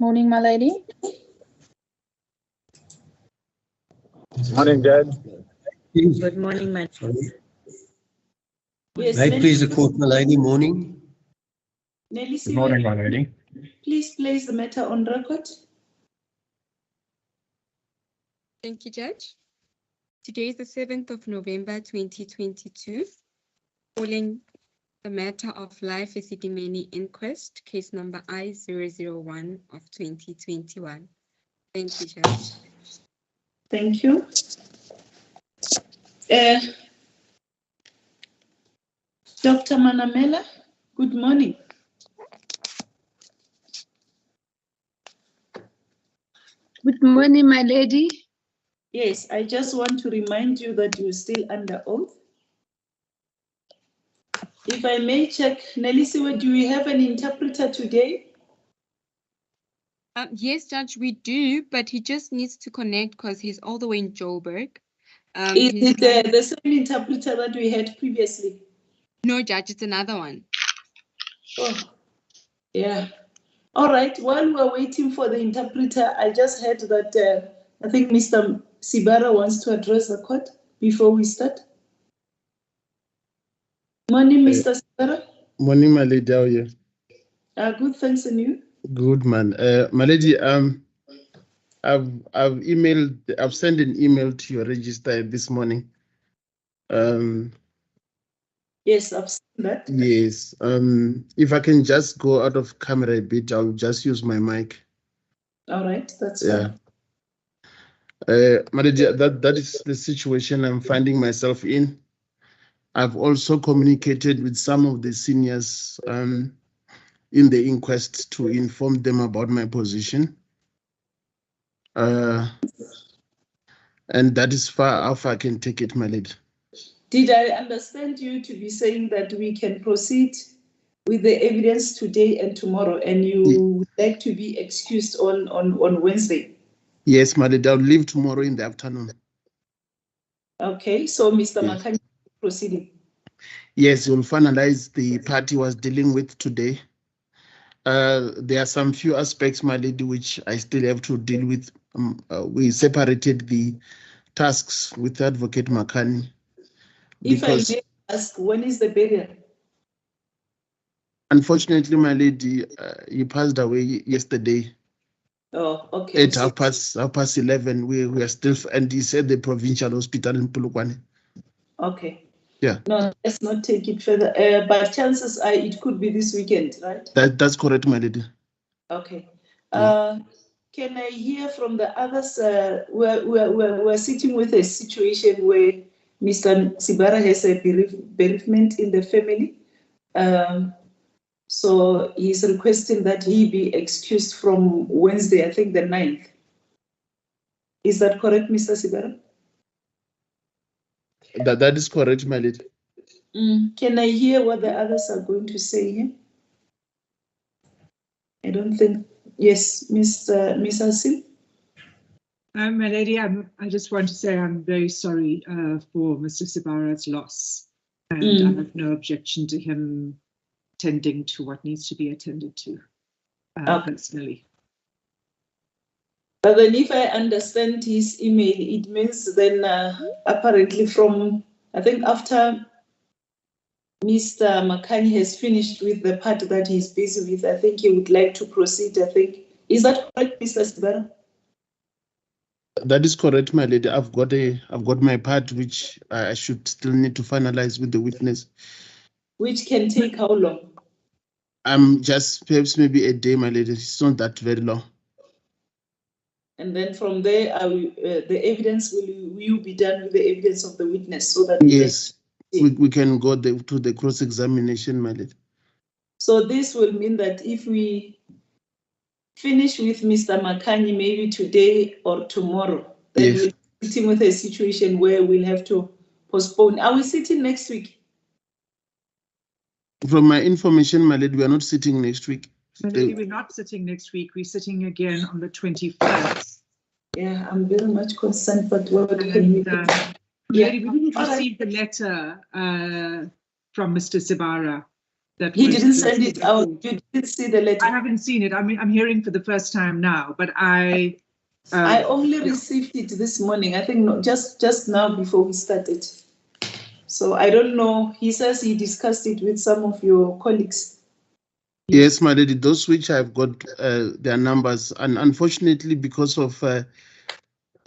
Morning, my lady. Morning, Dad. Good morning, my Yes, may I please the court, my lady? Morning. Good morning, my lady. Please place the matter on record. Thank you, Judge. Today is the 7th of November, 2022. Calling the matter of Life Esidimeni Inquest, case number I-001 of 2021. Thank you, Judge. Thank you. Dr. Manamela, good morning. Good morning, my lady. Yes, I just want to remind you that you're still under oath. If I may check, Nelisiwe, do we have an interpreter today? Yes, Judge, we do, but he just needs to connect because he's all the way in Joburg. Is it the same interpreter that we had previously? No, Judge, it's another one. Oh, yeah. All right, while we're waiting for the interpreter, I just heard that I think Mr. Sibara wants to address the court before we start. Morning, Mr. Sibara. Morning, my lady. How are you? Good, thanks, and you? Good, man. My lady, I've sent an email to your register this morning. Yes, I've seen that. Yes. If I can just go out of camera a bit, I'll just use my mic. All right, that's fine. My lady, that is the situation I'm finding myself in. I've also communicated with some of the seniors in the inquest to inform them about my position. And that is how far I can take it, my lady. Did I understand you to be saying that we can proceed with the evidence today and tomorrow, and you would like to be excused on Wednesday? Yes, my lady, I'll leave tomorrow in the afternoon. Okay, so Mr. Makani proceeding. Yes, you'll finalize the part he was dealing with today. There are some few aspects, my lady, which I still have to deal with. We separated the tasks with Advocate Makani. If I may ask, when is the burial? Unfortunately, my lady, he passed away yesterday. Oh, okay. At half past 11, we are still, and he said the provincial hospital in Polokwane. Okay. Yeah. No, let's not take it further. But chances are it could be this weekend, right? That's correct, my lady. Okay. Can I hear from the others? We're sitting with a situation where Mr. Sibara has a bereavement in the family. So he's requesting that he be excused from Wednesday, I think the 9th. Is that correct, Mr. Sibara? That is correct, my lady. Can I hear what the others are going to say here? I don't think. Yes, Miss Asim? My lady, I just want to say I'm very sorry for Mr. Sibara's loss. And I have no objection to him attending to what needs to be attended to personally. But then if I understand his email, it means then apparently from, I think after Mr. Makani has finished with the part that he's busy with, I think he would like to proceed, I think. Is that correct, Mr. Sibara? That is correct, my lady. I've got my part, which I should still need to finalize with the witness. Which can take how long? Just perhaps maybe a day, my lady. It's not that very long. And then from there, the evidence will you be done with the evidence of the witness so that yes, we can go to the cross-examination, my lady. So this will mean that if we finish with Mr. Makani maybe today or tomorrow, then we'll be sitting with a situation where we'll have to postpone. Are we sitting next week? From my information, my lady, we are not sitting next week. My lady, we're not sitting next week. We're sitting again on the 21st. Yeah, I'm very much concerned, but what can we do? Lady, we didn't receive the letter from Mr. Sibara That He was didn't send it out. before. You didn't see the I letter. haven't seen it. I'm hearing for the first time now, but I only received it this morning. I think just now before we started. So I don't know. He says he discussed it with some of your colleagues. Yes, my lady, those which I've got their numbers, and unfortunately, because of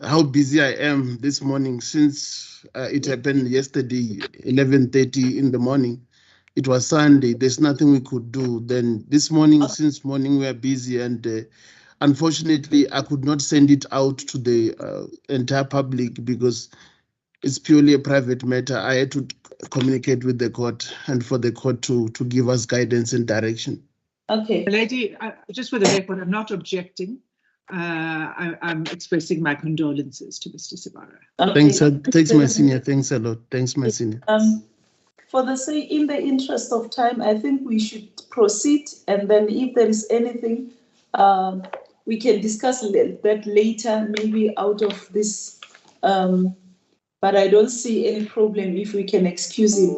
how busy I am this morning, since it happened yesterday, 11:30 in the morning, it was Sunday. There's nothing we could do. Then this morning, since morning, we are busy, and unfortunately, I could not send it out to the entire public because it's purely a private matter. I had to communicate with the court and for the court to give us guidance and direction. Okay. Lady, just for the record, I'm not objecting. I'm expressing my condolences to Mr. Sibara. Okay. Thanks, my senior. Thanks a lot. Thanks, my senior. For the sake, in the interest of time, I think we should proceed, and then if there is anything, we can discuss that later, maybe out of this. But I don't see any problem if we can excuse him.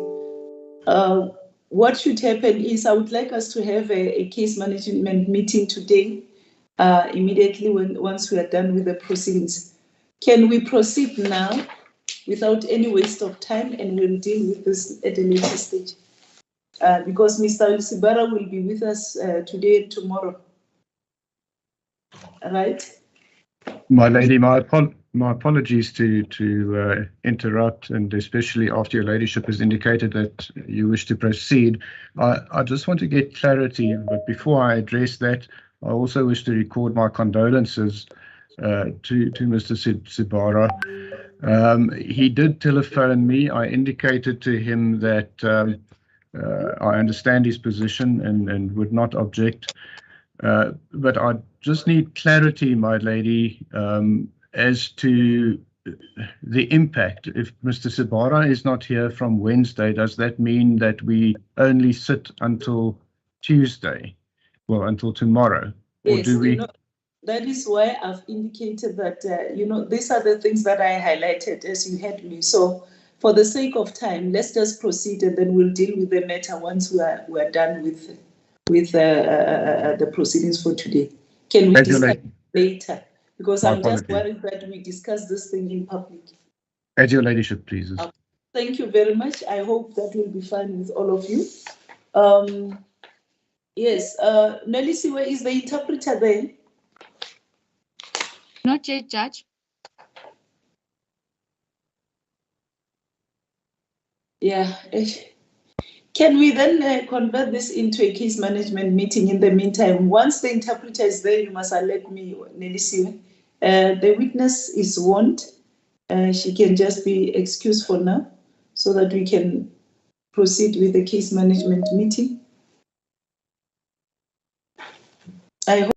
What should happen is I would like us to have a case management meeting today, immediately once we are done with the proceedings. Can we proceed now without any waste of time, and we'll deal with this at a later stage? Because Mr. Sibara will be with us today and tomorrow. Right? My lady, my apologies to interrupt, and especially after your ladyship has indicated that you wish to proceed. I just want to get clarity, but before I address that, I also wish to record my condolences to Mr. Sibara. He did telephone me. I indicated to him that I understand his position and would not object. But I just need clarity, my lady, as to the impact. If Mr. Sibara is not here from Wednesday, does that mean that we only sit until Tuesday? Well, until tomorrow? Yes, or do we? That is why I've indicated that, these are the things that I highlighted as you had me. So for the sake of time, let's just proceed, and then we'll deal with the matter once we are done with the proceedings for today. Can we discuss later? Because I'm just worried that we discuss this thing in public. As your ladyship pleases. Thank you very much. I hope that will be fine with all of you. Yes, Nelisi, where is the interpreter there? Not yet, Judge. Yeah. Can we then convert this into a case management meeting in the meantime? Once the interpreter is there, you must alert me, Nelisi. The witness is warned. She can just be excused for now so that we can proceed with the case management meeting. I hope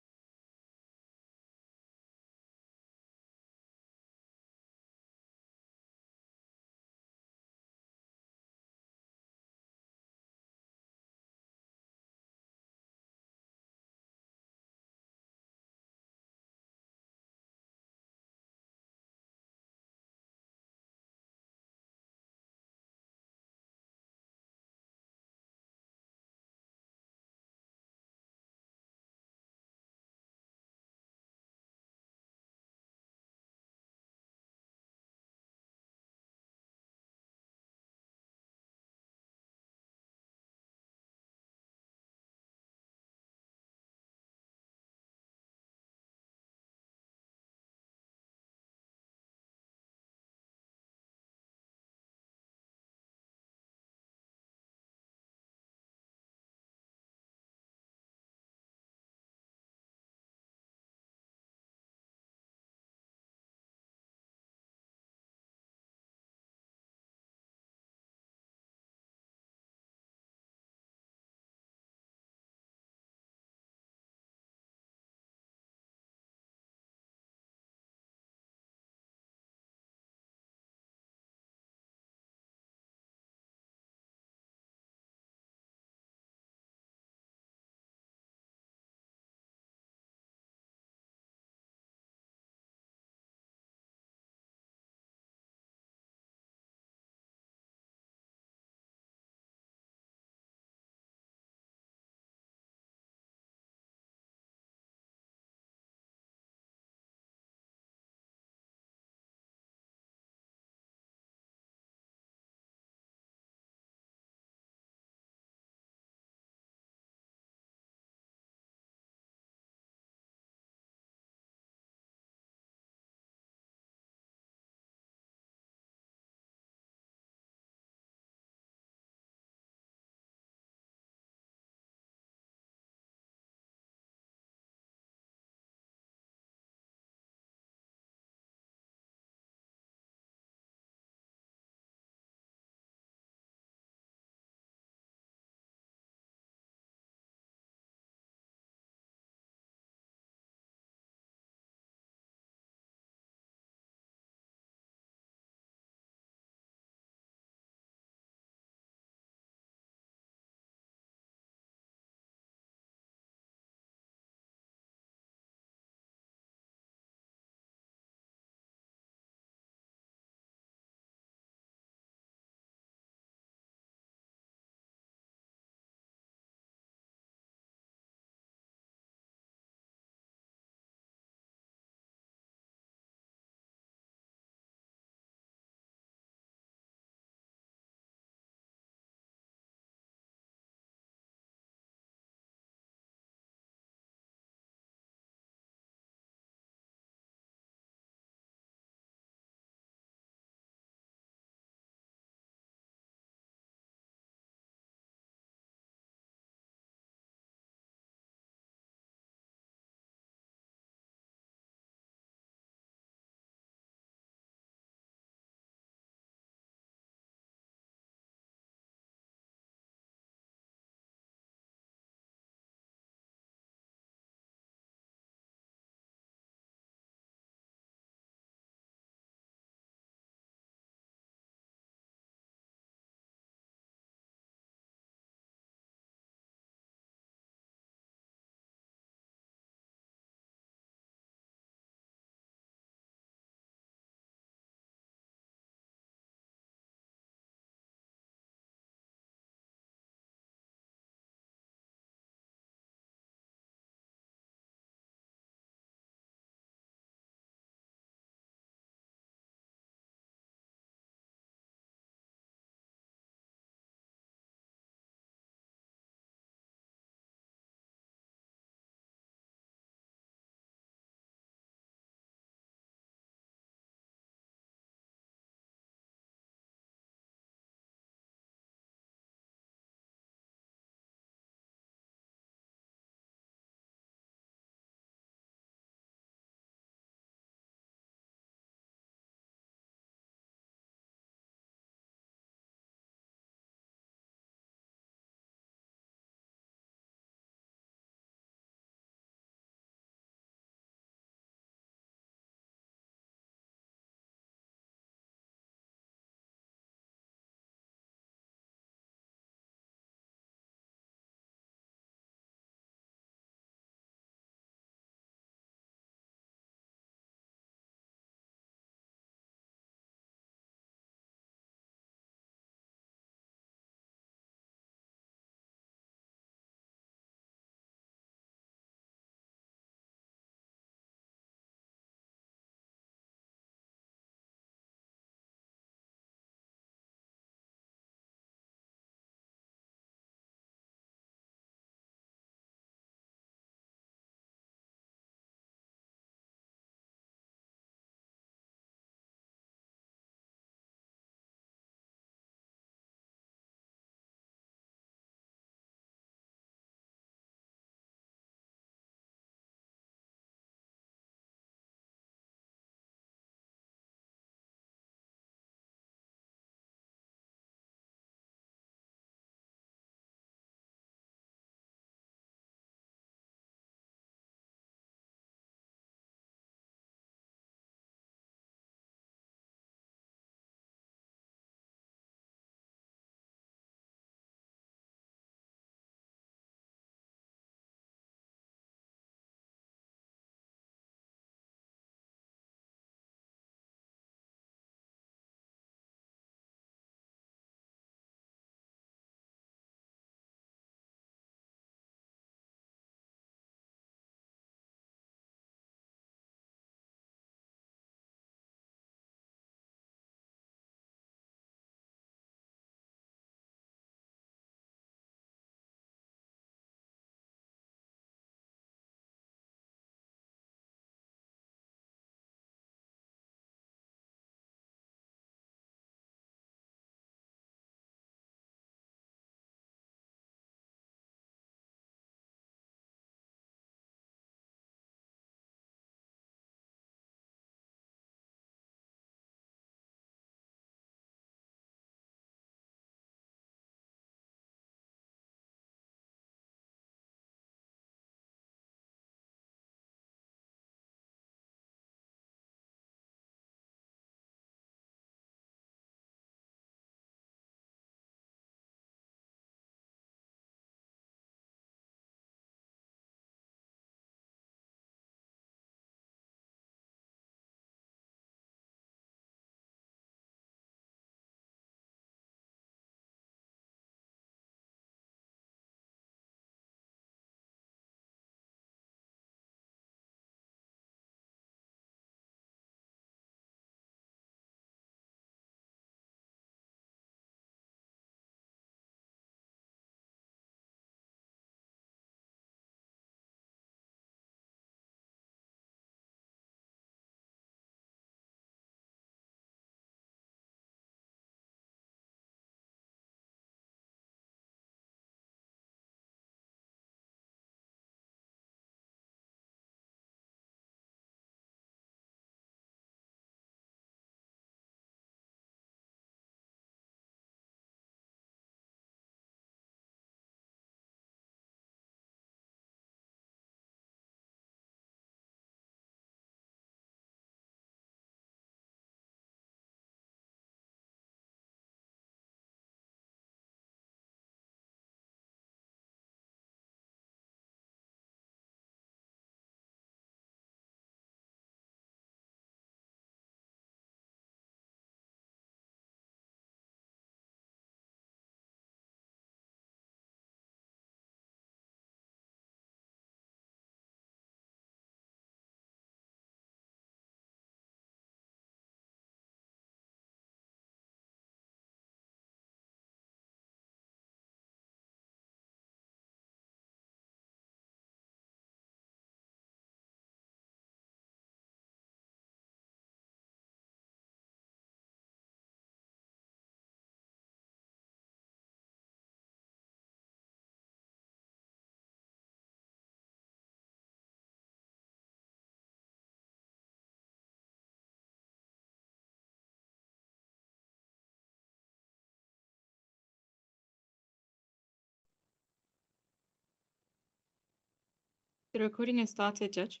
The recording has started, Judge.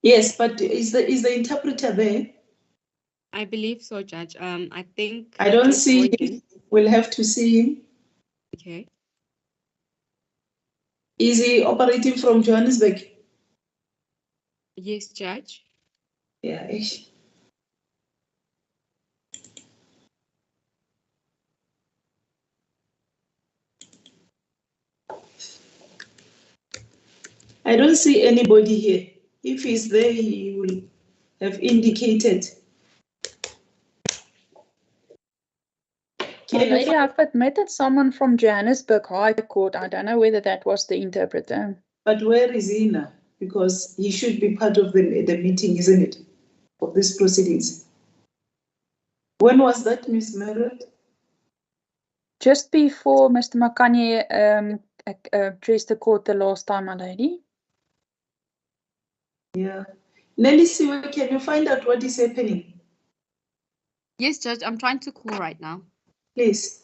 Yes, but is the interpreter there? I believe so, Judge. I think I don't just see joined him. in. We'll have to see him. Okay. Is he operating from Johannesburg? Yes, Judge. Yeah. I don't see anybody here. If he's there, he will have indicated. My lady, I've admitted someone from Johannesburg High Court. I don't know whether that was the interpreter. But where is he now? Because he should be part of the meeting, isn't it? Of these proceedings. When was that, Miss Margaret? Just before Mr. Makanye addressed the court the last time, my lady. Yeah. Nelly Siwe, can you find out what is happening? Yes, Judge. I'm trying to call right now. Please.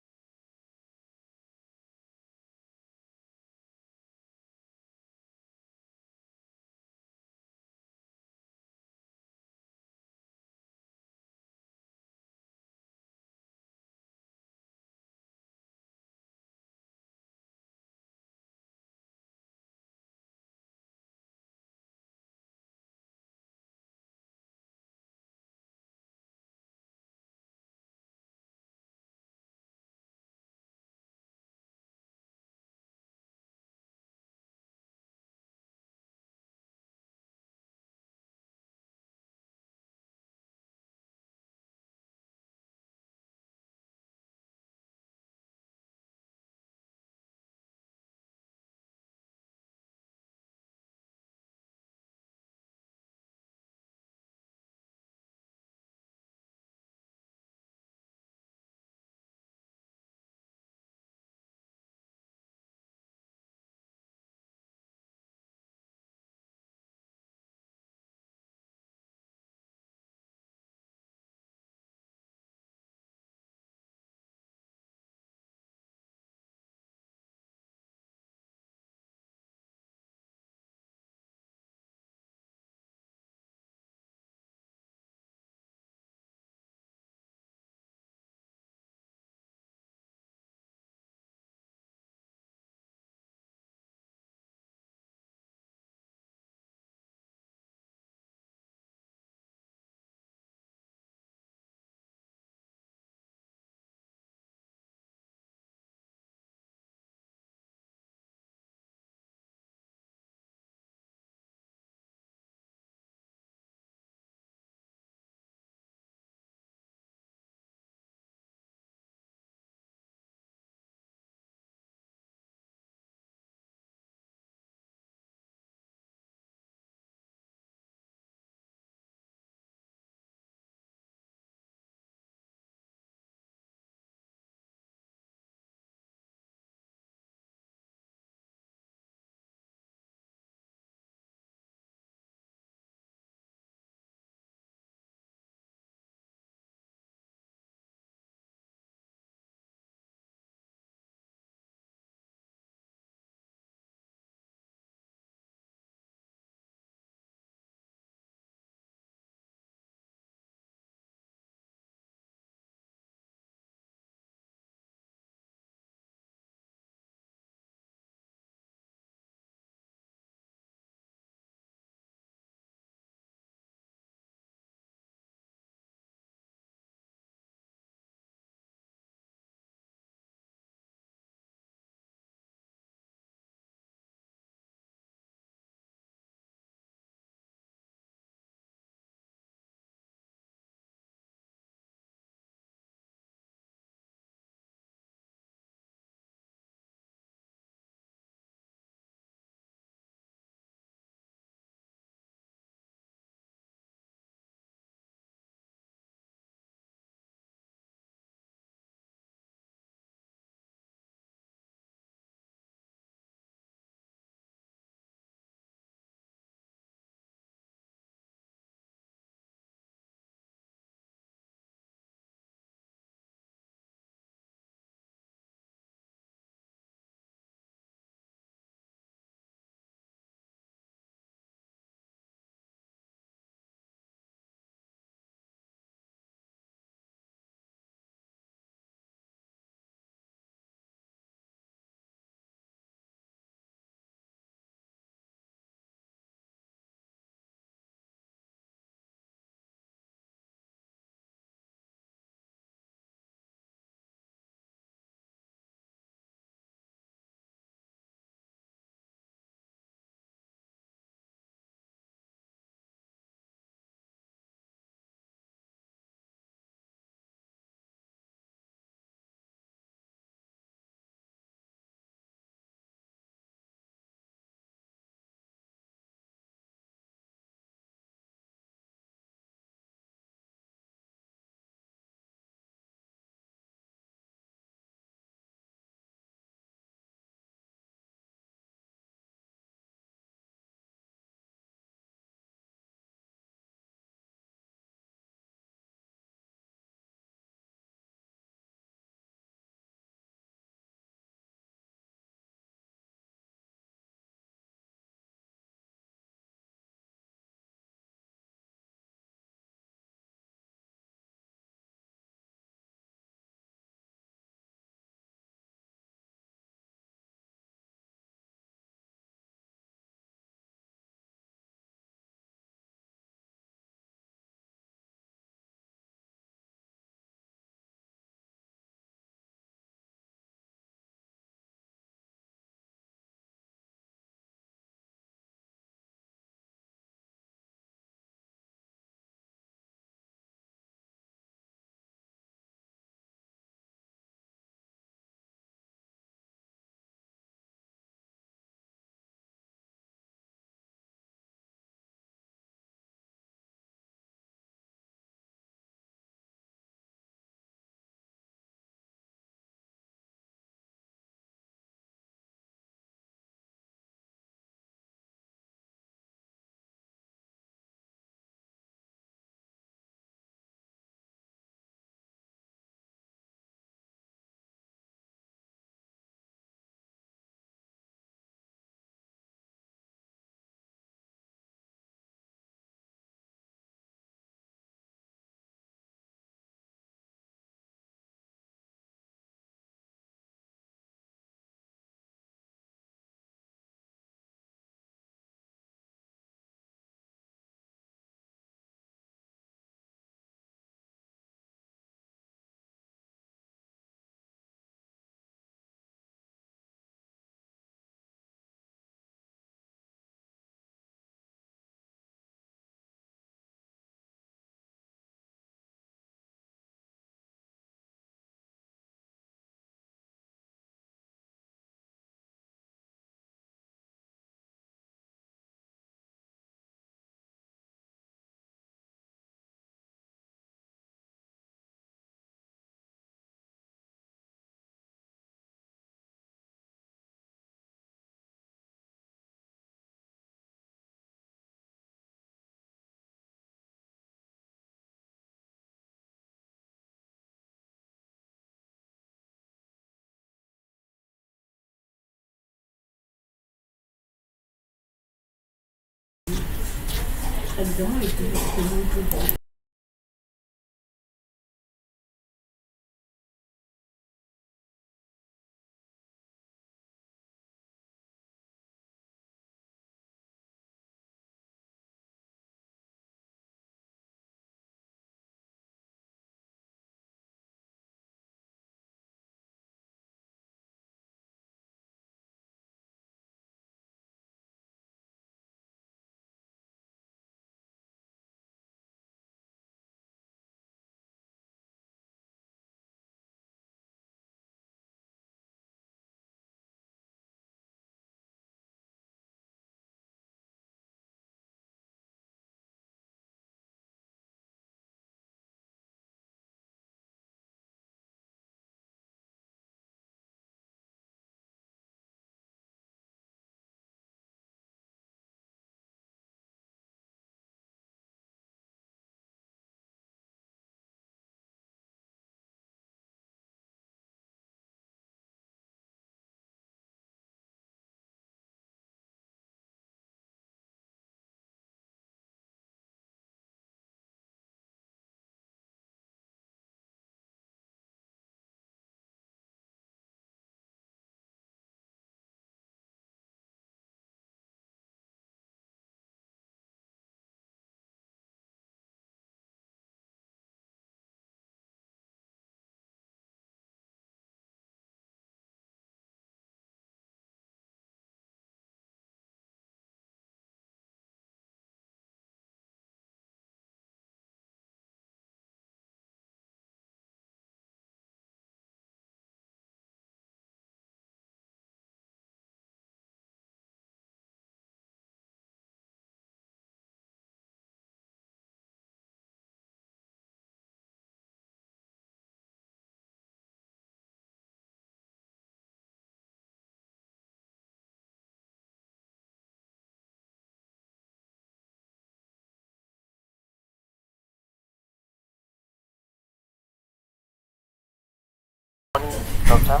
Doctor?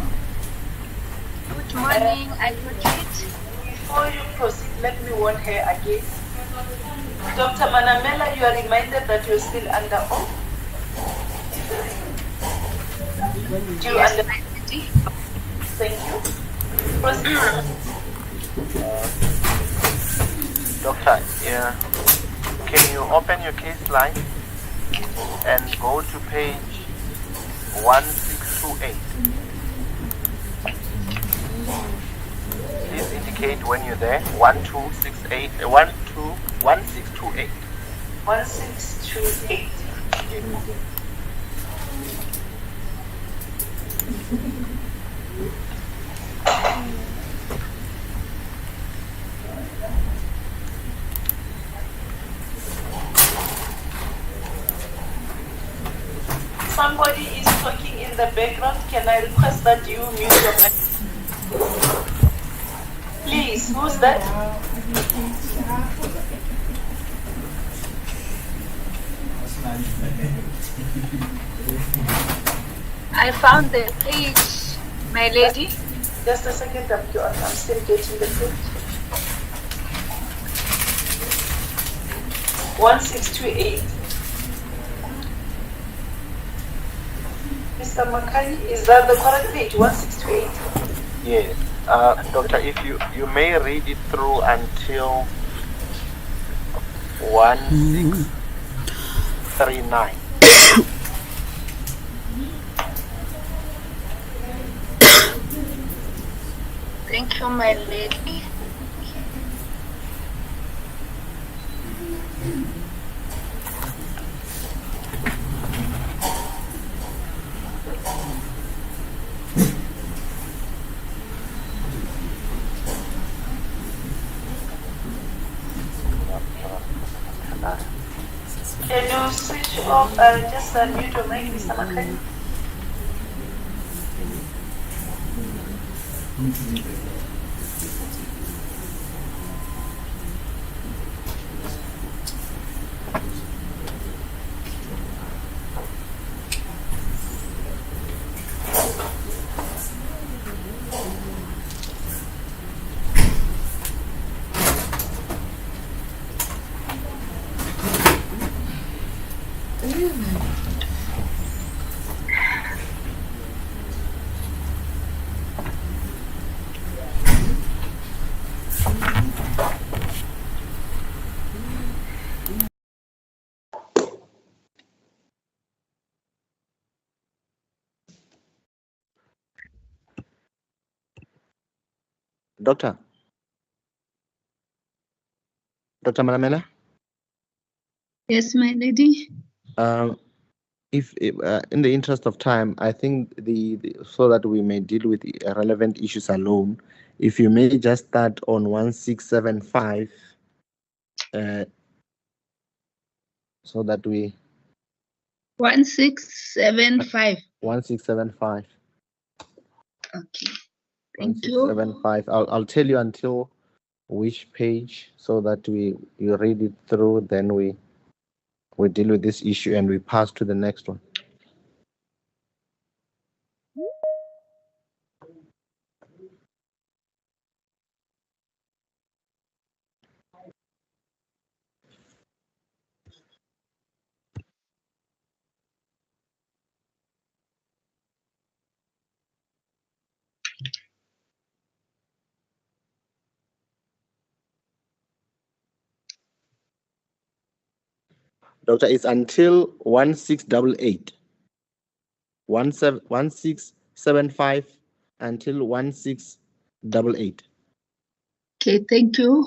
Good morning, Advocate. Before you proceed, let me warn her again. Dr. Manamela, you are reminded that you're still under oath. Do you understand? Thank you. Proceed. Doctor, yeah. Can you open your case line and go to page 1628? Please indicate when you're there. 1628. 1628. Somebody is talking in the background. Can I request that you mute your mic? Please, who's that? I found the page, my lady. Just a second, I'm still getting the page. 1628. Mr. Makani, is that the correct page? 1628. Yes. Doctor, if you may read it through until 1639. Thank you, my lady. Can you switch off, just mute your mic, Mr. Makani? Doctor Malamela, Yes, my lady. if in the interest of time, I think so that we may deal with the relevant issues alone, if you may just start on 1675, so that we 1675. 1675. Okay. Thank you. 1675. I'll tell you until which page, so that you read it through, then we deal with this issue and we pass to the next one. Doctor, it's until 1688. 1675 until 1688. Okay, thank you.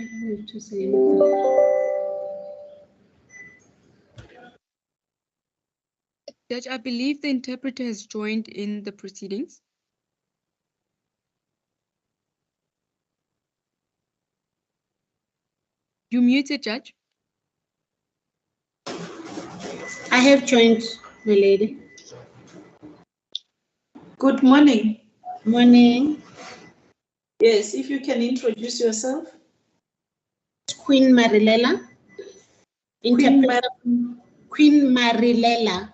I don't need to say anything. Judge, I believe the interpreter has joined in the proceedings. You muted, Judge. I have joined, my lady. Good morning. Morning. Yes, if you can introduce yourself. Queen Marilela. Interpreter Queen Marilela.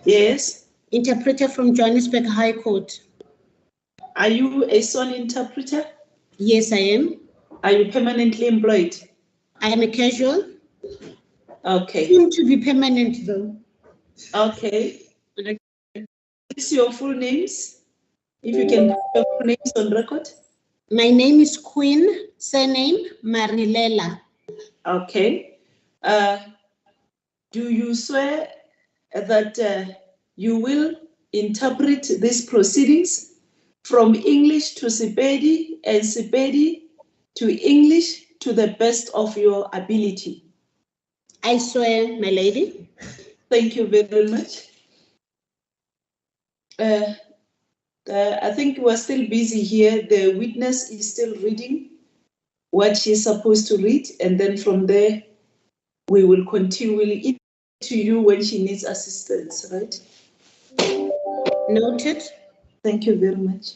Yes. Interpreter from Johannesburg High Court. Are you a sole interpreter? Yes, I am. Are you permanently employed? I am a casual. Okay. Soon to be permanent though. Okay. What's your full names? If you can put your full names on record. My name is Queen, surname Marilela. Okay. Do you swear that you will interpret these proceedings from English to Sepedi and Sepedi to English to the best of your ability? I swear, my lady. Thank you very much. I think we're still busy here. The witness is still reading what she's supposed to read, and then from there, we will continue to you when she needs assistance, right? Noted. Thank you very much.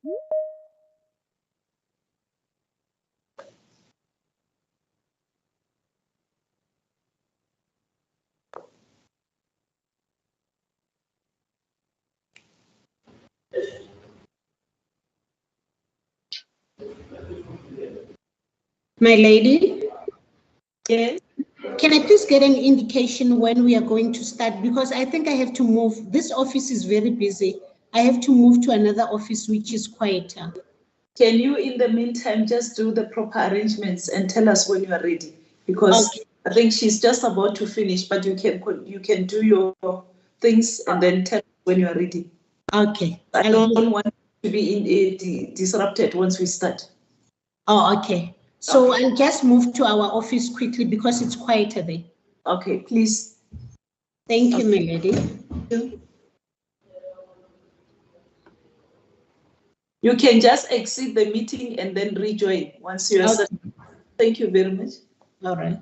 My lady, Yes. can I please get an indication when we are going to start? Because I think I have to move. This office is very busy. I have to move to another office which is quieter. Can you, in the meantime, just do the proper arrangements and tell us when you are ready? Because Okay. I think she's just about to finish, but you can do your things and then tell us when you are ready. Okay. I don't want to be disrupted once we start. Oh, okay. So I'll just move to our office quickly because it's quieter there. Okay, please. Thank you, my lady. You can just exit the meeting and then rejoin once you are set. Thank you very much. All right.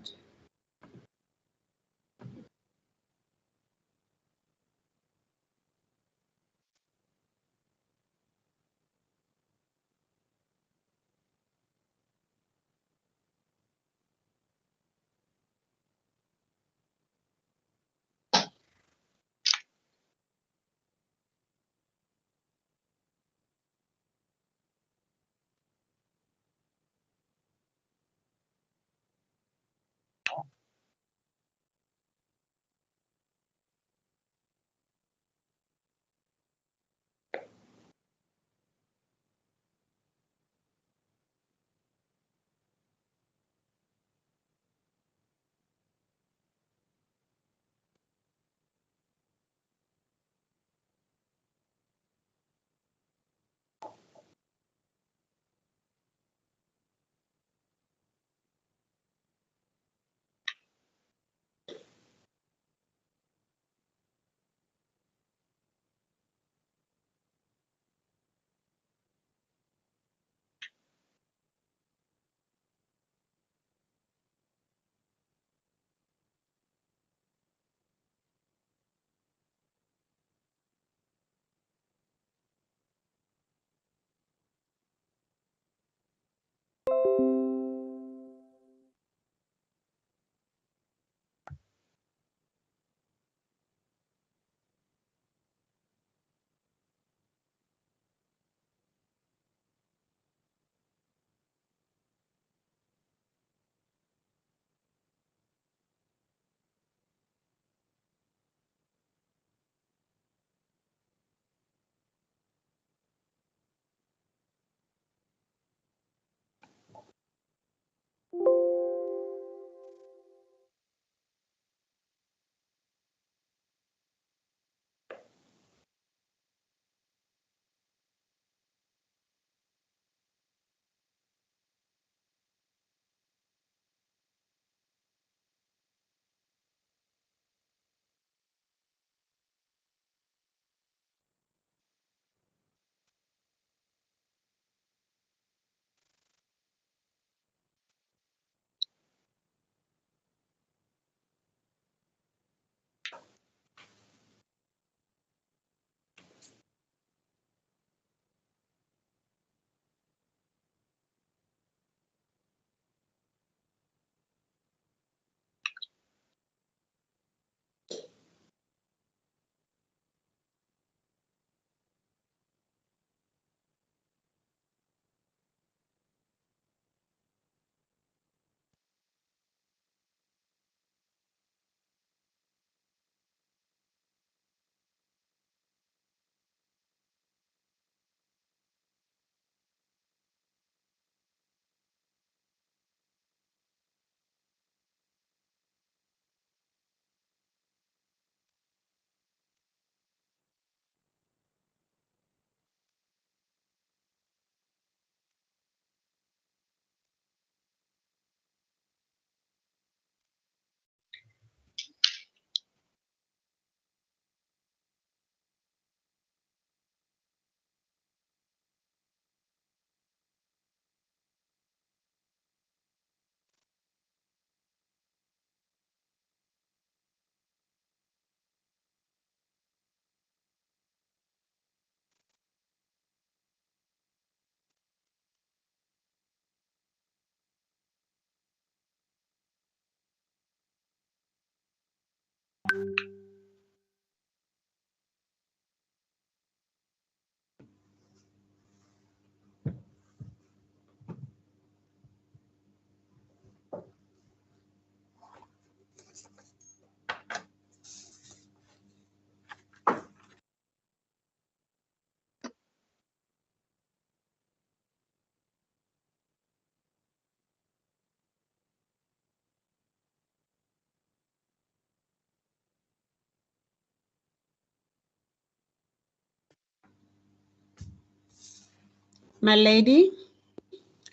My lady,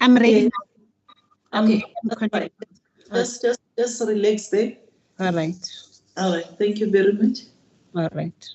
I'm ready Yes. now. Okay, I'm that's connected. fine. Just relax there. All right. All right. Thank you very much. All right.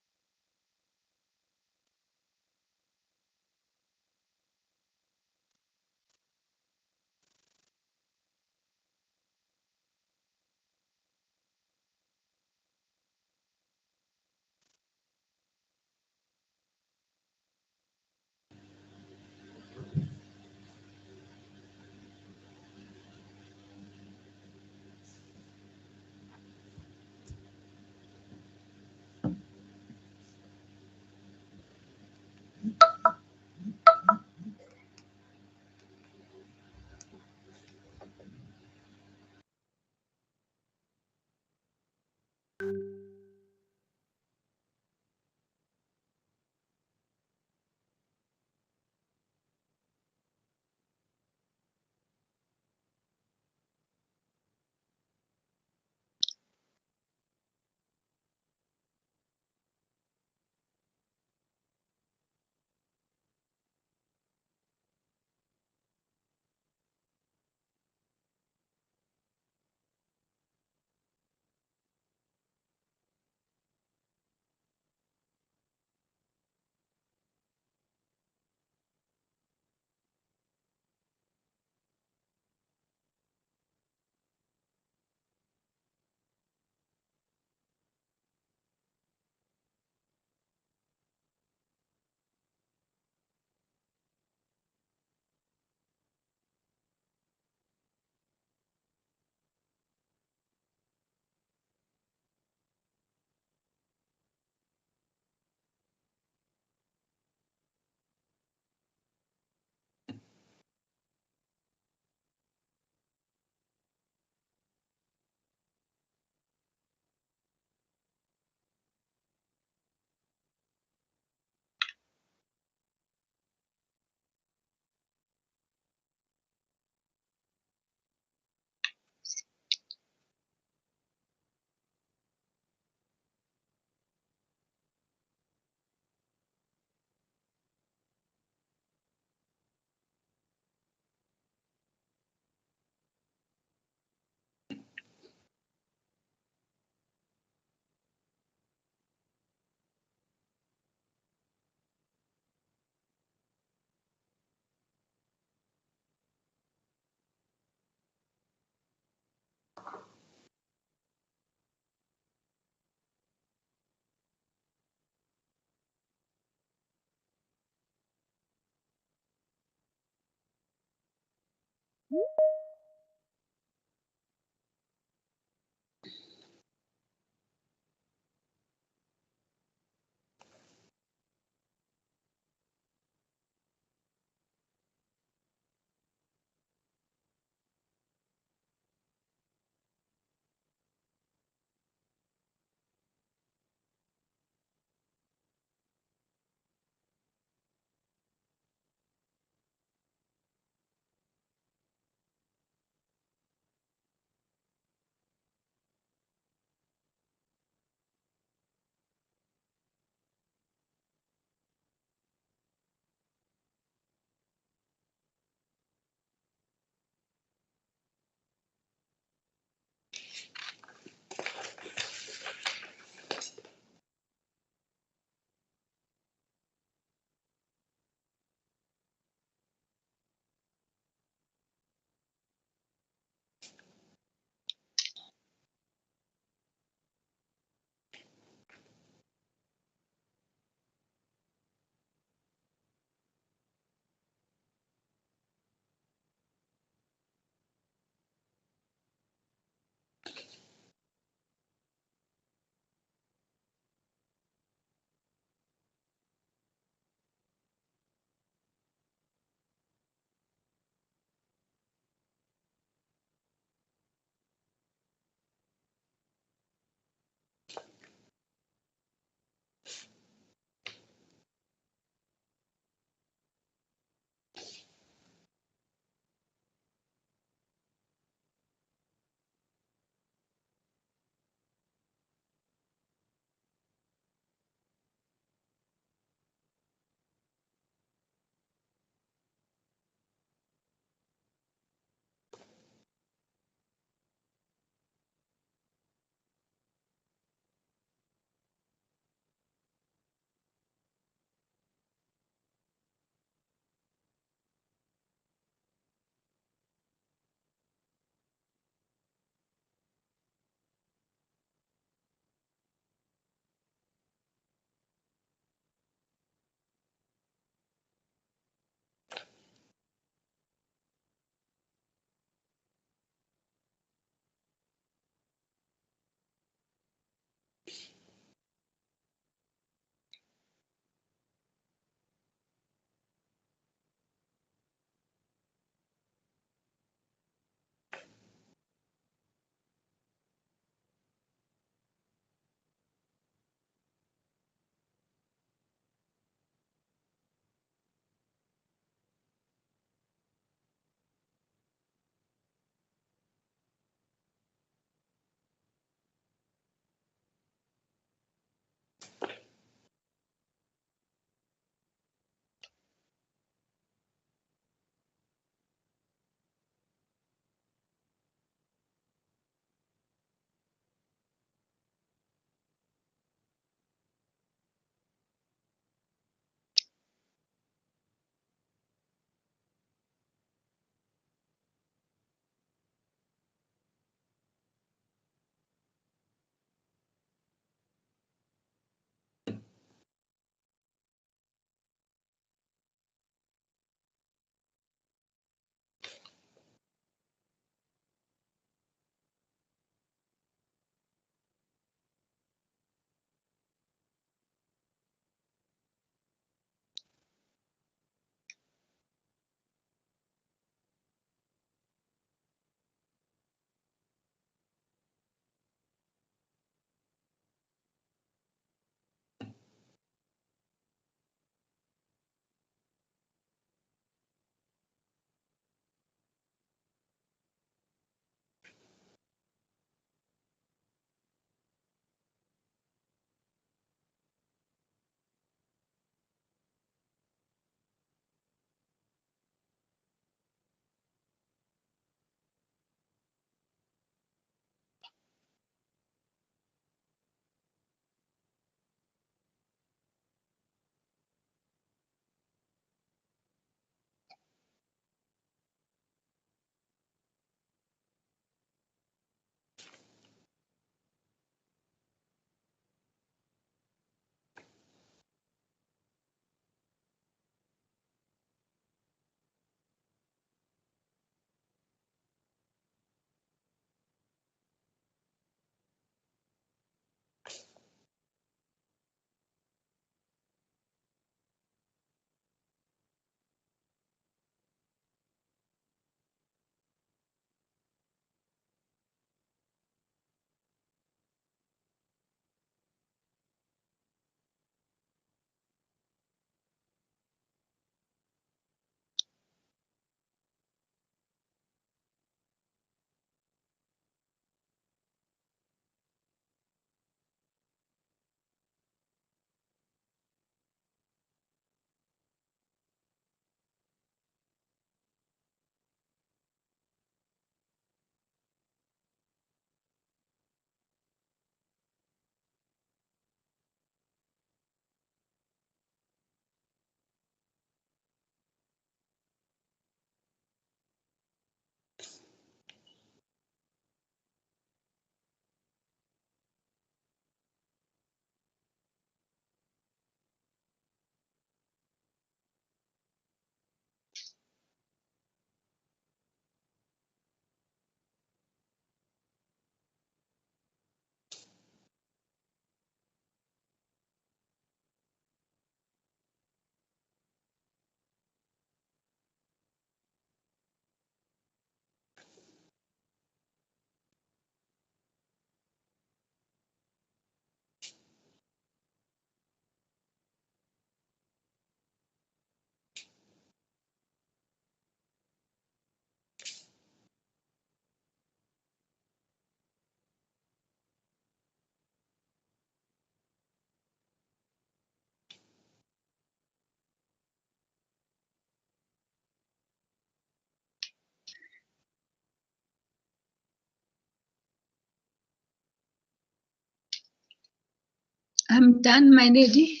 I'm done, my lady.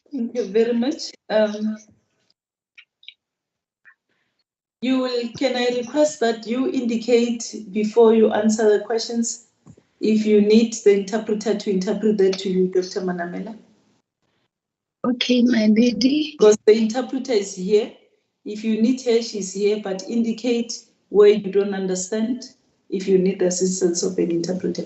Thank you very much. Can I request that you indicate before you answer the questions if you need the interpreter to interpret that to you, Dr. Manamela? Okay, my lady. Because the interpreter is here. If you need her, she's here, but indicate where you don't understand if you need the assistance of an interpreter.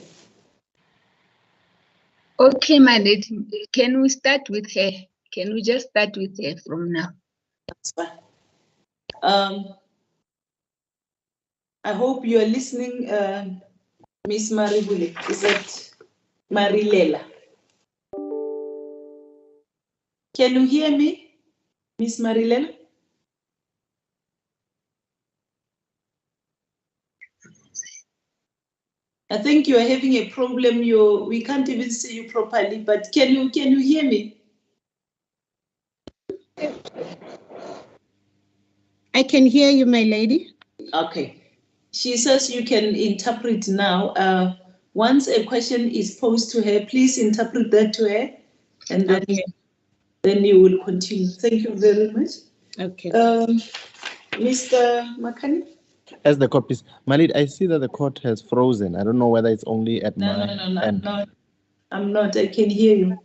Okay, my lady. Can we start with her? Can we just start with her from now? That's fine. I hope you are listening, Miss Maribule. Is that Marilela? Can you hear me, Miss Marilela? I think you are having a problem. We can't even see you properly, but can you hear me? I can hear you, my lady. Okay. She says you can interpret now. Once a question is posed to her, please interpret that to her, and then, then you will continue. Thank you very much. Okay. Mr. Makani? As the copies, Malid, I see that the court has frozen. I don't know whether it's only at my end. No, I'm not. I can hear you.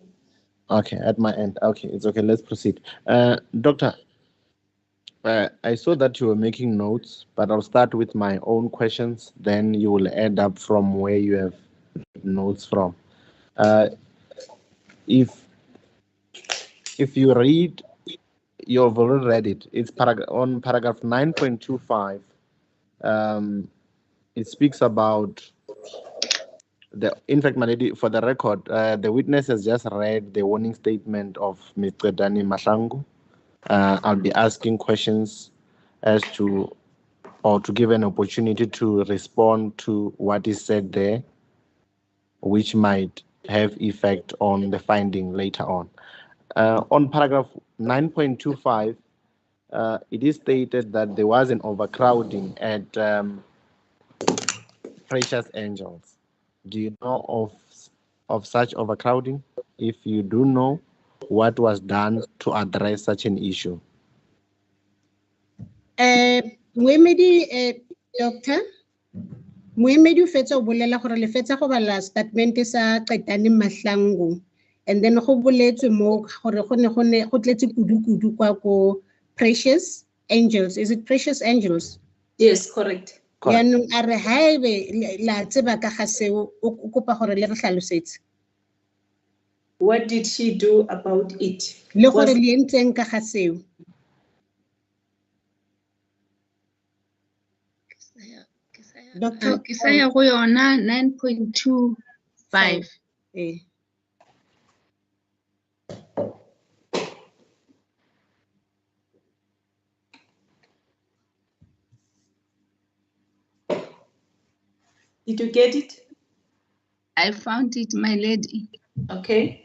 Okay, at my end. Okay, it's okay. Let's proceed. Doctor, I saw that you were making notes, but I'll start with my own questions. Then you will end up from where you have notes from. If you read, you've already read it. It's on paragraph 9.25. It speaks about in fact, my lady, for the record, the witness has just read the warning statement of Mr. Dani Mahlangu. I'll be asking questions as to, or to give an opportunity to respond to what is said there, which might have effect on the finding later on. On paragraph 9.25, it is stated that there was an overcrowding at Precious Angels. Do you know of such overcrowding? If you do know, what was done to address such an issue? Moemedi, doctor, Moemedi o fetsa o bolela gore le fetsa go bala statement sa Qetani Mahlangu, and then go boletswe mo gore go tletse kudu kwa ko Precious Angels. Is it Precious Angels? Yes, correct. Yaanong a re haebe la tseba ka ga seo o kopa gore le re hlalosetse. What did she do about it? Le gore le entseng ka ga seo. Doctor, ke sa ya go yona 9.25. Did you get it? I found it, my lady. Okay.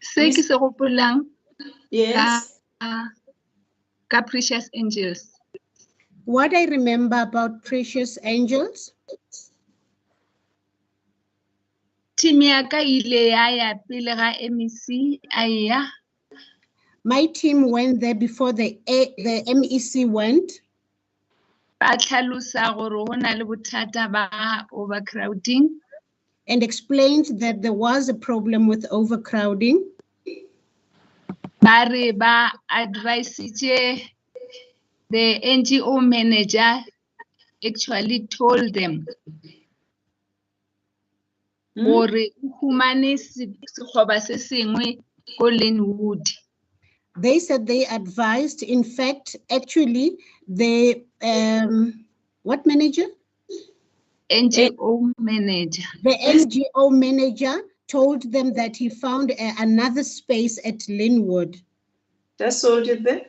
Se ke se gopolang Yes. ka Precious Angels. What I remember about Precious Angels? Team ya ka ile ya pele ga MEC aya. My team went there before the MEC went. Ba tlhalosa gore go na le bothata ba overcrowding. And explained that there was a problem with overcrowding. Ba re ba advise the NGO manager actually told them gore humane sekgoba se sengwe ko Linwood. They said they advised, in fact, actually, the what manager? NGO manager. The NGO manager told them that he found another space at Linwood. Just hold it there.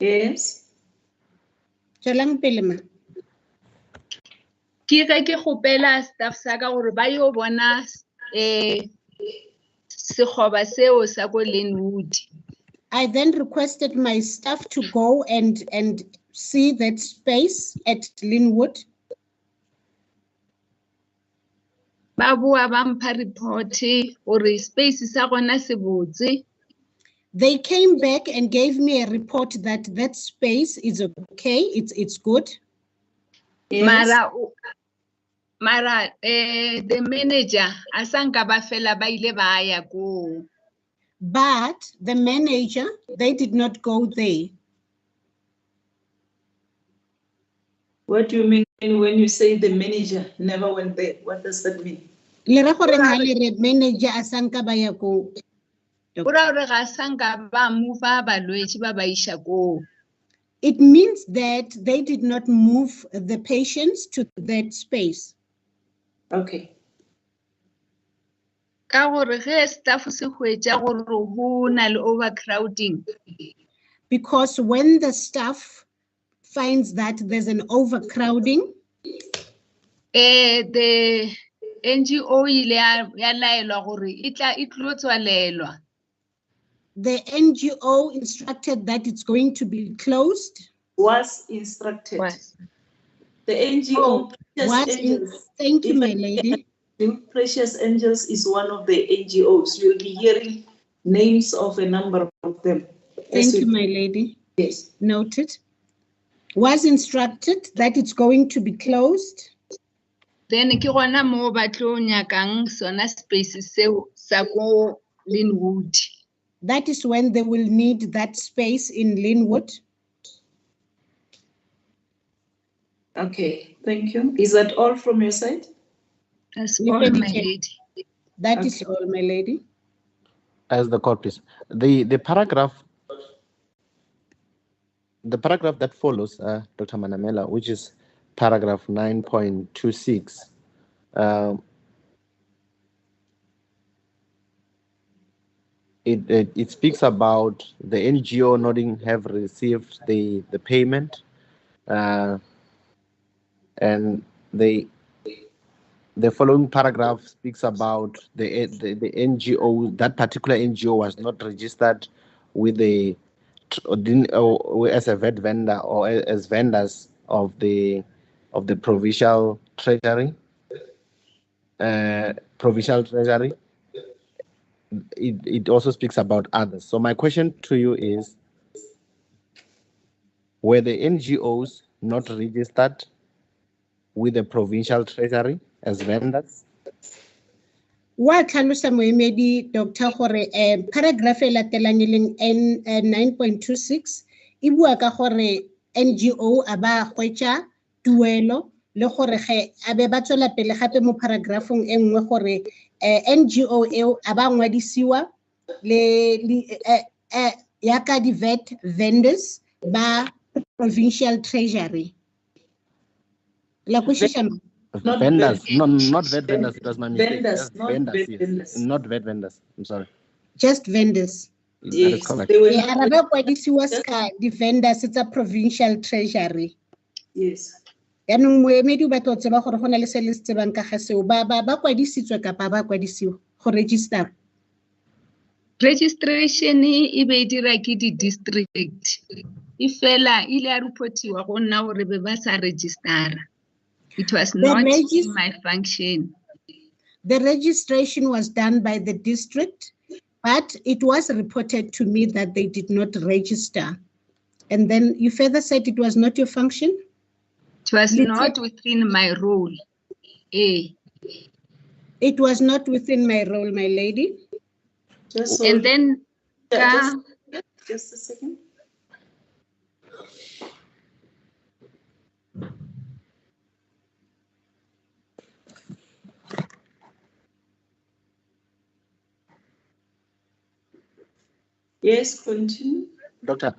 Yes. Tswelang pele ma. Ke ge ke kgopela staff sa ka gore ba yo bona sekgoba seo sa ko Linwood. I then requested my staff to go and see that space at Linwood. Ba boa ba mpha report gore space sa gona se botse. They came back and gave me a report that that space is okay, it's good. Yes. Mara the manager asanka ba fela ba ile ba ya ko. But the manager, they did not go there. What do you mean when you say the manager never went there? What does that mean? Le ra gore nga le re manager asanka ba ya ko. Ora re ga sanka ba move balwetse ba ba isha ko. It means that they did not move the patients to that space. Okay. Ka gore ge staff se hwetša gore go na le overcrowding. Because when the staff finds that there's an overcrowding, The NGO ile ya laelwa gore e tlo tswalelwa. the NGO instructed that it's going to be closed. Was instructed. Was. The NGO. Thank you, my lady. Precious Angels is one of the NGOs. You'll be hearing names of a number of them. Thank you, my lady. Yes. Noted. Was instructed that it's going to be closed. Then ke gona mo ba tlo nyakang sona space seo sa ko Linwood. That is when they will need that space in Linwood. Okay, thank you. Is that all from your side? That's If all, any my can- lady. That is all, my lady. As the court, please. The paragraph that follows, Dr. Manamela, which is paragraph 9.26. It speaks about the NGO not have received the payment, and the following paragraph speaks about the NGO. That particular NGO was not registered with as a vet vendor or as vendors of the provincial treasury. It also speaks about others. So my question to you is, were the NGOs not registered with the provincial treasury as vendors? Wa tlhalosa moemedi Dr. gore paragraph e latelang e leng 9.26 e bua ka gore NGO a ba hwetša tuelo le gore ge a be ba tswela pele gape mo paragraphong e nngwe gore NGO eo a ba ngwadisiwa le yaka di-vet vendors ba provincial treasury. La kwešiša ma? Not Vendors, vet- not vet vendors. It was my mistake. Vendors, Just not vendors, vet yes. vendors. Not vet vendors. I'm sorry. Just vendors. That is Yes, correct. they were Yeah, not. ba kwadisiwa ska di-vendors tsa provincial treasury. Yes. Yaanong moemedi o batla go tseba gore go na le se le se tsebang ka ga seo ba kwadisitswe kapa ba kwadisiwa go register. Registration e be dira ke di-district. E fela ile ya reportiwa go nna gore be ba sa registera. It was not in my function. The registration was done by the district, but it was reported to me that they did not register. And then you further said it was not your function? It was not within my role. It was not within my role, my lady. Just And then just a second. Yes, continue. Doctor,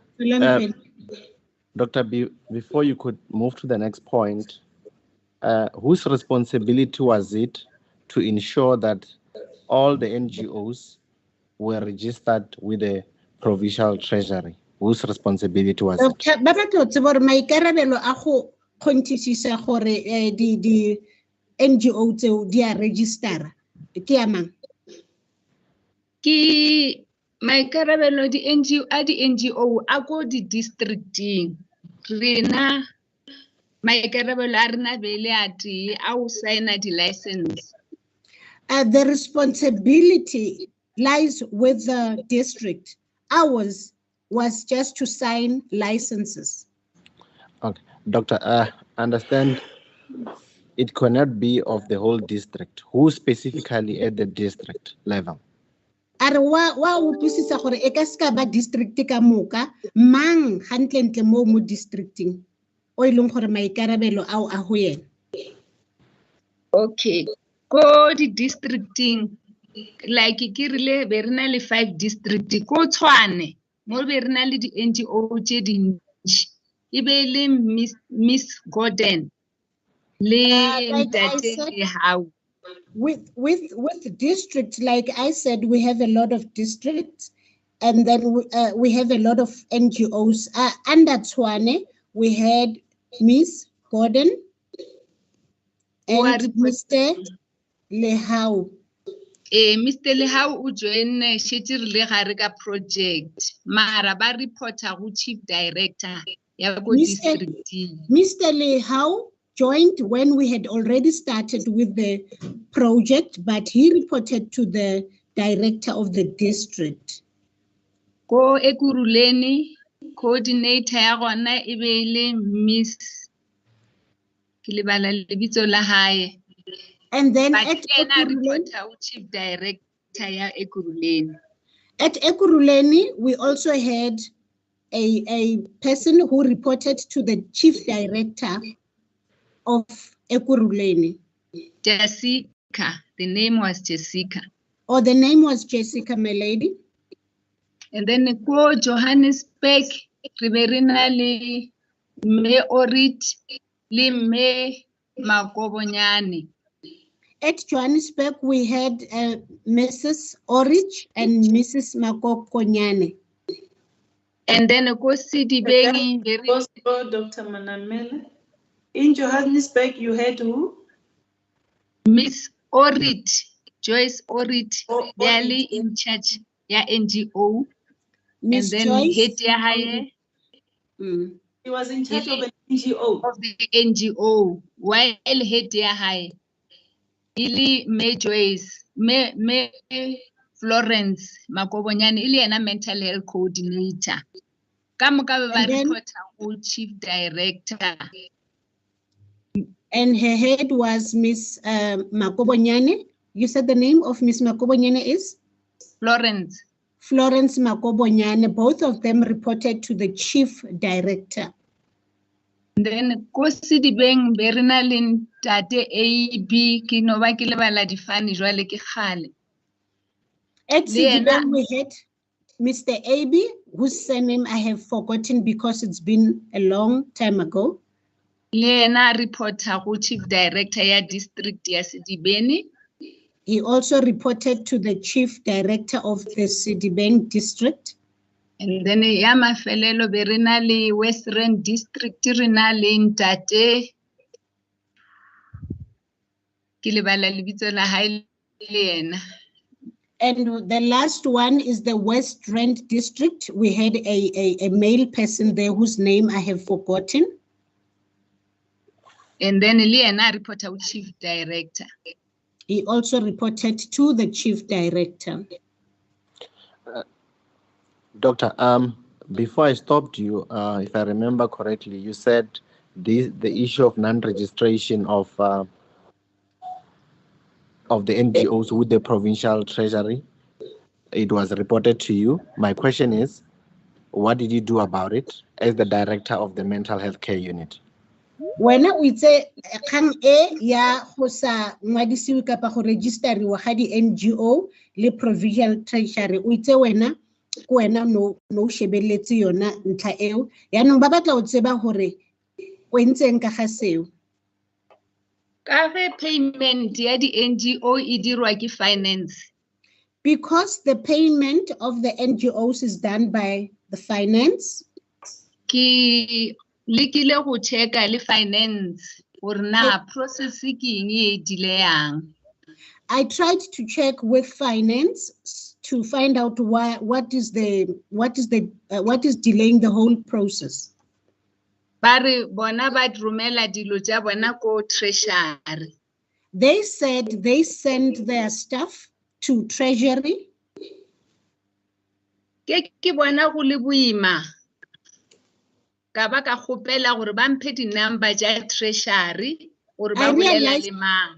Doctor, before you could move to the next point, whose responsibility was it to ensure that all the NGOs were registered with the provincial treasury? Whose responsibility was it? Ba batla ho tseba hore maikarabelo a go kgonthisisa gore di NGO tseo di a register ke ya mang? Ke maikarabelo di NGO a go di districting. Rena maikarabelo a rena bele ati a o signa di license. The responsibility lies with the district. Ours was just to sign licenses. Okay, Doctor, understand it cannot be of the whole district. Who specifically at the district level? Are wa utlwisisa gore e ka ska ba district ka moka mang hantle mo districting o ileng gore maikarabelo ao a ho yena. Okay, go di districting like ke rile be rena le 5 district ko Tshwane mo be rena le di NGO tse dintsi e be le Miss Gordon le Ntate how with districts, like I said, we have a lot of districts, and then we have a lot of NGOs. Under Tshwane, we had Miss Gordon and Mr. Lehau. Mr. Lehau o join shetse le gare ka project mara ba reporter go chief director ya go district. Mr. Lehau joined when we had already started with the project, but he reported to the director of the district. Go Ekuruleni coordinator ya gona e be le Miss ke lebala lebitso la hae. And then at reporter chief director ya Ekuruleni. At Ekuruleni, we also had a person who reported to the chief director of Ekuruleni. Jessica, the name was Jessica. Oh, the name was Jessica, my lady. And then go Johannesburg, Riverina le me Orit le me Makobonyane. At Johannesburg, we had Mrs. Orich and Mrs. Makokonyane. And then go Esidimeni. Dr. Manamela. In Johannesburg, you had who? Miss Orit, Joyce Orit, barely in charge, yeah, NGO. Miss and then Joyce. He was in charge of an NGO. Of the NGO. While head high. Ili me Joyce, me Florence Makobonyane, ili ena mental health coordinator. Kamuka reporter chief director. And her head was Miss Makobonyane. You said the name of Miss Makobonyane is? Florence. Florence Makobonyane. Both of them reported to the chief director. Then Esidimeni Berinalin Tate AB Kinova Kilebala Difani Joale Kihale. At Esidimeni we had Mr. AB, whose surname I have forgotten because it's been a long time ago. Lena reporter who chief director ya district ya Esidimeni. He also reported to the chief director of the Esidimeni district. And then Yama Felelo Berinali Western District Rinali Ntate Kilebala Libito La Hailena. And the last one is the West Rand district. We had a male person there whose name I have forgotten. And then Liana reporter chief director. He also reported to the chief director. Doctor, before I stopped you, if I remember correctly, you said the issue of non-registration of the NGOs with the provincial treasury, it was reported to you. My question is, what did you do about it as the director of the mental health care unit? When we say kang e ya go sa ngwadisiwe kapa go register wa ga di NGO le provincial treasury, we say wena ko wena no shebeletse yona ntlha eo yaanong ba batla o tseba hore o entseng ka ga seo. Ka ge payment ya di-NGO e dirwa ke finance. Because the payment of the NGOs is done by the finance. Ki lekile go checka le finance gore na process ke eng e delayang. I tried to check with finance to find out what is delaying the whole process. Bare bona ba romela dilo tsa bona ko treasury. They said they send their stuff to treasury. Ke bona go le boima. Ka ba ka gopela gore ba mphe di number tsa treasury gore ba bolela le mang.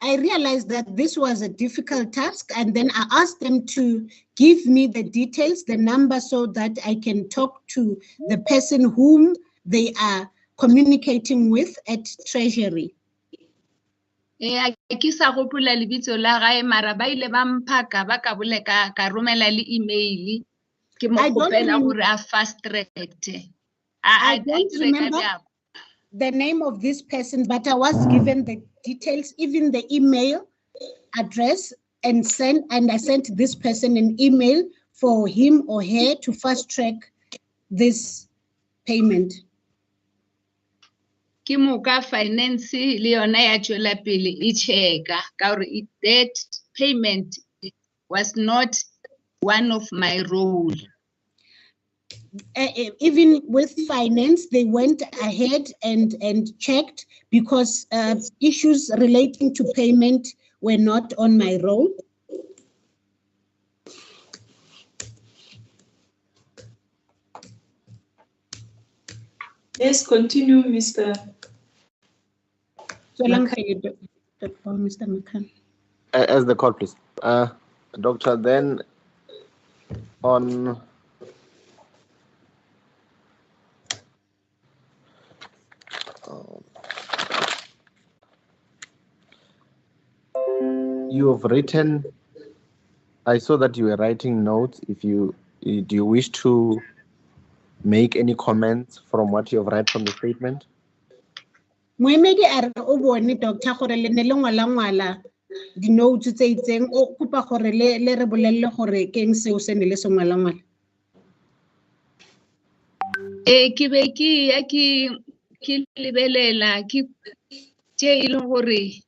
I realized that this was a difficult task, and then I asked them to give me the details, the number, so that I can talk to the person whom they are communicating with at treasury. Ke sa gopola lebitso la gae mara ba ile ba mpha ka ba ka bole ka romela le email ke mo gopela gore a fast tracked. I don't remember the name of this person, but I was given the details, even the email address, and I sent this person an email for him or her to fast track this payment. Ke moka finance le yona ya tswela pele e checka ka gore that payment was not one of my role. Even with finance, they went ahead and checked because issues relating to payment were not on my role. Yes, continue, Mr. Mr. McCann. As the call, please. Doctor, then on you have written, I saw that you were writing notes. Do you wish to make any comments from what you have read from the statement? Moemedi a re o bone doctor gore le ne le ngwala di notes tse itseng o kopa gore le re bolelle gore ke eng seo se ne le se ngwala. Ke be ke lebelela ke tše e le gore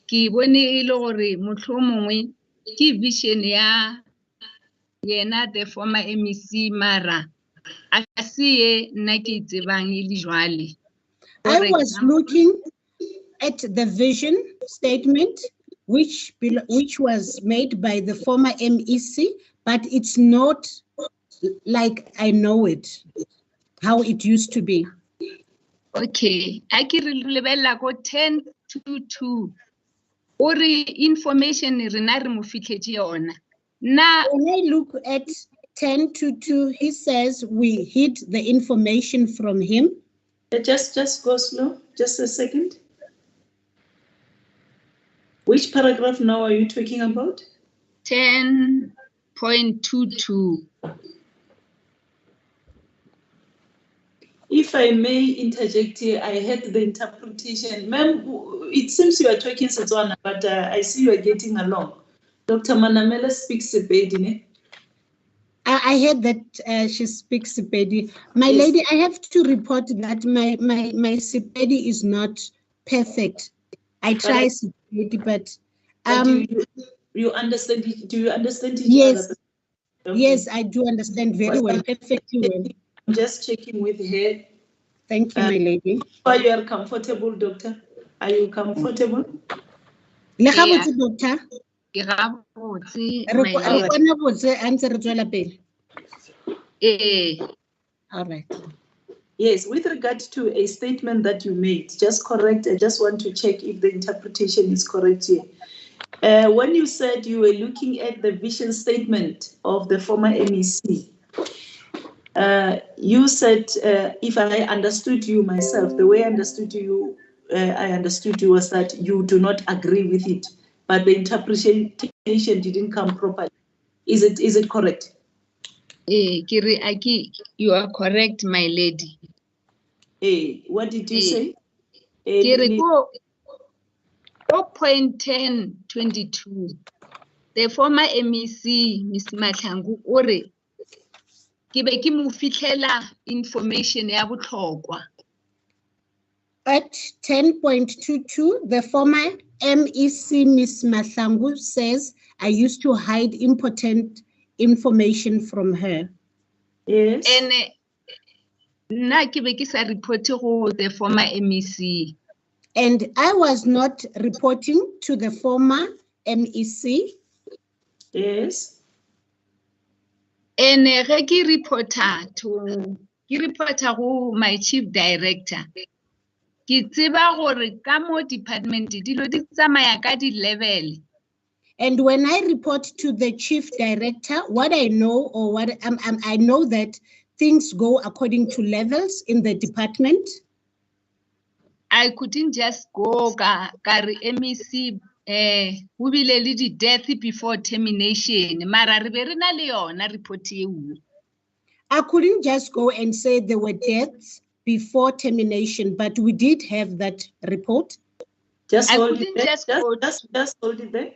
ke bone e le gore mohlomongwe ke vision ya yena the former MEC mara a se ye nna ke tsebang e le jwale. I was looking at the vision statement which was made by the former MEC, but it's not like I know it, how it used to be. Okay, I can lebelela ko 10:22. Or information rena re mo fitlhetse yona. Now when I look at 10:22, he says we hid the information from him. Just go slow, just a second. Which paragraph now are you talking about? 10.22. If I may interject here, I heard the interpretation. Ma'am, it seems you are talking Setswana, but I see you are getting along. Dr. Manamela speaks Sepedi. I heard that she speaks Sepedi. My lady, I have to report that my Sepedi is not perfect. I try Sepedi, but do you understand it? Do you understand each yes, other? Okay. Yes, I do understand very well, perfectly well. I'm just checking with her. Thank you, my lady. Are you are comfortable, doctor? Are you comfortable? Yeah. Doctor. All right. Yes, with regard to a statement that you made, just correct. I just want to check if the interpretation is correct here. When you said you were looking at the vision statement of the former MEC, you said, if I understood you myself, the way I understood you was that you do not agree with it, but the interpretation didn't come properly. Is it correct? Kiri Aki, you are correct, my lady. What did you say? Kiri go 4.10.22. The former MEC, Ms. Mahlangu, ore, ke be ke mo fitlhela information ya botlhokwa. At 10.22, the former MEC, Ms. Mahlangu, says, I used to hide important information from her. Yes. And na ke be ke sa report go the former MEC. And I was not reporting to the former MEC. Yes. And ge ke reporter go my chief director. Ke tseba gore ka mo department dilo di tsamaya ka di level. And when I report to the chief director, what I know or what I know that things go according to levels in the department. I couldn't just go ka re MEC ho bile le di death before termination mara re be re na le yona report eo. I couldn't just go and say there were deaths before termination, but we did have that report. Just I hold it couldn't there. just Just hold it there.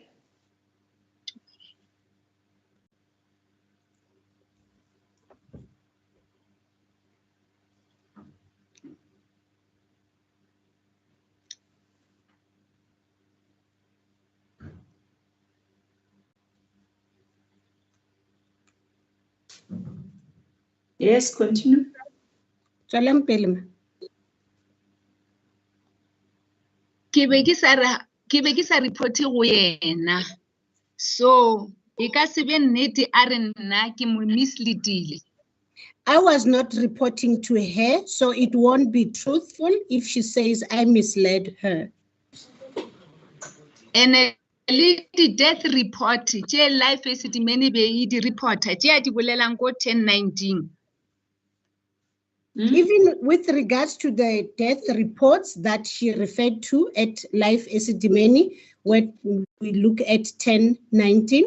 Yes, continue. Tswela pele ma. Ke be ke sa report go yena. So e ka se be nnete a re nna ke mo misleadile. I was not reporting to her, so it won't be truthful if she says I misled her. And le di death report tše life Esidimeni be e di reporter tše a di bolelang ko 1019. Even with regards to the death reports that she referred to at Life Esidimeni, when we look at 1019.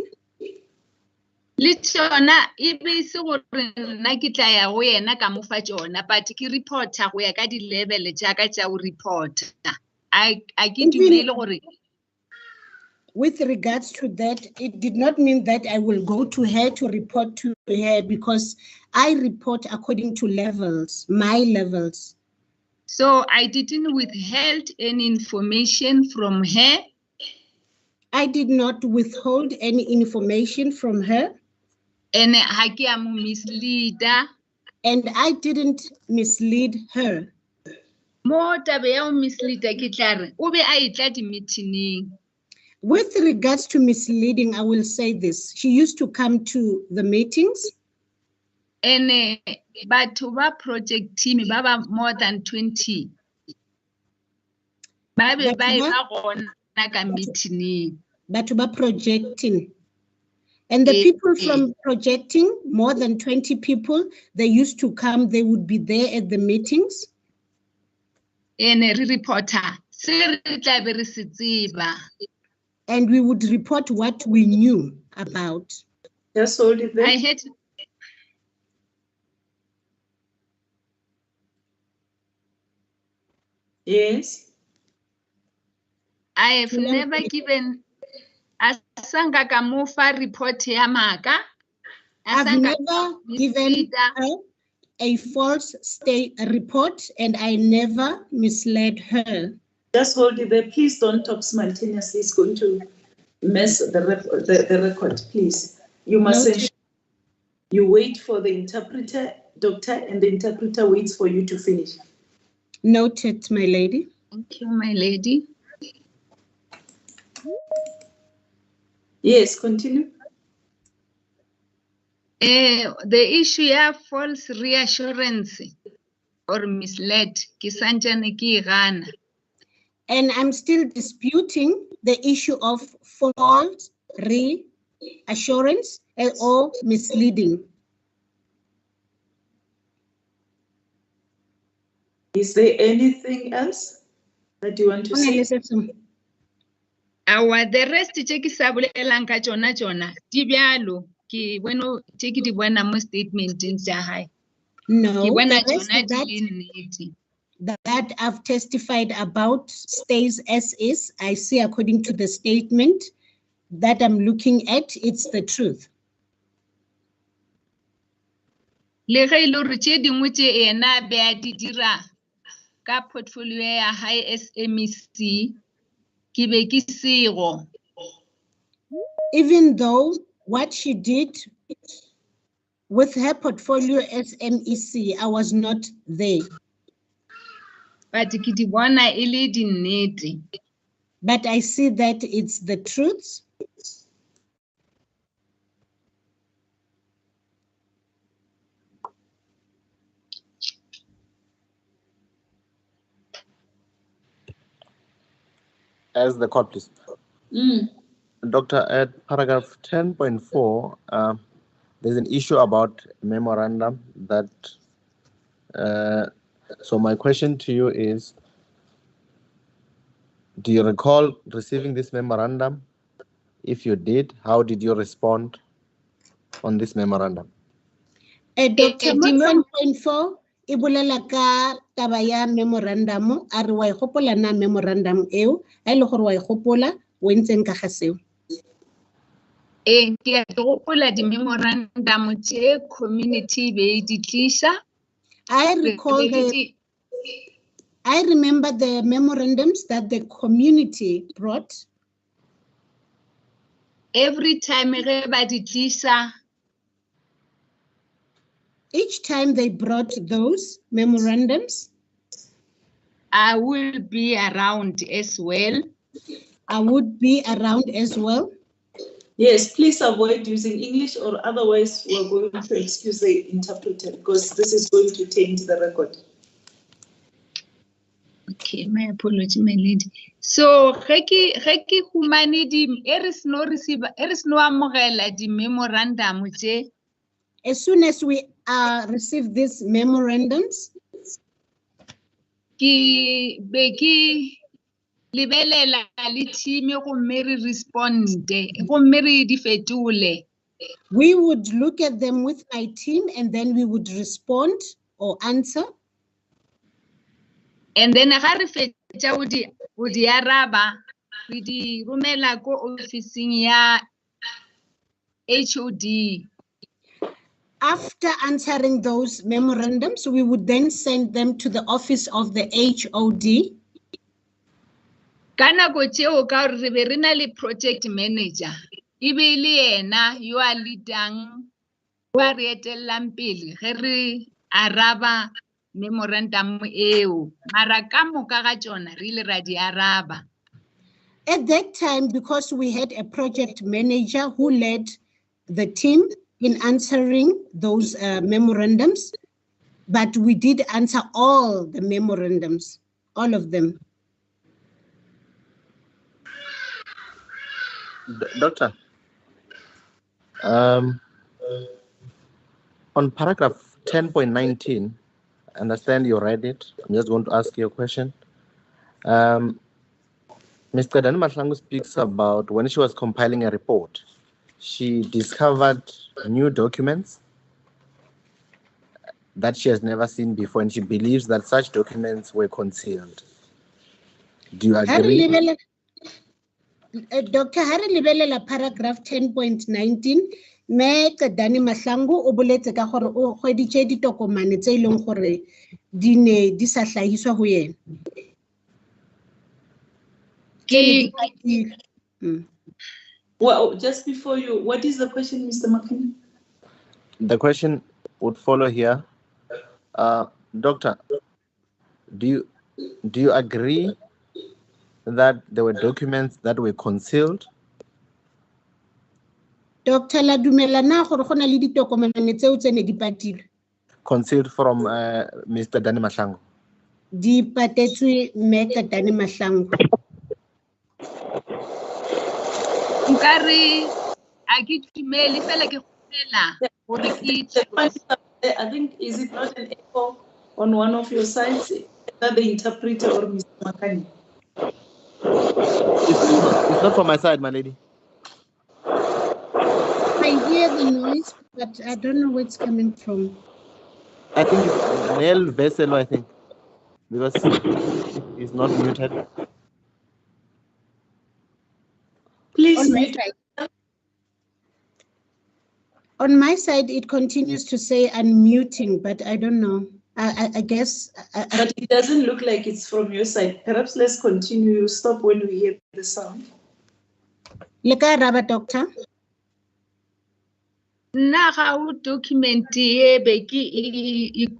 Le tšona e be se gore nna ke tla ya go yena ka mo fa tšona but ke reporter go ya ka di level tša ka tša go reporta. I ke dumele gore with regards to that, it did not mean that I will go to her to report to her because I report according to levels, my levels. So I didn't withheld any information from her. I did not withhold any information from her. And ha ke a mo misleader. And I didn't mislead her. Mo tabe ya o misleader ke tla re o be a itla di meeting. With regards to misleading, I will say this. She used to come to the meetings. And batho ba project team ba ba more than 20. Ba be ba e ba gona ka meeting. Batho ba projecting. And the people from projecting, more than 20 people, they used to come, they would be there at the meetings. And a reporter, and we would report what we knew about. Just hold it there. I had yes. I have never given a sanga kamufa report ya maka. I've never given her a false report and I never misled her. Just hold it there. Please don't talk simultaneously. It's going to mess the record, please. You must ensure you wait for the interpreter, doctor, and the interpreter waits for you to finish. Noted, my lady. Thank you, my lady. Yes, continue. The issue of false reassurance or misled, and I'm still disputing the issue of false reassurance or misleading. Is there anything else that you want to say? The rest check sa bolelang ka tsona di bjalo ke bueno tse ke di bona mo statementeng sa hae. No, Ke bona the rest tsona of di that, le nnete. that I've testified about stays as is. I see according to the statement that I'm looking at, it's the truth. Le ge e le gore tse dingwe tse ena a be a di dira ka portfolio ya hae as MEC, ke be ke sego. Even though what she did with her portfolio as MEC, I was not there. But ke di bona e le di nnete. But I see that it's the truth. As the court, please. Doctor, at paragraph 10.4, there's an issue about memorandum that, so my question to you is, do you recall receiving this memorandum? If you did, how did you respond on this memorandum? Dr. 10.4, e bolela ka taba ya memorandum, a re wa e gopola na memorandum eo, a ile gore wa e gopola, o entseng ka ga seo. Ke a gopola di memorandum tse community be di tlisa. I remember the memorandums that the community brought. Every time ge ba di tlisa, each time they brought those memorandums, I will be around as well. I would be around as well. Yes, please avoid using English, or otherwise we're going to excuse the interpreter because this is going to taint the record. Okay, my apology, my lady. So, ge ke humane di, eres no amogela di memorandum tse. As soon as we receive these memorandums, ke be ke lebelela le team go me re responde, go me re di fetole. We would look at them with my team and then we would respond or answer. And then ga re fetsa go di araba, re di romela ko officing ya HOD. After answering those memorandums, we would then send them to the office of the HOD. Ka nako tseo ka gore re be re na le project manager, e be le ena yo a leadang, wa re etellang pele ge re araba memorandum eo, mara ka moka ga tsona re ile ra di araba. At that time, because we had a project manager who led the team in answering those memorandums, but we did answer all the memorandums, all of them. Doctor, on paragraph 10.19, I understand you read it. I'm just going to ask you a question. Mr. Dani Mahlangu speaks about when she was compiling a report, she discovered new documents that she has never seen before, and she believes that such documents were concealed. Do you agree? Dr. Hari Libelela, paragraph 10.19, me Dani Mahlangu o boletse ka gore o hweditse ditokomane tse ileng gore di ne di sa hlahiswa ho yena. Well, just before you, what is the question, Mr. McKinney? The question would follow here. Doctor, do you agree that there were documents that were concealed? Dr. Ladumela na gore go na le ditokomane tseo tse ne di patilwe. Concealed from Mr. Dani Mahlangu. Di patetswe me Dani Mahlangu. Nkare a ke tumele fela ke gopela gore ke I think, is it not an echo on one of your sides, that the interpreter or Mr. Makani? It's not from my side, my lady. I hear a noise, but I don't know where it's coming from. I think it's Nel Veselo, I think, because he's not muted. Please On my mute. side. On my side, it continues to say unmuting, but I don't know. I guess. But it doesn't look like it's from your side. Perhaps let's continue. Stop when we hear the sound. Leka raba, doctor. Nna ga o document e be ke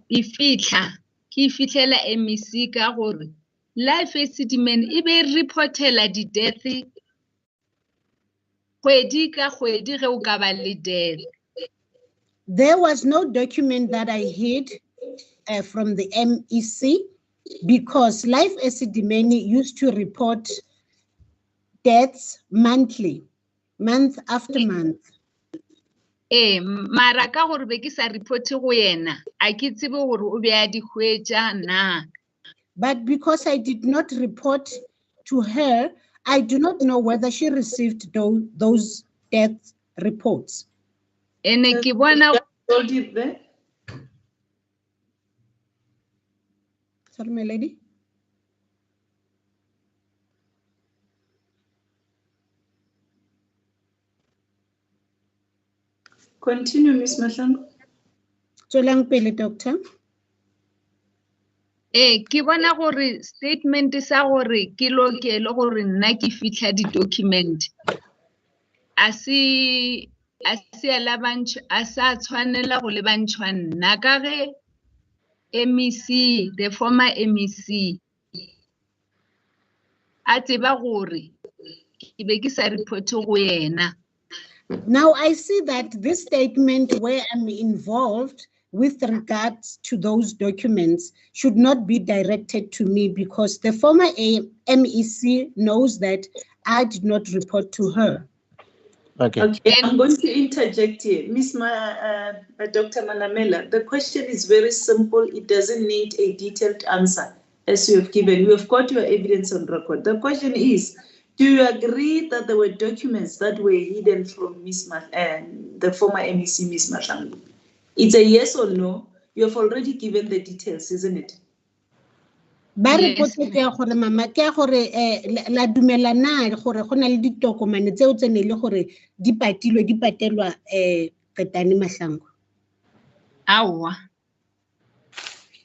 e fitla ke fitlela MEC ka gore life Esidimeni e be reportela di death kgwedi ka kgwedi ge o ka ba le death. There was no document that I hid from the MEC because Life Esidimeni used to report deaths monthly, month after month. Mara ka gore be ke sa report go yena a ke tsebe gore o be a di hwetša na. But because I did not report to her, I do not know whether she received those death reports. Ene ke bona Hold it there. Sorry, my lady. Continue, Miss Mahlangu. Tswelang pele, doctor. ke bona gore statement sa gore ke lokele gore nna ke fitla di document a se ala bantšho a sa tshwanela go le bantšhwa nna ka ge MEC the former MEC a tseba gore ke be ke sa report go yena. Now I see that this statement where I'm involved with regards to those documents should not be directed to me because the former MEC knows that I did not report to her. Okay. Okay, I'm going to interject here. Dr. Manamela, the question is very simple. It doesn't need a detailed answer as you have given. You have got your evidence on record. The question is, do you agree that there were documents that were hidden from the former MEC, Ms. Mahlangu? It's a yes or no. You have already given the details, isn't it? Ba re potse ke gore mama ke gore la dumela na gore go na le ditokomane tseo tse ne le gore di patelwa Qetane Mahlangu. Awa.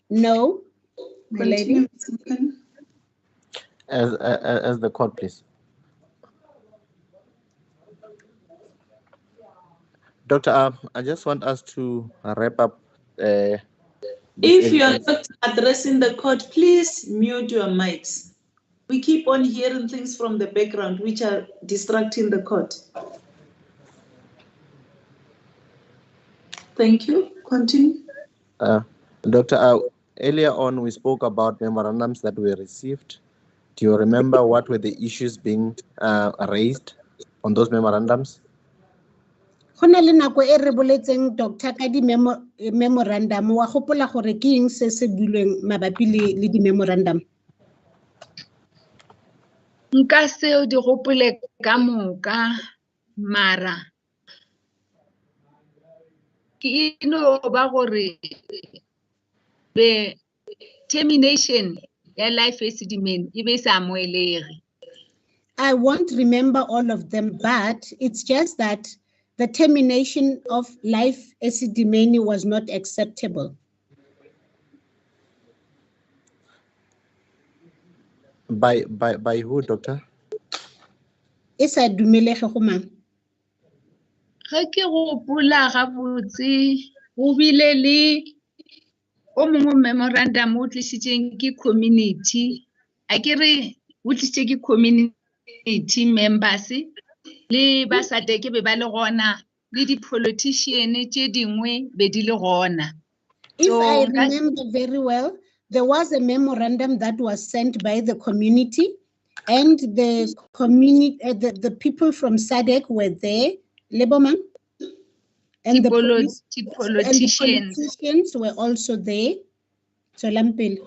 No, my lady. As the court, please. Doctor, I just want us to wrap up. If you are not addressing the court, please mute your mics. We keep on hearing things from the background which are distracting the court. Thank you. Continue. Doctor, earlier on we spoke about memorandums that were received. Do you remember what were the issues being raised on those memorandums? Go na le nako e re boletseng doctor ka di memorandum wa gopola gore ke eng se se bulweng mabapi le di memorandum. Nka seo di gopole ka moka mara ke no ba gore be termination ya life Esidimeni e be sa moelege. I won't remember all of them, but it's just that the termination of life Esidimeni was not acceptable. By who, doctor? E sa dumelege go mang? Ge ke gopola gabotse go bile le o mongwe memorandum o tlisitseng ke community a ke re o tlisitse ke community members le ba sa teke be ba le gona le di politician tše dingwe be di le gona. If I remember very well, there was a memorandum that was sent by the community, and the community, the people from SADC were there, Labourman, and the politicians were also there. So Lampel.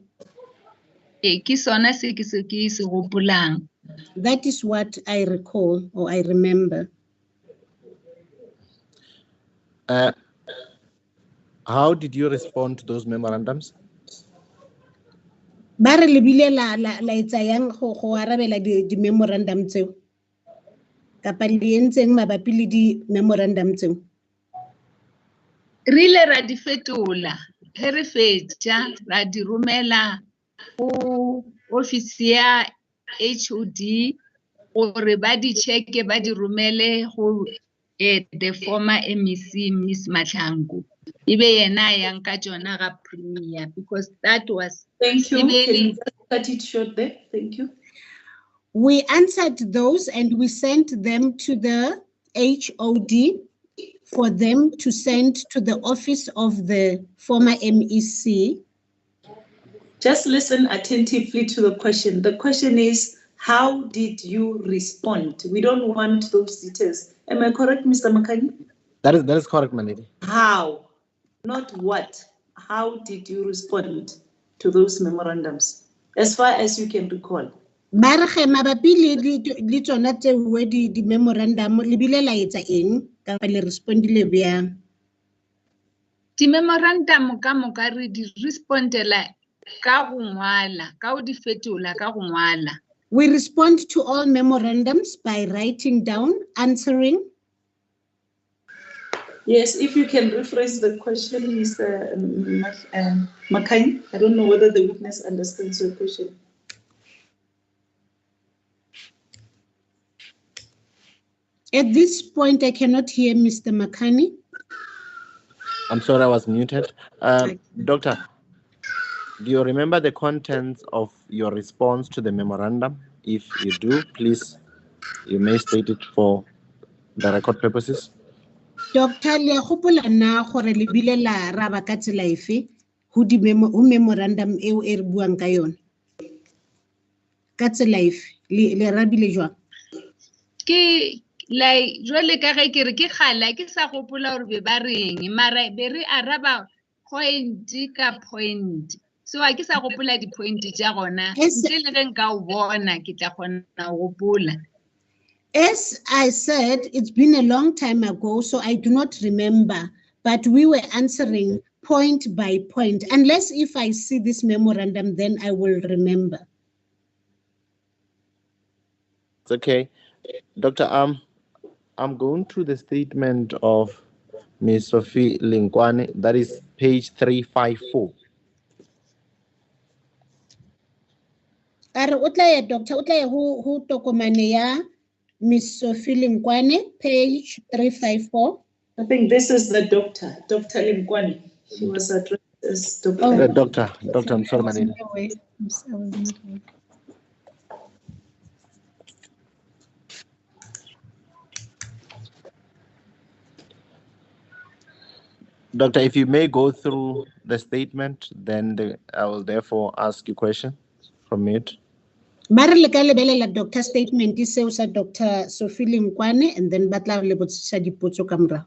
That is what I recall or I remember. How did you respond to those memorandums? Ba re lebile la etsa yang go arabela di-memorandum tseo kapa le entseng mabapi le di-memorandum tseo? Re ile ra di fetola he re fetša ra di romela go ofisi ya HOD gore ba di check ba di romele go the former MEC Miss Mahlangu. Ebe yena yang ka tsona ga premier because that was Thank you. Can you just cut it short there? Thank you. We answered those and we sent them to the HOD for them to send to the office of the former MEC. Just listen attentively to the question. The question is, how did you respond? We don't want those details. Am I correct, Mr. Makani? That is correct, my lady. How, not what. How did you respond to those memorandums, as far as you can recall? Ba re ge mabapi le tsona tseo di-memorandum le bile la etsa eng kapa le respondile bjang? Di-memorandum ka moka re di respondela ka go ngwala, ka go di fetola ka go ngwala. We respond to all memorandums by writing down, answering. Yes, if you can rephrase the question, Mr. Makani. I don't know whether the witness understands your question. At this point, I cannot hear Mr. Makani. I'm sorry, I was muted. Doctor, do you remember the contents of your response to the memorandum? If you do, please, you may state it for the record purposes. Doctor, le gopola na gore le bile la raba ka tsela efe ho memorandum eo e re buang ka yona? Ka tsela efe le rabile jwang? Ke like jwale ka ge ke re ke kgala ke sa gopola gore be ba reng mara be re araba point ka point. So a ke sa gopola di-point tša gona ntle le ge nka o bona ke tla kgona go gopola. As I said, it's been a long time ago, so I do not remember, but we were answering point by point. Unless if I see this memorandum, then I will remember. It's okay. Doctor, I'm going through the statement of Ms. Sophie Linkwane, that is page 354. Are o tla ya doctor o tla ya ho tokomane ya Miss Sophie Linkwane, page 354. I think this is the doctor, Dr. Linkwane. She was addressed as Dr. Oh. Doctor, I'm sorry, my lady. Doctor, if you may go through the statement, then I will therefore ask you questions from it. Mare le ka lebelela doctor statement seo sa Dr. Sophie Linkwane and then ba tla le botsisa dipotso ka morao.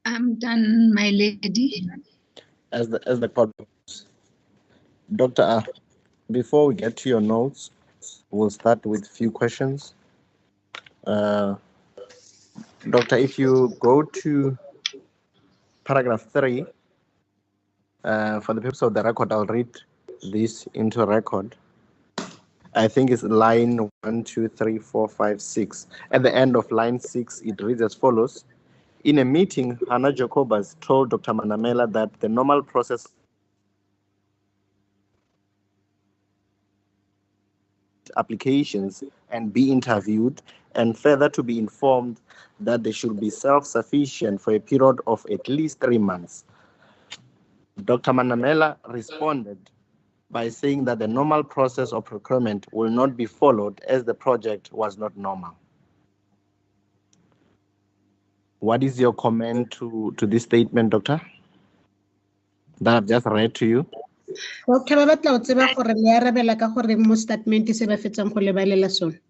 I'm done, my lady. As the court. Dr. Before we get to your notes, we'll start with a few questions. Doctor, if you go to paragraph 3, for the purpose of the record, I'll read this into record. I think it's line 1, 2, 3, 4, 5, 6. At the end of line 6, it reads as follows. In a meeting, Hannah Jacobus told Dr. Manamela that the normal process applications and be interviewed, and further to be informed that they should be self-sufficient for a period of at least 3 months. Dr. Manamela responded by saying that the normal process of procurement will not be followed as the project was not normal. What is your comment to this statement, Doctor, that I've just read to you? Okay, ba batla o tseba gore le arabela ka gore mo statement se ba fetsang go lebalela sone.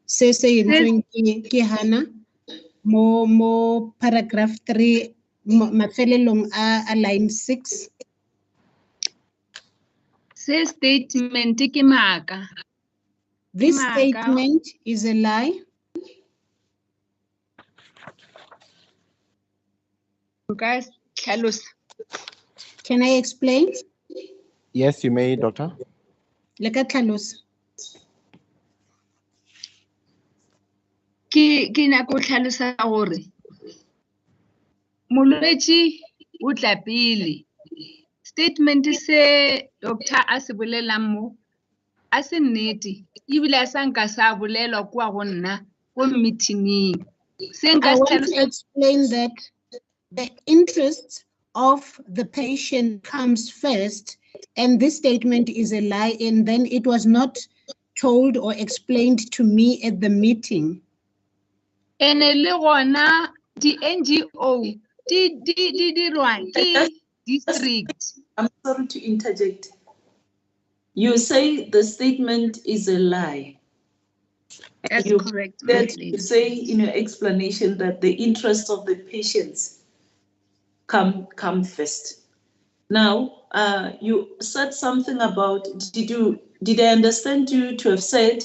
Se entsweng ke Hannah mo paragraph 3 mafelelong a line 6. Se statement ke maaka. This statement is a lie. Guys, can I explain? Yes, you may, Doctor. Leka tlhalosa. Ke nako tlhalosa gore molwetsi o tla pele. Statement se doctor a se bolelang mo a se nnete ebile a sa nka sa bolelwa kwa go nna go meeting. I want to explain that the interest of the patient comes first, and this statement is a lie, and then it was not told or explained to me at the meeting. And le gona di NGO di dirwa ke district. I'm sorry to interject. You say the statement is a lie. That's you correct. You say in your explanation that the interests of the patients come first. Now, you said something about, did I understand you to have said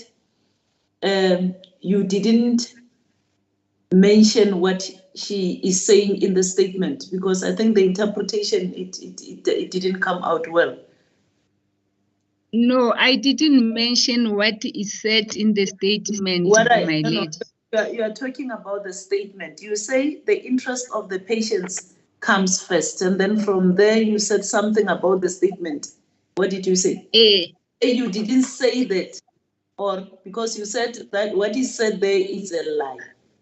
you didn't mention what she is saying in the statement, because I think the interpretation, it didn't come out well. No, I didn't mention what is said in the statement, my lady. You are talking about the statement. You say the interest of the patients comes first, and then from there you said something about the statement. What did you say? You didn't say that, or because you said that what is said there is a lie.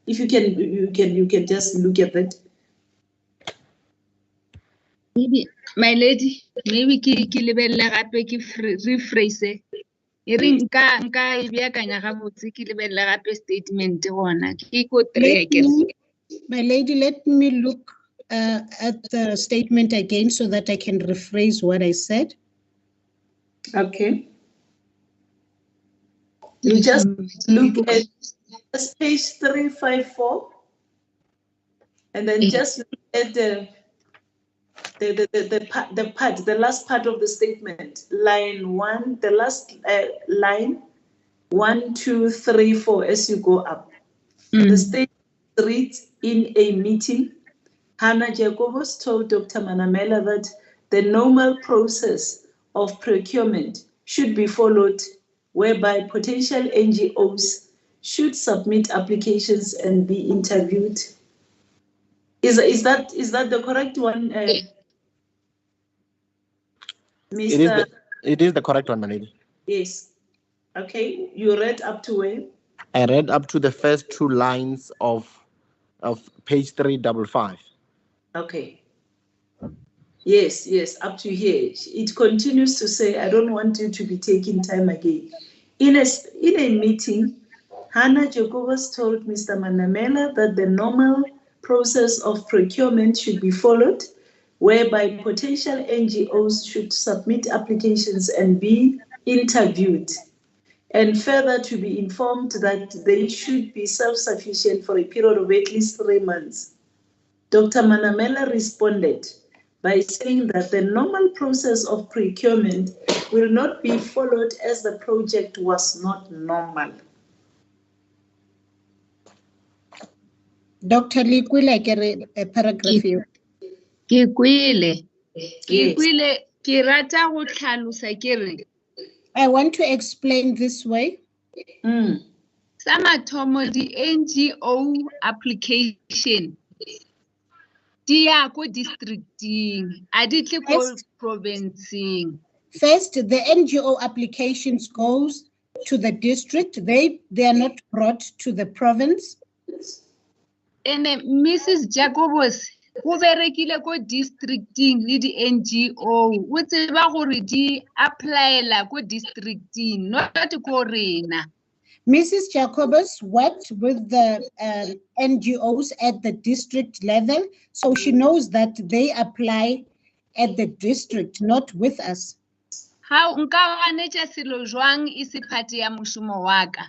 If you can just look at that. Maybe, my lady, maybe ki lebella gape ki rephrase. E re nka e beakanya gabotse ki lebella gape statement gona. Ki ko My lady, let me look at the statement again so that I can rephrase what I said. Okay. You just look at page 354, and then just look at the last part of the statement, line 1, the last line 1, 2, 3, 4 as you go up. The statement reads, in a meeting, Hannah Jacobus told Dr. Manamela that the normal process of procurement should be followed, whereby potential NGOs should submit applications and be interviewed. Is that the correct one, Mr.? It is the correct one, my lady. Yes. Okay. You read up to where? I read up to the first 2 lines of page 355. Okay. Yes, up to here. It continues to say, I don't want you to be taking time again. In a meeting, Hannah Jacobus told Mr. Manamela that the normal process of procurement should be followed, whereby potential NGOs should submit applications and be interviewed, and further to be informed that they should be self-sufficient for a period of at least 3 months. Dr. Manamela responded by saying that the normal process of procurement will not be followed as the project was not normal. Dr. Likwile, a paragraph here. Ke kwele. Yes. Ke rata go tlhalosa ke re. I want to explain this way. Sa mathomo di NGO application di ya ko districting, a di tle ko provinceng. First, the NGO applications goes to the district. They are not brought to the province. And Mrs. Jacobus, go berekile ko districting le di NGO, o tseba gore di applyela ko districting, not ko rena. Mrs. Jacobus worked with the NGOs at the district level, so she knows that they apply at the district, not with us. How nka ganetša selo jwang e se phate ya mošomo wa ka?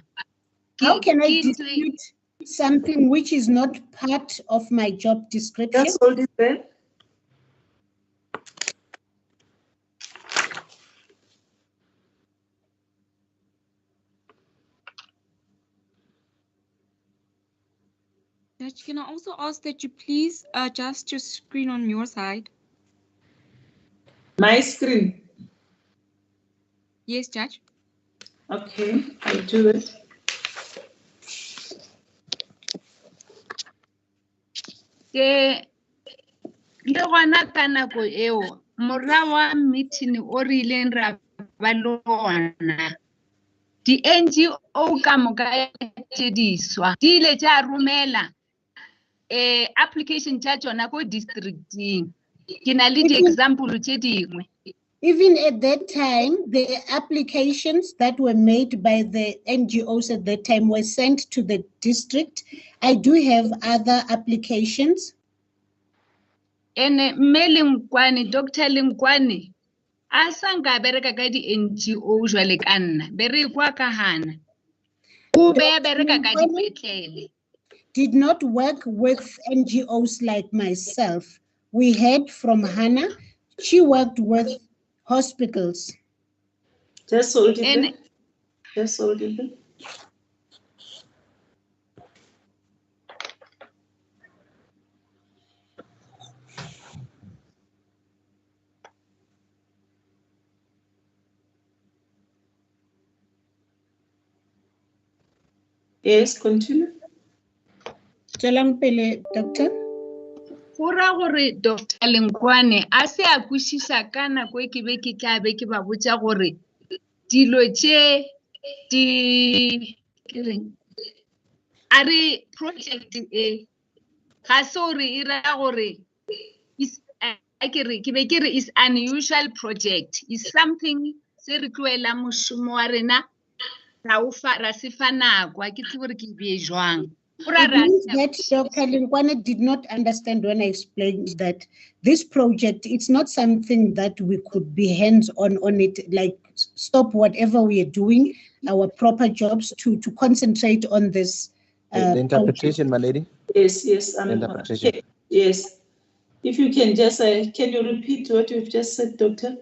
How can I dispute something which is not part of my job description? That's all it said. Judge, can I also ask that you please adjust your screen on your side? My screen. Yes, Judge. Okay, I'll do it. Ke le gona ka nako eo morwa wa meeting o rileng ra ba le ona. Di NGO ka moka tše diswa di ile tša romela application tša tšona ko districting. Ke na le di-example tše dingwe. Even at that time, the applications that were made by the NGOs at that time were sent to the district. I do have other applications. And mme Lenkwane, Dr. Lenkwane, a sa nka bereka ka di-NGO jwale ka nna, bere kwa ka hana. O be a bereka ka dipetlele. Did not work with NGOs like myself. We heard from Hannah. She worked with hospitals. Just hold it. Just hold it. Yes, continue. Tswelang pele, Doctor. Go ra gore Dr. Lenkwane a se a kwešiša ka nako e ke be ke tla be ke ba botša gore dilo tše di a re project e ga se gore e ra gore ke be ke re is unusual project, is something se re tloela mošomo wa rena ra se fa nako a ke tse gore ke bee jwang. It means that Dr. Linkwane did not understand when I explained that this project, it's not something that we could be hands-on on it, like stop whatever we are doing, our proper jobs to concentrate on this. The interpretation, my lady? Yes, yes. Interpretation. Okay, yes. If you can just, can you repeat what you've just said, Doctor?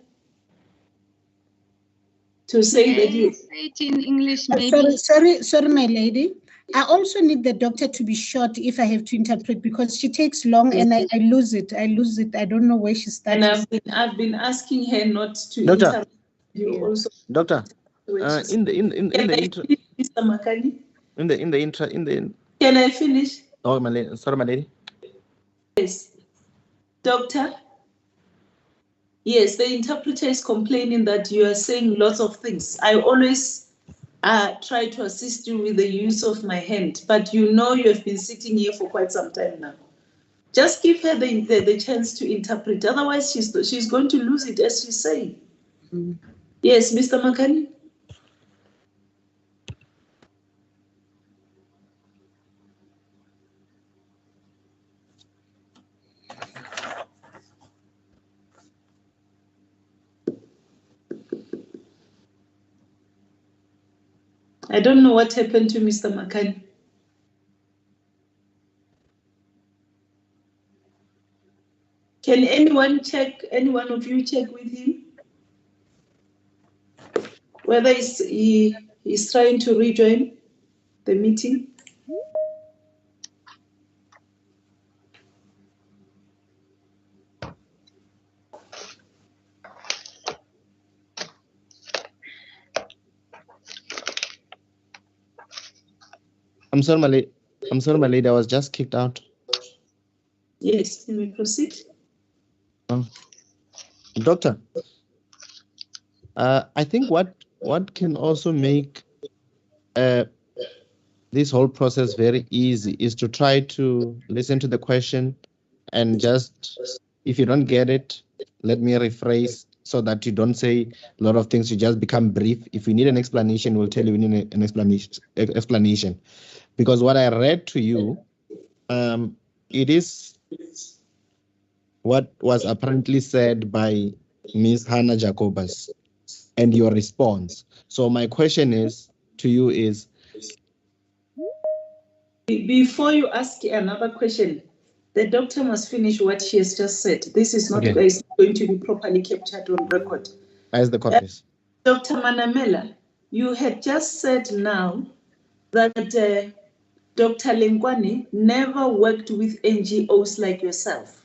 To say that you say it in English, maybe. Sorry, my lady. I also need the doctor to be short if I have to interpret because she takes long and I lose it. I don't know where she starts. And I've been asking her not to interrupt you also. Doctor, in the intro, Mr. Makani? in the intro, Can I finish? Oh, my lady. Sorry, my lady. Yes. Doctor? Yes, the interpreter is complaining that you are saying lots of things. I always try to assist you with the use of my hand, but you know you have been sitting here for quite some time now. Just give her the chance to interpret. Otherwise, she's going to lose it, as she's saying. Yes, Mr. Makani? I don't know what happened to Mr. Makani. Can anyone check, any one of you check with him? Whether he's trying to rejoin the meeting? I'm sorry, my lady. I was just kicked out. Yes, you may proceed. Doctor, I think what can also make this whole process very easy is to try to listen to the question and just, if you don't get it, let me rephrase so that you don't say a lot of things. You just become brief. If you need an explanation, we'll tell you we need an explanation. Because what I read to you, it is what was apparently said by Ms. Hannah Jacobus and your response. So my question is to you is, before you ask another question, the doctor must finish what she has just said. This is not going to be properly captured on record. As the court is. Dr. Manamela, you had just said now that Dr. Lengwane never worked with NGOs like yourself.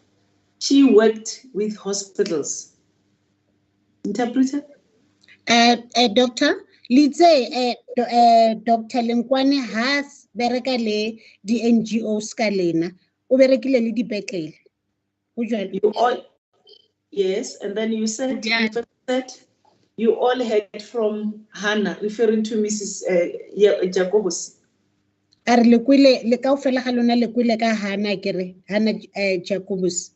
She worked with hospitals. Interpreter? Doctor, let's say Dr. Lengwane has berekale the NGOs kalena. O berekile le dipetlele. You all, yes, and then you said, you all heard from Hannah, referring to Mrs. Jacobus. Are lekwile le kaofela ga lona lekwile ka Hannah kere Hannah Jacobus.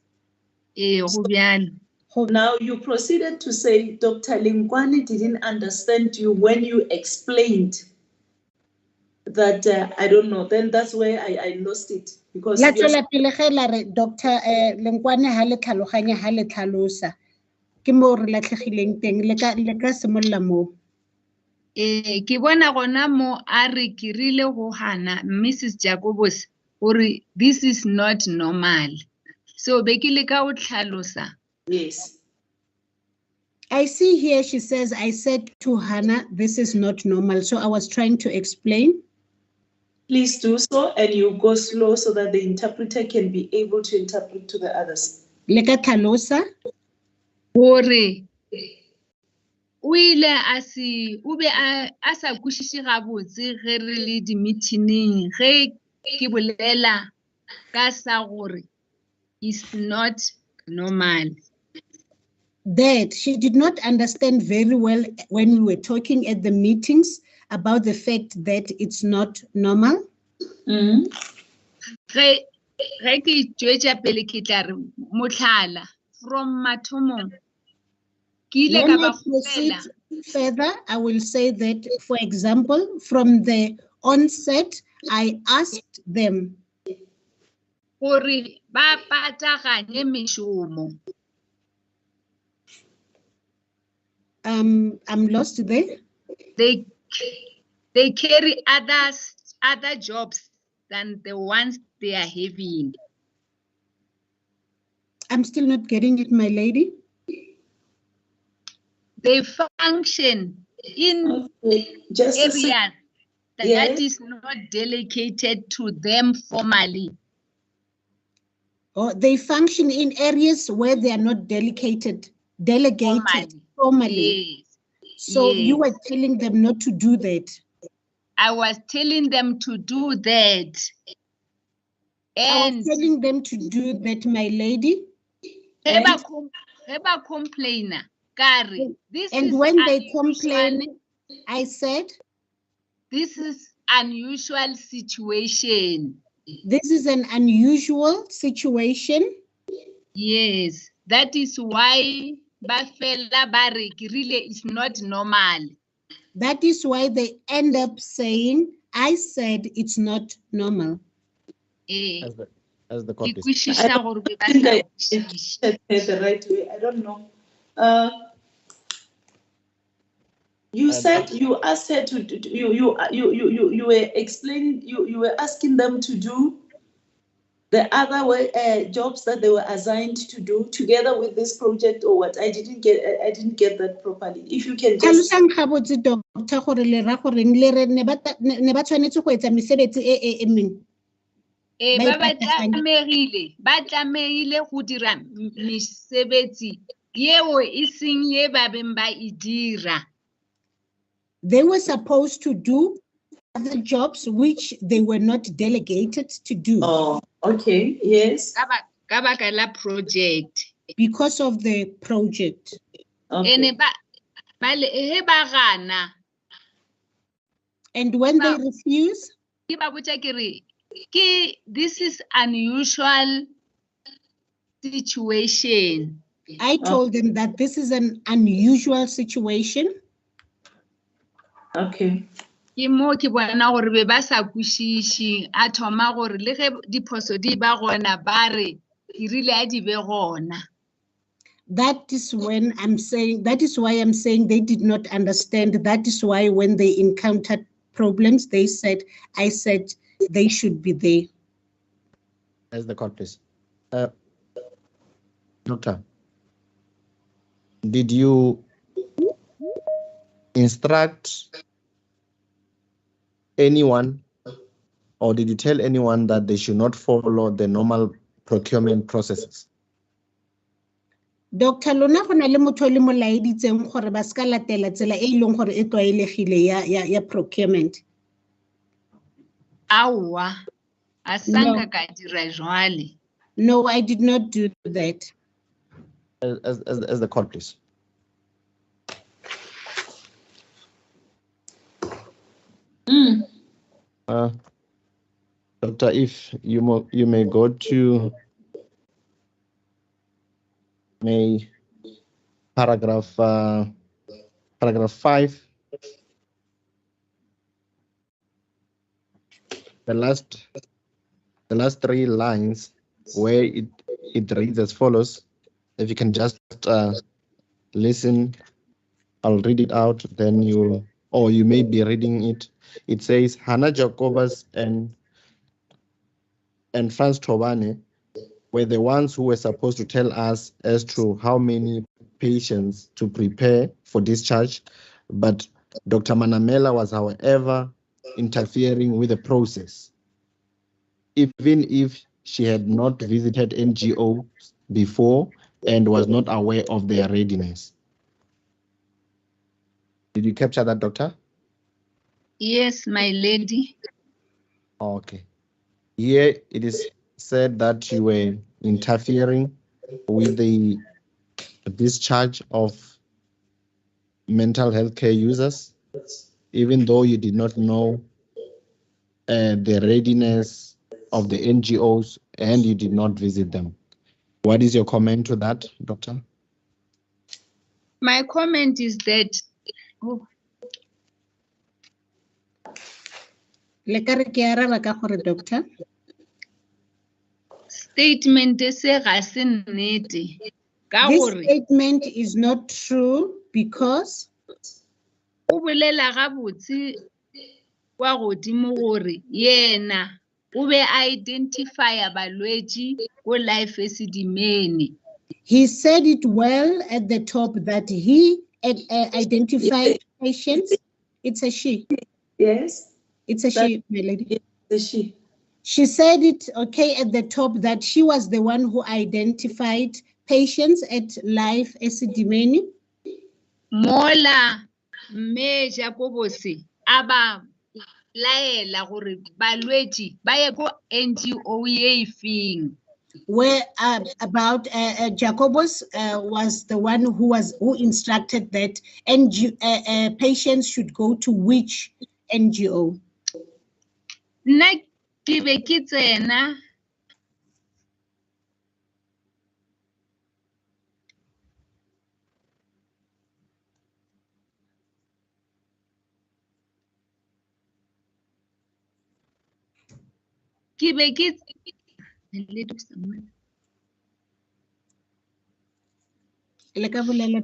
Now you proceeded to say Dr. Lengwane didn't understand you when you explained that I don't know. Then that's where I lost it because La tsela pele ge la re Dr. Lengwane ha le tlhaloganya ha le tlhalosa ke mo re latlhegileng teng le ka simolla mo. Ke bona gona mo a re ke rile go Hannah Mrs. Jacobus gore this is not normal. So be ke le ka o tlhalosa. Yes. I see here she says, I said to Hannah, this is not normal. So I was trying to explain. Please do so, and you go slow so that the interpreter can be able to interpret to the others. Leka tlhalosa Gore o ile a se o be a sa kwešiše gabotse ge re le di meeting ge ke bolela ka sa gore is not normal. That she did not understand very well when we were talking at the meetings about the fact that it's not normal. Ge ke tšwetša pele ke tla re mohlala from mathomong ke ile ka When I ba proceed further, I will say that, for example, from the onset, I asked them gore ba pataganye mešomo. I'm lost there. They carry other jobs than the ones they are having. I'm still not getting it, my lady. They function in Just areas that is not delegated to them formally. Or they function in areas where they are not delegated formally. Yes. So yes. you were telling them not to do that. I was telling them to do that. I was telling them to do that, my lady. And when they complain, I said, this is unusual situation. This is an unusual situation. Yes, that is why Bafela Barik really is not normal. That is why they end up saying, I said it's not normal. As the court is. I think I said the right way. I don't know. You said you asked her to you were explaining you were asking them to do the other jobs that they were assigned to do together with this project, or what? I didn't get that properly. If you can just Tlhalosang ga botse doctor gore le ra goreng le re ne ba tshwanetse go etsa mesebetsi e meng. Ba tlamehile go dira mesebetsi yeo e seng ye ba beng ba e dira. They were supposed to do other jobs which they were not delegated to do. Oh, okay, yes. Ka baka la project. Because of the project. Okay. And when they refuse, this is unusual situation. I told them that this is an unusual situation. Okay. Ke mo ke bona gore be ba sa kwishishi a thoma gore le ge diphoso di ba gona ba re irile a di be gona. That is when I'm saying, that is why I'm saying they did not understand. That is why when they encountered problems, I said they should be there. As the court, please. Doctor, did you instruct anyone, or did you tell anyone that they should not follow the normal procurement processes? Dr. Lona go na le motho le molaeditseng gore ba ska latela tsela e ileng gore e tlwaelegile ya procurement. Awa, asanga ka dira jwale. No, I did not do that. As the court, please. Doctor, if you may go to paragraph 5, the last 3 lines, where it reads as follows. If you can just listen, I'll read it out, then you may be reading it. It says Hannah Jacobus and Franz Tobane were the ones who were supposed to tell us as to how many patients to prepare for discharge, but Dr. Manamela was, however, interfering with the process, even if she had not visited NGOs before and was not aware of their readiness. Did you capture that, Doctor? Yes, my lady. Okay. Here it is said that you were interfering with the discharge of mental health care users, even though you did not know the readiness of the NGOs and you did not visit them. What is your comment to that, Doctor? My comment is that Doctor. Statement se ga se nnete. This statement is not true because o bolela gabotse kwa godimo gore yena o be identify balwetši go life Esidimeni. He said it well at the top that he identified patients. It's a she. Yes. It's a she, my lady. The she. She said it okay at the top that she was the one who identified patients at life Esidimeni. Mola me Jacobose aba laela gore balwetši ba ye go NGO ye efeng. Where about Jacobus was the one who instructed that patients should go to which NGO. Nna ke be ke tsena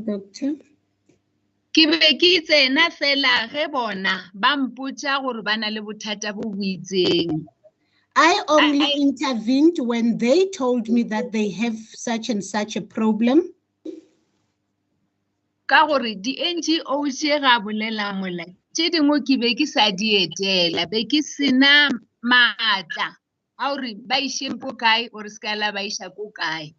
Doctor. Ke be ke tsena fela ge bona ba mpotša gore ba na le bothata bo bo itseng. I only intervened when they told me that they have such and such a problem. Ka gore di-NGO tše ga bolela mola tše dingwe ke be ke sa di etela be ke sena maatla a gore ba išeng ko kae or se ka la ba iša ko kae.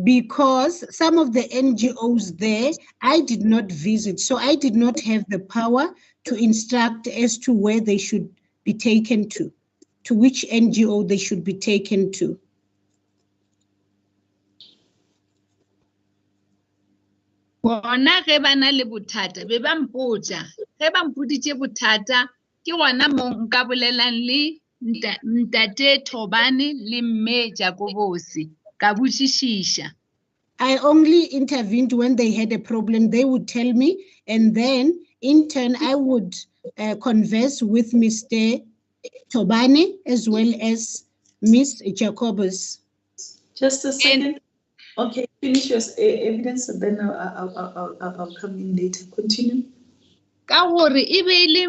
Because some of the NGOs there, I did not visit, so I did not have the power to instruct as to where they should be taken to which NGO they should be taken to. Bona ge ba na le bothata be ba mpotša ge ba mpoditše bothata ke gona mo nka bolelang le ntate Thobane le mme Jakobosi ka botšišiša. I only intervened when they had a problem. They would tell me, and then in turn I would converse with Mr. Thobane as well as Miss Jacobus. Just a second. Okay, finish your evidence and then I'll come in later. Continue. Ka gore e be le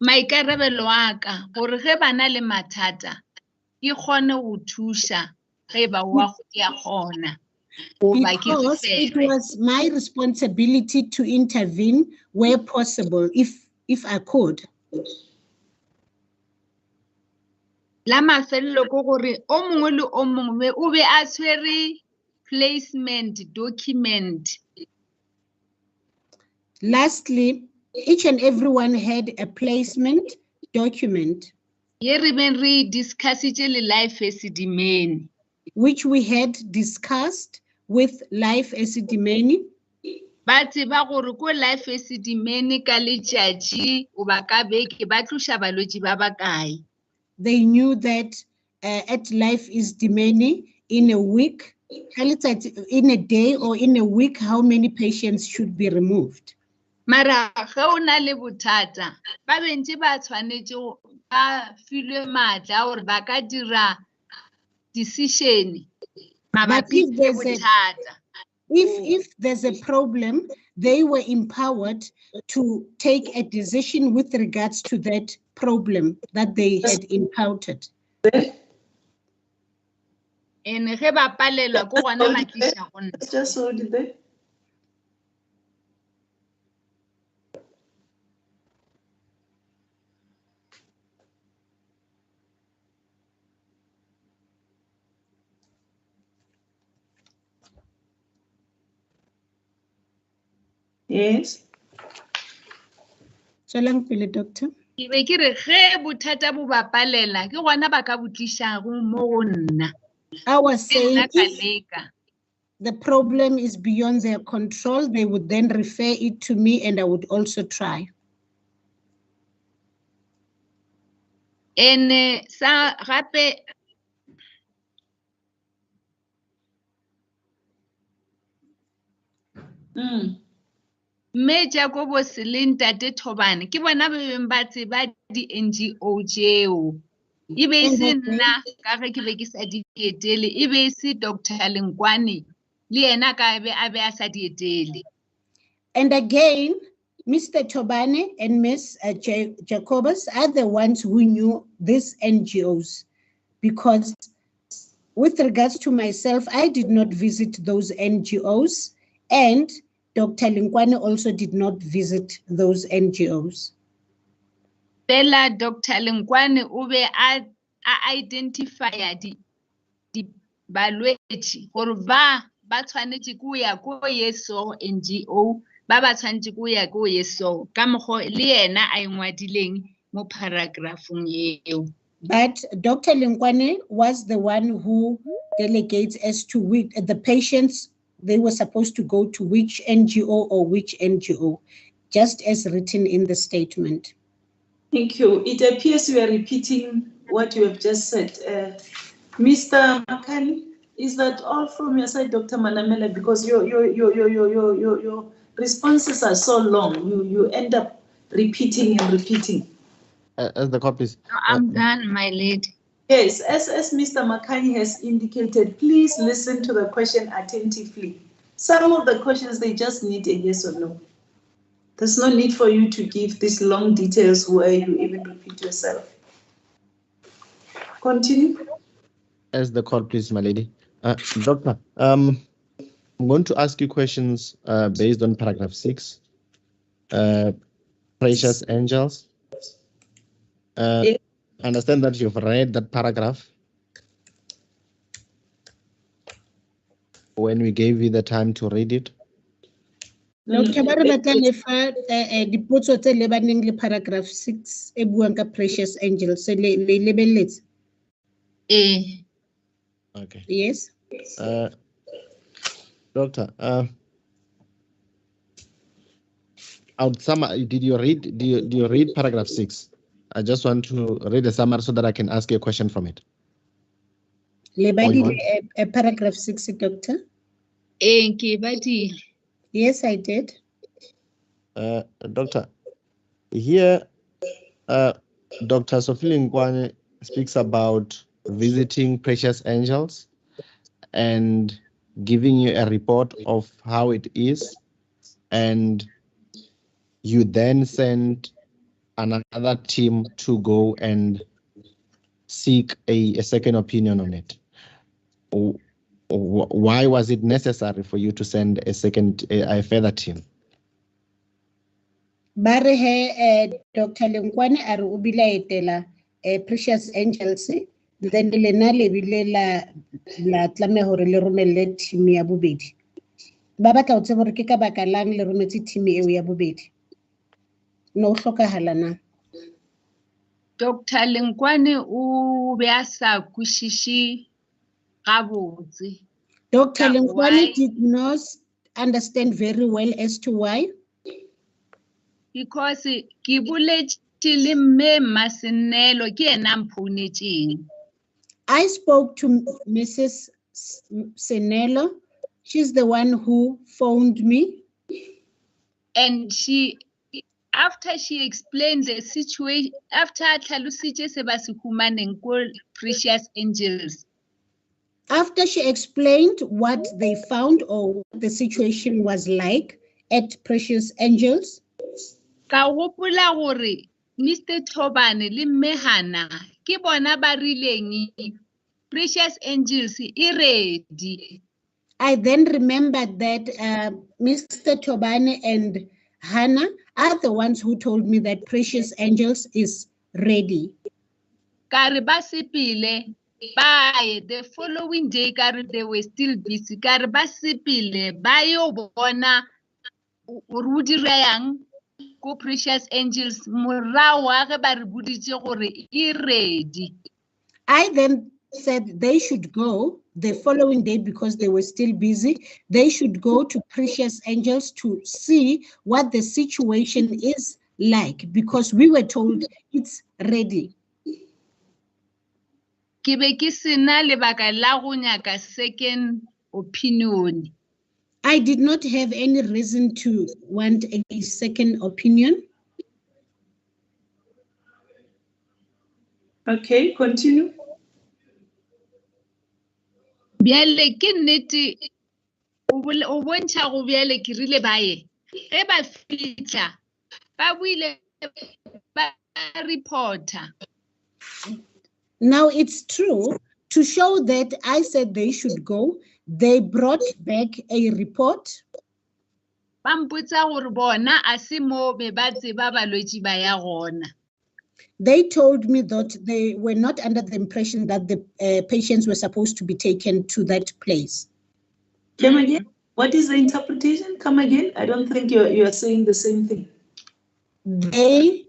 maikarabelo a ka gore ge ba na le mathata ke kgone go thuša ge ba wa ya kgona. Because it was my responsibility to intervene where possible, if I could. La mafelelo ko gore o mongwe le o mongwe o be a tshwere placement document. Lastly, each and everyone had a placement document. Ye re beng re discussitše le Life Esidimeni. Which we had discussed with Life Esidimeni. Ba tseba gore ko Life Esidimeni ka letšatši o ba ka beke ba tloša balwetši ba bakae. They knew that at Life Esidimeni in a week, in a day or in a week, how many patients should be removed. Mara ge o na le bothata ba bentši ba tshwanetše ba filwe maatla gore ba ka dira decision mabapi le bothata. If there's a problem, they were empowered to take a decision with regards to that problem that they had encountered. And ge ba palelwa ko gona ba tliša go nna. Just hold it there. Yes. Tswelang pele, doctor. Ke be ke re ge bothata bo ba palela ke gona ba ka bo tlišago mo go nna. I was saying if the problem is beyond their control, they would then refer it to me and I would also try. And sa gape mme Jacobos le ntate Thobane ke bona ba beng ba tseba di-NGO tšeo e be e se nna ka ge ke be ke sa di etele e be e se Dr. Lenkwane le yena ka be a be a sa di etele. And again, Mr. Thobane and Ms. Jacobus are the ones who knew these NGOs, because with regards to myself, I did not visit those NGOs, and Dr. Lenkwane also did not visit those NGOs. Fela Dr. Lenkwane o be a identify di balwetši gore ba tshwanetse go ya ko yeso NGO ba tshwanetse go ya ko yeso ka mokgwa le yena a ingwadileng mo paragraphong eo. But Dr. Lenkwane was the one who delegates as to which the patients they were supposed to go to which NGO or which NGO, just as written in the statement. Thank you. It appears you are repeating what you have just said. Mr. Makani, is that all from your side, Dr. Manamela? Because your responses are so long, you end up repeating and repeating. As the copies. I'm done, my lady. Yes, as Mr. Makani has indicated, please listen to the question attentively. Some of the questions, they just need a yes or no. There's no need for you to give these long details where you even repeat yourself. Continue. As the court, please, my lady. Doctor, I'm going to ask you questions based on paragraph 6. Precious angels. Yeah. Understand that you've read that paragraph when we gave you the time to read it. Dr. ba re batla le fa dipotso tse lebaneng le paragraph 6 e buang ka precious angels le lebelletse. Okay. Yes. Doctor, did you read paragraph 6? I just want to read a summary so that I can ask you a question from it. Lebadi paragraph 6, Doctor. Yes, I did. Doctor, here Dr. Sophie Nkwane speaks about visiting precious angels and giving you a report of how it is, and you then send another team to go and seek a second opinion on it. Why was it necessary for you to send a further team? Bare he Dr. Lenkwane a re o bila etela precious angels then lena le bile la tlame hore le romelle team ya bobedi. Ba batla o tseba hore ke ka baka lang le rometse team eo ya bobedi. No hlokahala na? Dr. Lenkwane o be a sa kwishishi gabotse. Dr. Lenkwane did not understand very well as to why. Because ke boletše le mme Masenelo ke ena mphounetšeng. I spoke to Mrs. Senelo. She's the one who phoned me. And after she explained the situation, after tlhalositše se ba se humaneng ko Precious Angels. After she explained what they found or what the situation was like at Precious Angels, ka gopola gore Mr. Thobane le mme Hana ke bona ba rileng Precious Angels e ready. I then remembered that Mr. Thobane and Hannah are the ones who told me that Precious Angels is ready. Ka re ba sepile bye, the following day ka re they were still busy. Ka re ba sepile ba yo bona Rudi Rayang go Precious Angels morao wa ge ba re boditše gore e ready. I then said they should go the following day because they were still busy. They should go to Precious Angels to see what the situation is like because we were told it's ready. Ke be ke sena lebaka la go nyaka second opinion. I did not have any reason to want a second opinion. Okay, continue. Bjale ke nnete o bontšha go bjale ke rile baye ge ba fitla ba buile ba reporter. Now it's true to show that I said they should go. They brought back a report. Ba mpotsa gore bona a se mo be ba tseba balwetši ba ya gona. They told me that they were not under the impression that the patients were supposed to be taken to that place. Come again? What is the interpretation? Come again? I don't think you are saying the same thing. They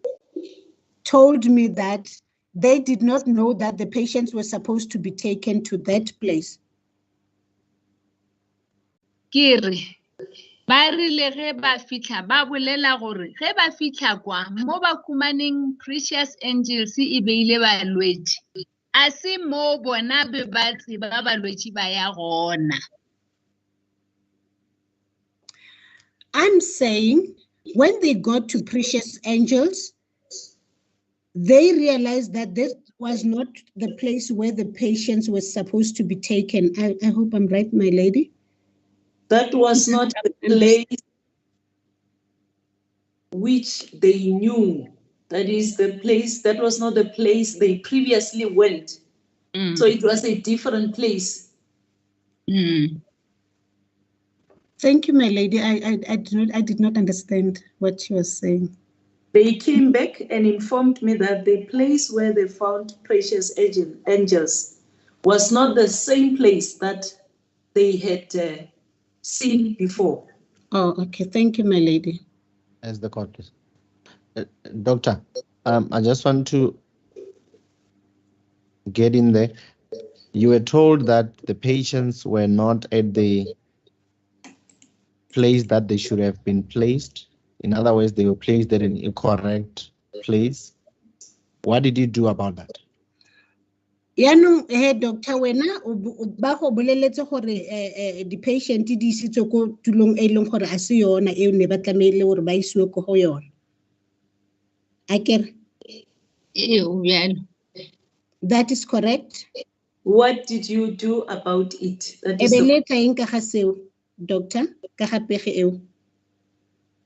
told me that they did not know that the patients were supposed to be taken to that place. Kere ba rile ge ba fitla ba bolela gore ge ba fitla kwa mo ba kumaneng Precious Angels e beile balwetši a se mo bona be ba tseba balwetši ba ya gona. I'm saying when they got to Precious Angels, they realized that this was not the place where the patients were supposed to be taken. I hope I'm right, my lady. That was not the place which they knew. That is the place, that was not the place they previously went So it was a different place. Thank you, my lady. I did not understand what she was saying. They came back and informed me that the place where they found precious angels was not the same place that they had seen before. Oh, okay. Thank you, my lady. As the court, please. Doctor, I just want to get in there. You were told that the patients were not at the place that they should have been placed. In other words, they were placed at an incorrect place. What did you do about that? Yaanong doctor wena ba go boleletse gore the patient di isitswe ko tulong e leng gore a se yona e ne ba tlamehile gore ba isiwe ko go yona. Akere? That is correct. What did you do about it? That is Ebeletsa eng ka ga seo, doctor, ka ga pege eo.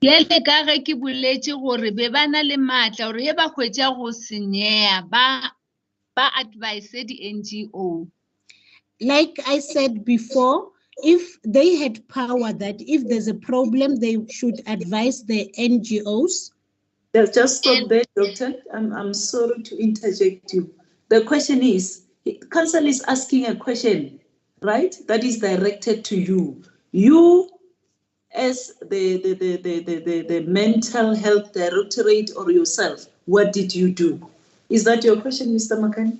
Yele ka ge ke boletse gore be bana le matla gore he ba khwetsa go senyea ba advise the NGO. Like I said before, if they had power that if there's a problem, they should advise the NGOs. Just stop there, doctor. I'm sorry to interject you. The question is, council is asking a question, right? That is directed to you. You, as the mental health directorate or yourself, what did you do? Is that your question, Mr. Makani?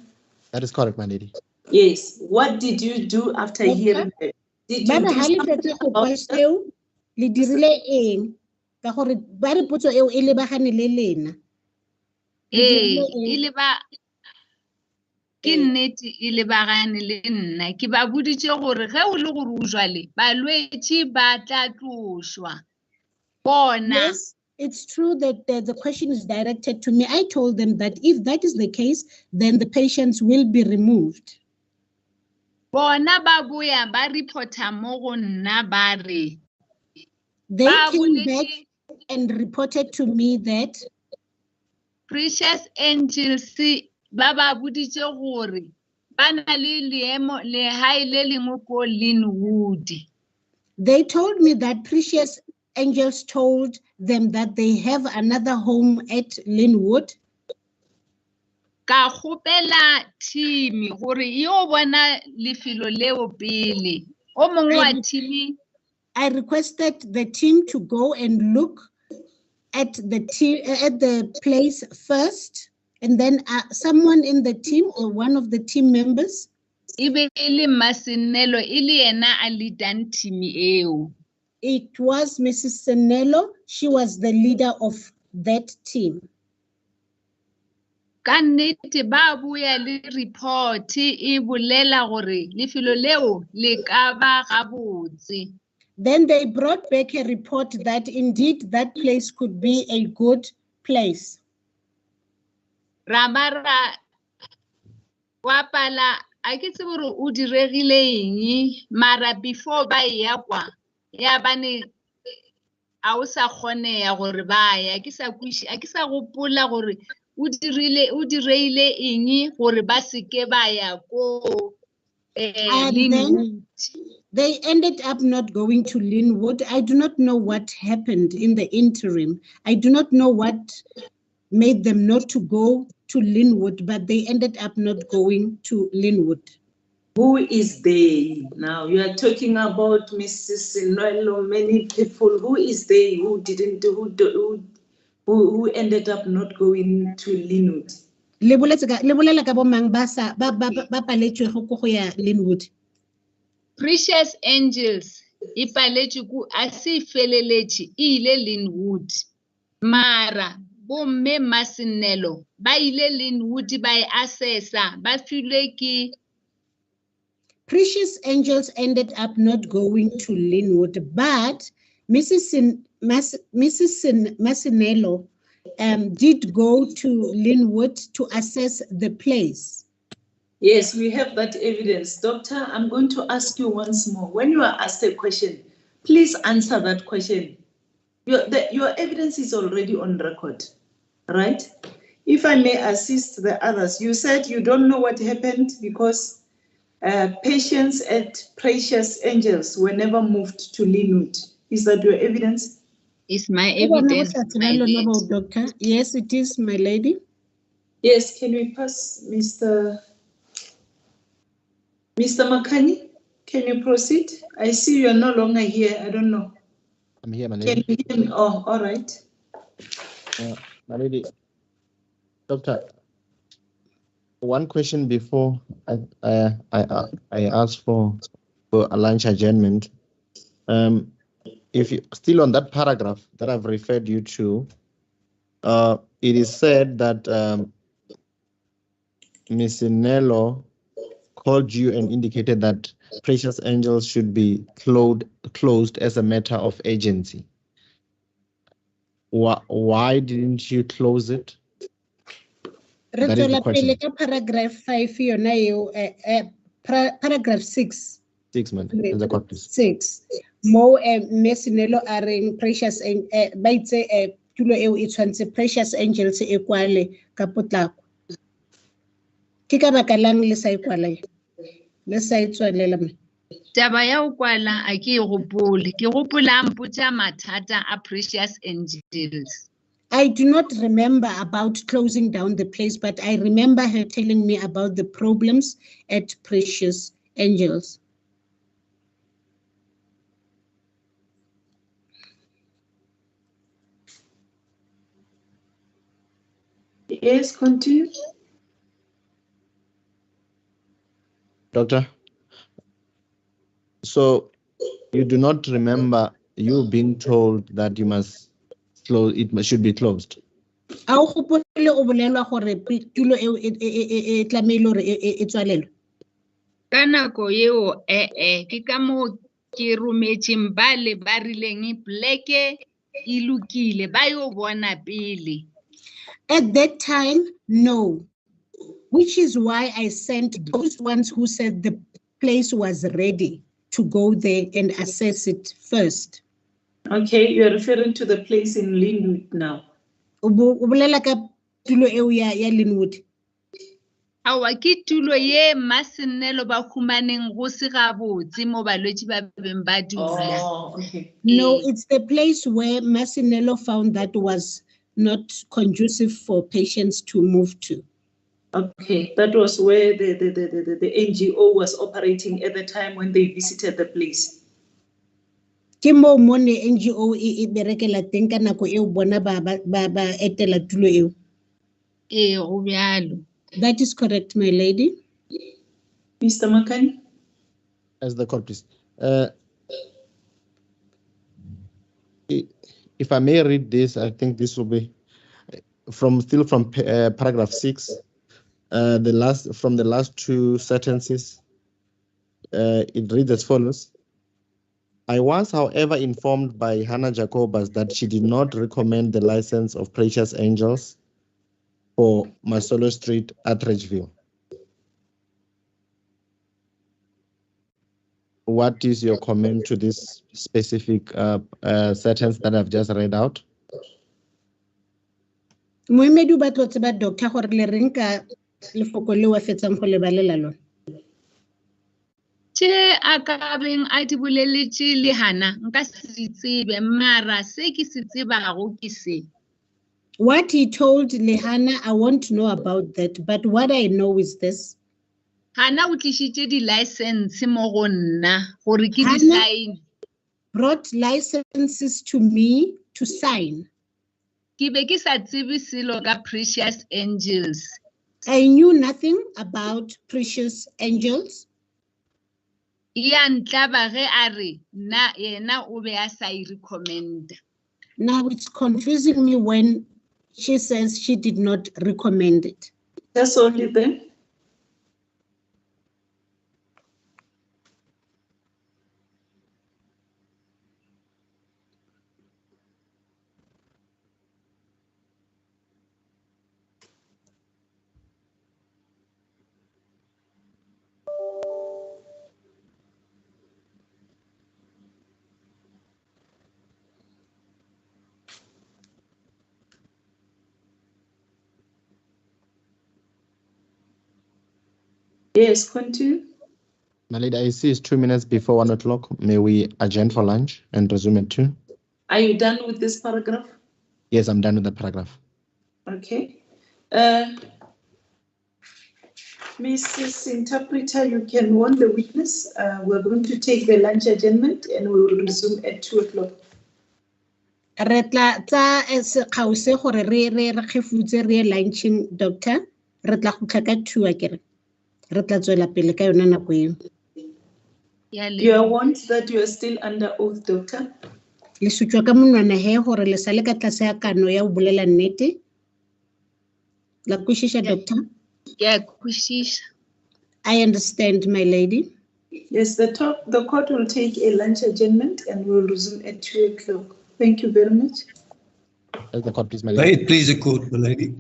That is correct, my lady. Yes. What did you do after hearing that? Did you do something about that? Le dirile eng ka gore ba re potso eo e lebagane le lena. Ile ba ke nnete ile bagane le nna ke ba boditse gore ge o le gore o jwale balwetsi ba tla tloshwa bona. Yes, it's true that the question is directed to me. I told them that if that is the case, then the patients will be removed. Bona ba boya ba reporta mo go nna ba re. They came back and reported to me that precious angels ba boditse gore ba na le leemo le hae le lengwe ko Linwood. They told me that precious angels told them that they have another home at Linwood. Ka khopela team gore yo bona lefilo leo pele o mongwe wa team. I requested the team to go and look at the place first, and then someone in the team or one of the team members. Ibe ile Masinelo ile ena a leader team eo. It was Mrs. Senelo. She was the leader of that team. Ka nnete ba buya le report e bolela gore lefilo leo le ka ba gabotse. Then they brought back a report that indeed that place could be a good place. Ramara wapala a ke tse gore o diregile eng mara before ba ya kwa ya bane a o sa kgonea gore ba ya ke sa kwishi a ke sa gopola gore o direile eng gore ba seke ba ya ko Linwood. They ended up not going to Linwood. I do not know what happened in the interim. I do not know what made them not to go to Linwood, but they ended up not going to Linwood. Who is they now? You are talking about Mrs. Sinuelo, many people. Who is they who didn't who ended up not going to Linwood? Le bolela ka bo mang ba paletswego go ya Linwood. Precious angels ipaletše ku a se feleletše ile Linwood mara bomme Masinelo ba ile Linwood ba assessa ba filwe ke. Precious angels ended up not going to Linwood, but Mrs. Masinelo did go to Linwood to assess the place. Yes, we have that evidence. Doctor, I'm going to ask you once more. When you are asked a question, please answer that question. Your evidence is already on record, right? if I may assist the others, you said you don't know what happened because patients at Precious Angels were never moved to Linwood. Is that your evidence? Is my Ke bona bo evidence, sa tseba my lona lady. bo, doctor. Yes, it is, my lady. Yes, can we pass Mr. Makani? Can you proceed? I see you are no longer here. I don't know. I'm here, my Can lady. you hear me? Oh, all right. My lady, doctor, one question before I ask for a lunch adjournment. If you still on that paragraph that I've referred you to, it is said that Ms. Nello called you and indicated that Precious Angels should be closed as a matter of agency. Why didn't you close it? Re That is the tswela pele question. ka paragraph 5 yona eo, paragraph 6. 6 months. That's the court, please. 6 mo Messinelo a reng Precious ba itse tulo eo e tshwantse Precious Angels e kwale ka potlako. Ke ka baka lang le sa e kwala le sa e tswalela me. Taba ya ho kwala a ke e gopole. Ke gopola a mpotša mathata a Precious Angels. I do not remember about closing down the place, but I remember her telling me about the problems at Precious Angels. Yes, continue. Doctor, so you do not remember you being told that you must close, should be closed? A o gopole o bolelwa gore tulo eo e tlamehile hore e tswalelwe. Ka nako eo ke ka moo ke rometšeng ba le ba rileng pleke e lokile ba yo bona pele. At that time, no, which is why I sent those ones who said the place was ready to go there and assess it first. Okay, you are referring to the place in Linwood now. O bolela ka tulo eo ya Linwood. Awa ke tulo ye Massinelo ba humaneng go se gabotse mo balwetse ba beng ba dula. Oh, okay. No, it's the place where Massinelo found that was not conducive for patients to move to. Okay, that was where the NGO was operating at the time when they visited the place. Ke mo mone NGO e berekela teng ka nako eo bona ba etela tulo eo. Go bjalo. That is correct, my lady. Mr. Makani? As the court, please. If I may read this, I think this will be from paragraph 6, from the last two sentences. It reads as follows. I was, however, informed by Hannah Jacobus that she did not recommend the license of Precious Angels for Masolo Street at Ridgeville. What is your comment to this specific sentence that I've just read out? Moemedi ba tlo tseba doctor gore le reng ka lefoko le wa fetsang go le balela lona. Tše a ka beng a di boleletše le Hana nka se di tsebe mara se ke se tsebago ke se. What he told Lehana, I want to know about that, but what I know is this. Hana o tlišitše di-license mo go nna gore ke Hana di-sign. brought licenses to me to sign. Ke be ke sa tsebe selo ka Precious Angels. I knew nothing about Precious Angels. Ya ntlaba ge a re na yena o be a sa e recommend. Now it's confusing me when she says she did not recommend it. That's only then. Yes, continue. My lady, I see it's 2 minutes before 1 o'clock. May we adjourn for lunch and resume at 2? Are you done with this paragraph? Yes, I'm done with the paragraph. Okay. Mrs. Interpreter, you can warn the witness. We're going to take the lunch adjournment and we will resume at 2 o'clock. Re tla tsa sekgao se gore re gefutse re ye lunching, doctor. Re tla go tlhoka 2 akere. Re tla tswela pele ka yona nako eo. You are warned that you are still under oath, doctor. Le sutswa ka monwana he gore le sale ka tlase ya kano ya o bolela nnete. La kwishisha, doctor? Yeah, kwishisha. I understand, my lady. Yes, the court will take a lunch adjournment and we will resume at 2 o'clock. Thank you very much. The court, please, my May lady. it please the court, my lady.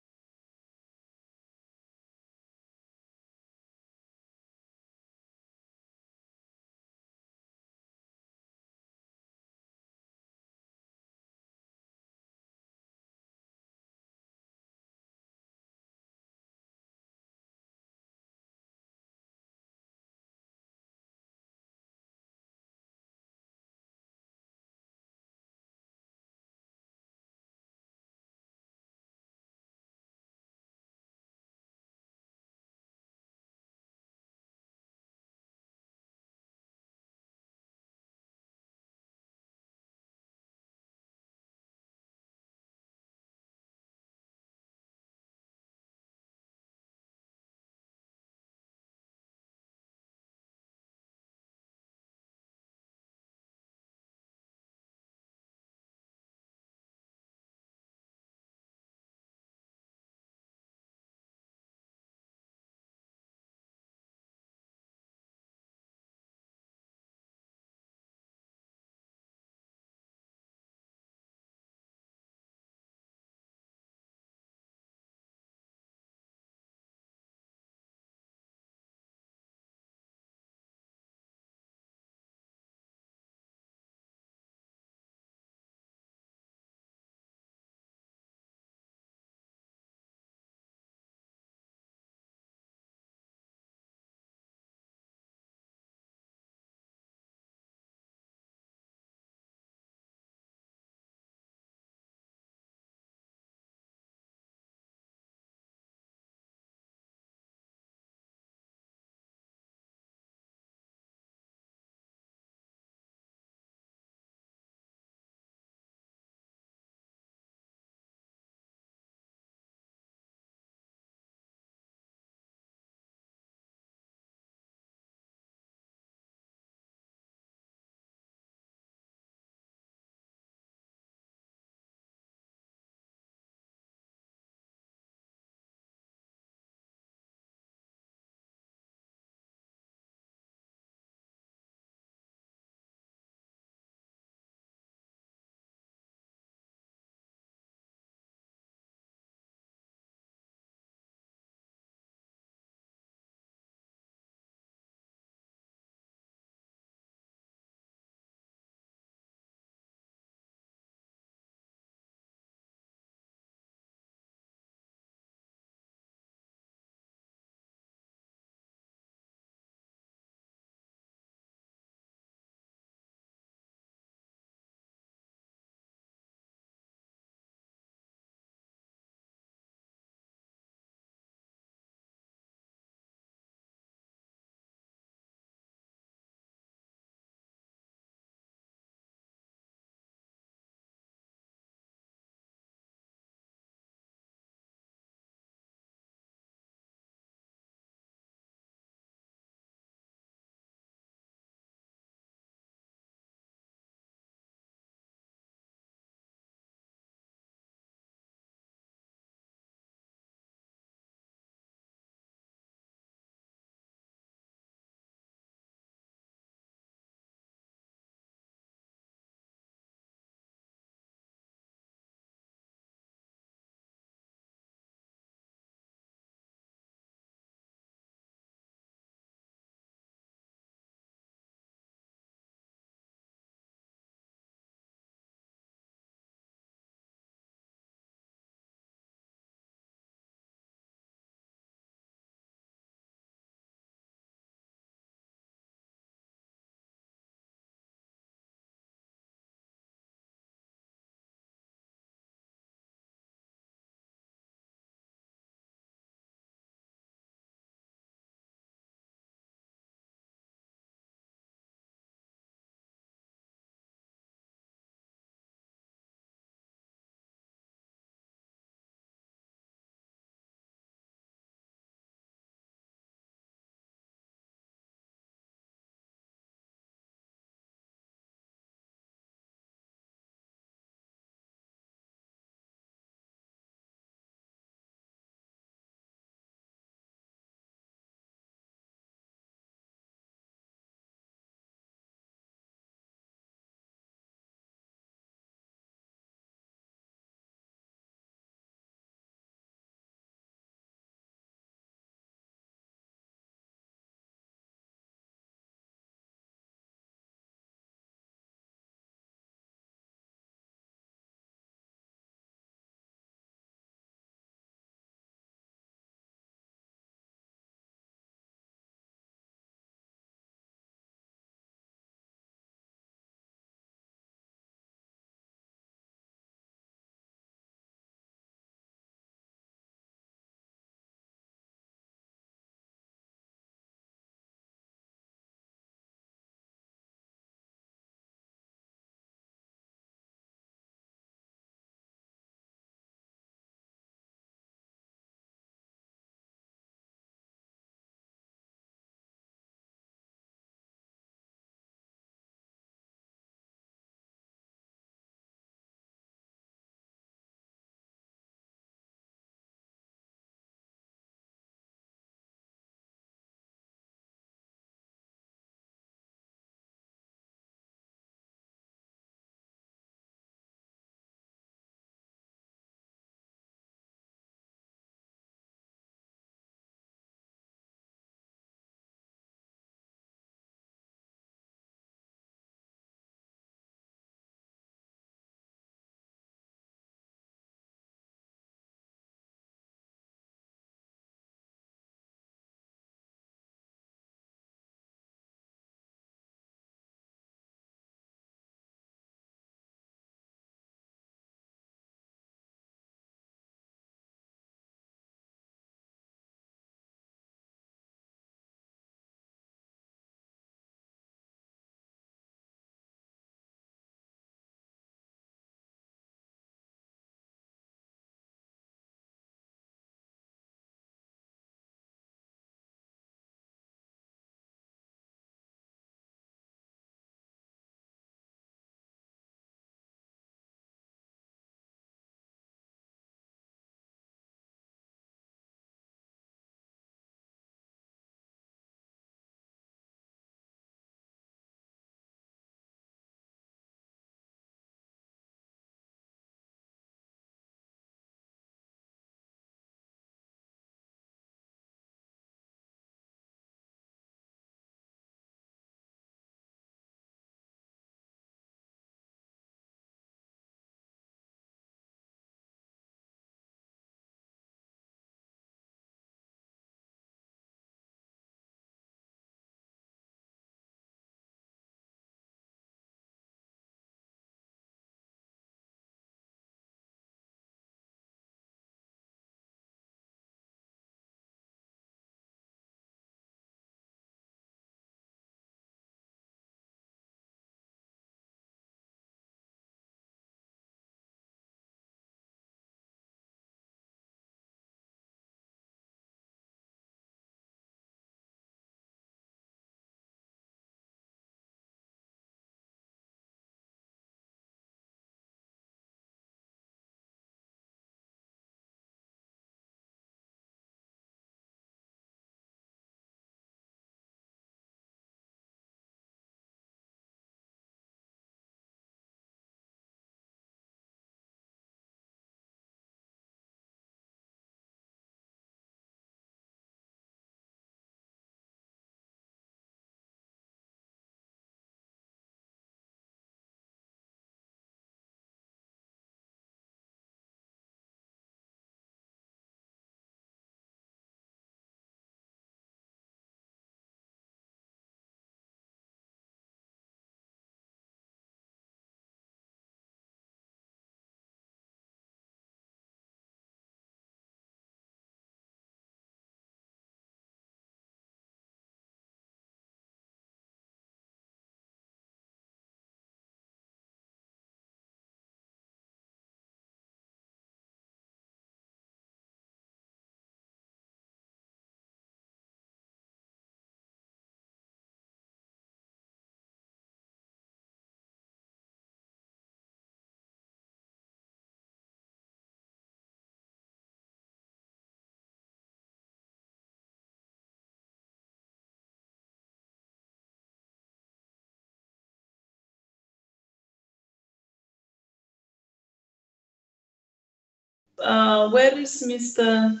Where is Mr.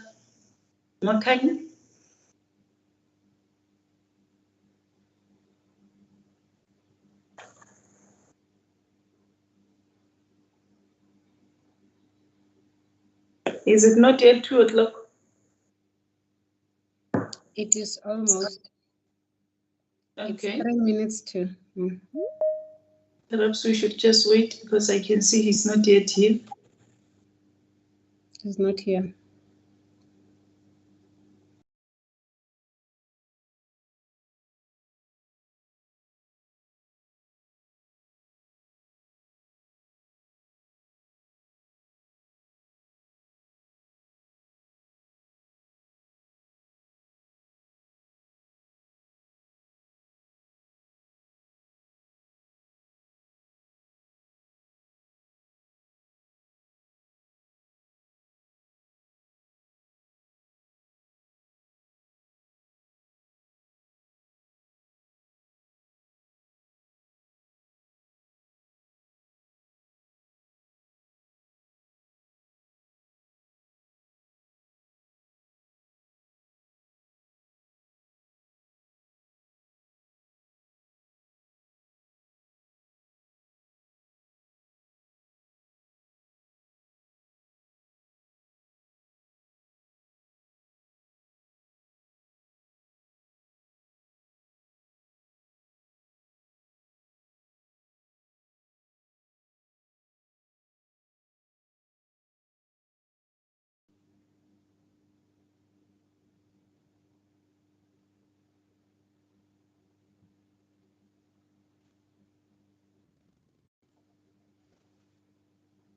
Makani? Is it not yet 2 o'clock? It is almost. Okay. It's 3 minutes to. Perhaps we should just wait because I can see he's not yet here. He's not here.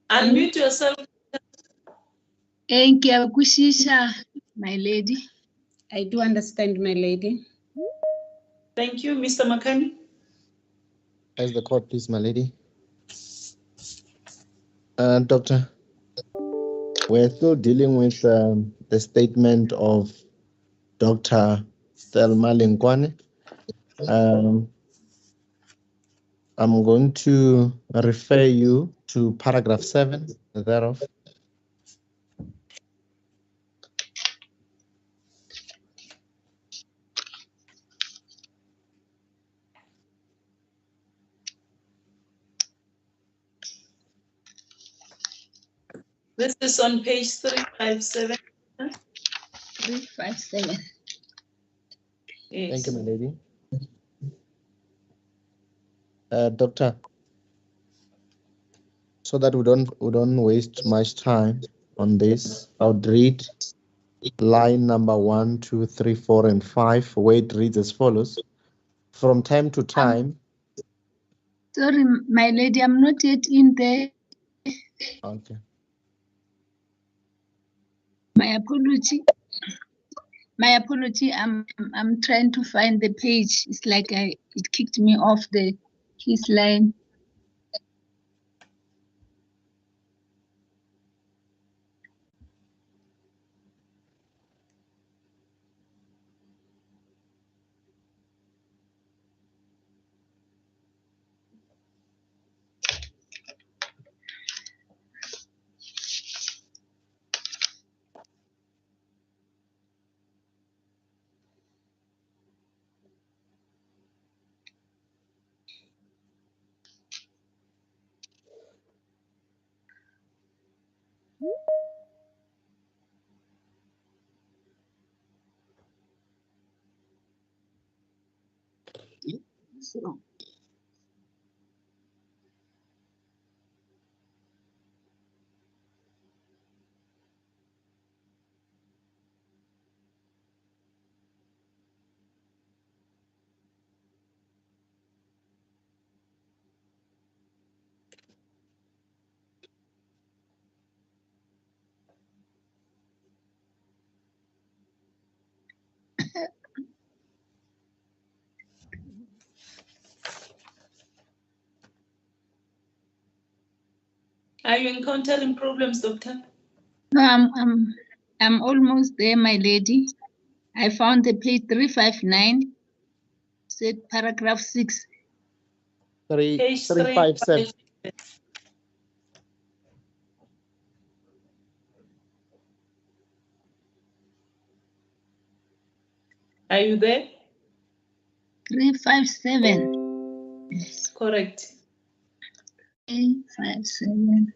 Unmute yourself. Ngiyakuzwisisa, my lady. I do understand, my lady. Thank you, Mr. Makani. As the court, please, my lady. Doctor, we're still dealing with the statement of Dr. Thelma Lengwane. I'm going to refer you to paragraph 7 thereof. This is on page 357. 357. Yes. Thank you, my lady. Doctor, so that we don't waste much time on this, I would read line number 1, 2, 3, 4, and 5, where it reads as follows. From time to time. Sorry, my lady, I'm not yet in there. Okay. My apology. My apology. I'm trying to find the page. It's like it kicked me off his line. So, Are you encountering problems, Doctor? no, I'm almost there, my lady. I found the page 359. Said paragraph 6. Page 357. Are you there? 357. Correct. 357.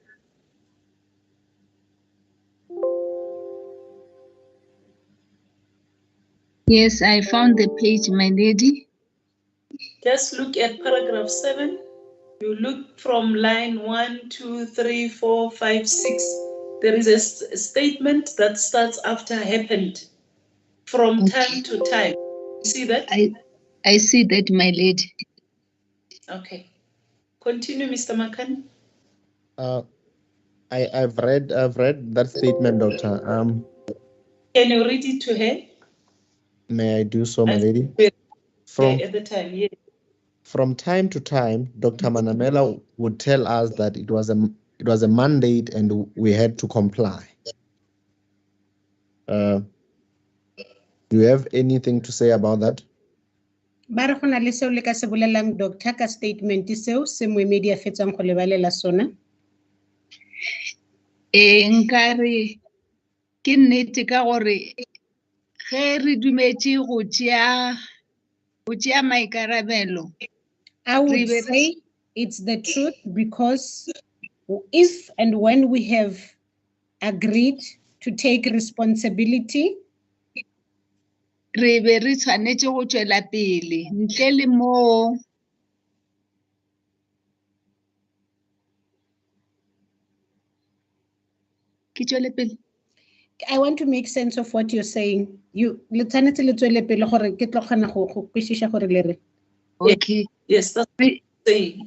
Yes, I found the page, my lady. Just look at paragraph 7. You look from line 1, 2, 3, 4, 5, 6. There is a statement that starts after happened from time to time. You see that? I see that, my lady. Okay. Continue, Mr. Makan. I've read that statement, Doctor. Can you read it to her? May I do so, my lady? At the time, yes. From time to time, Dr. Manamela would tell us that it was a mandate and we had to comply. Do you have anything to say about that? Ba re go na le seo le ka se bolelang doctor ka statement seo se moemedi a fetsang go lebalela sona? Nkare ke nnete ka gore ge re dumetse go tšea maikarabelo. I would say it's the truth, because if and when we have agreed to take responsibility, re be re tshwanetse go tšwela pele ntle le moo ke tšwele pele. I want to make sense of what you're saying. Le tshwanetse le tswele pele gore ke tlo kgona go kwešiša gore le re. Okay. Yes, that's what I'm saying.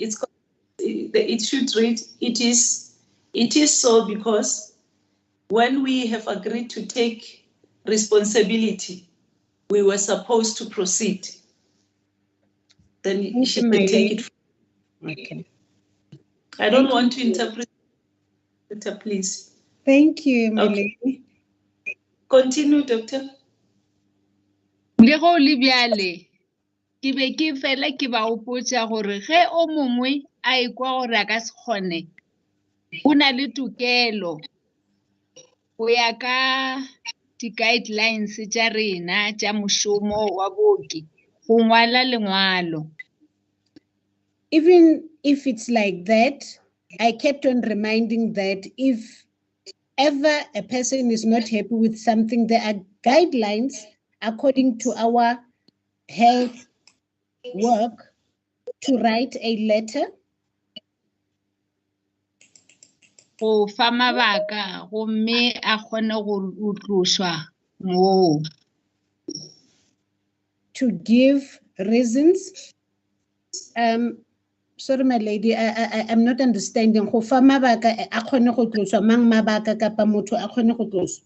It should read, it is so because when we have agreed to take responsibility, we were supposed to proceed. Then she can take it. Okay. I don't want to interpret it, please. Thank you, my lady. Continue, Doctor. Le go le bjale ke be ke fela ke ba opotsa gore ge o mongwe a ekwa gore a ka se kgone o na le tokelo go ya ka di-guidelines tša rena tša mošomo wa booki go ngwala lengwalo. Even if it's like that, I kept on reminding that if ever a person is not happy with something, there are guidelines according to our health work to write a letter. Go fa mabaka gomme a kgone go utlwiswa moo. To give reasons. Sorry, my lady, I'm not understanding. Go fa mabaka a kgone go tloswa, mang mabaka kapa motho a kgone go tloswa?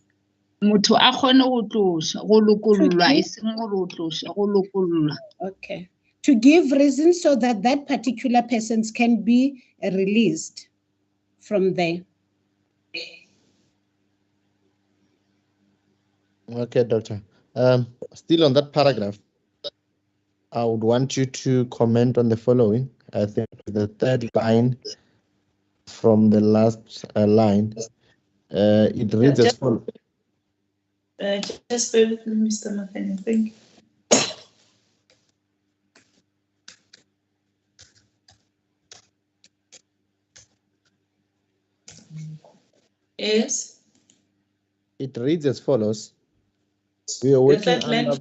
Motho a kgone go tloswa, go lokollwa, e seng gore o tloswa, go lokollwa. Okay. To give reasons so that that particular person can be released from there. Okay, Doctor. Still on that paragraph, I would want you to comment on the following. I think the third line from the last line. It reads as follows. Just bear with me, Mr. Matheny. Thank you. Yes. It reads as follows. We are working under.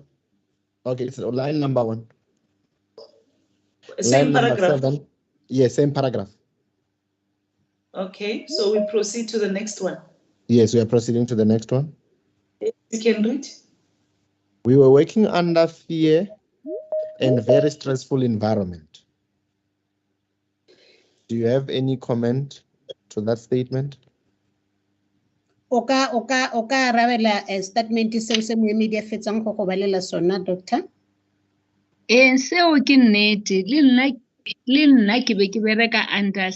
Okay, so line number 1. Same line paragraph. Number 7. Yes, same paragraph. Okay, so we proceed to the next one. Yes, we are proceeding to the next one. You can read. We were working under fear and very stressful environment. Do you have any comment to that statement? Oka arabela statement seo se moemedi a fetsang go go balela sona, doctor? Seo ke nnete, le nna ke be ke bereka under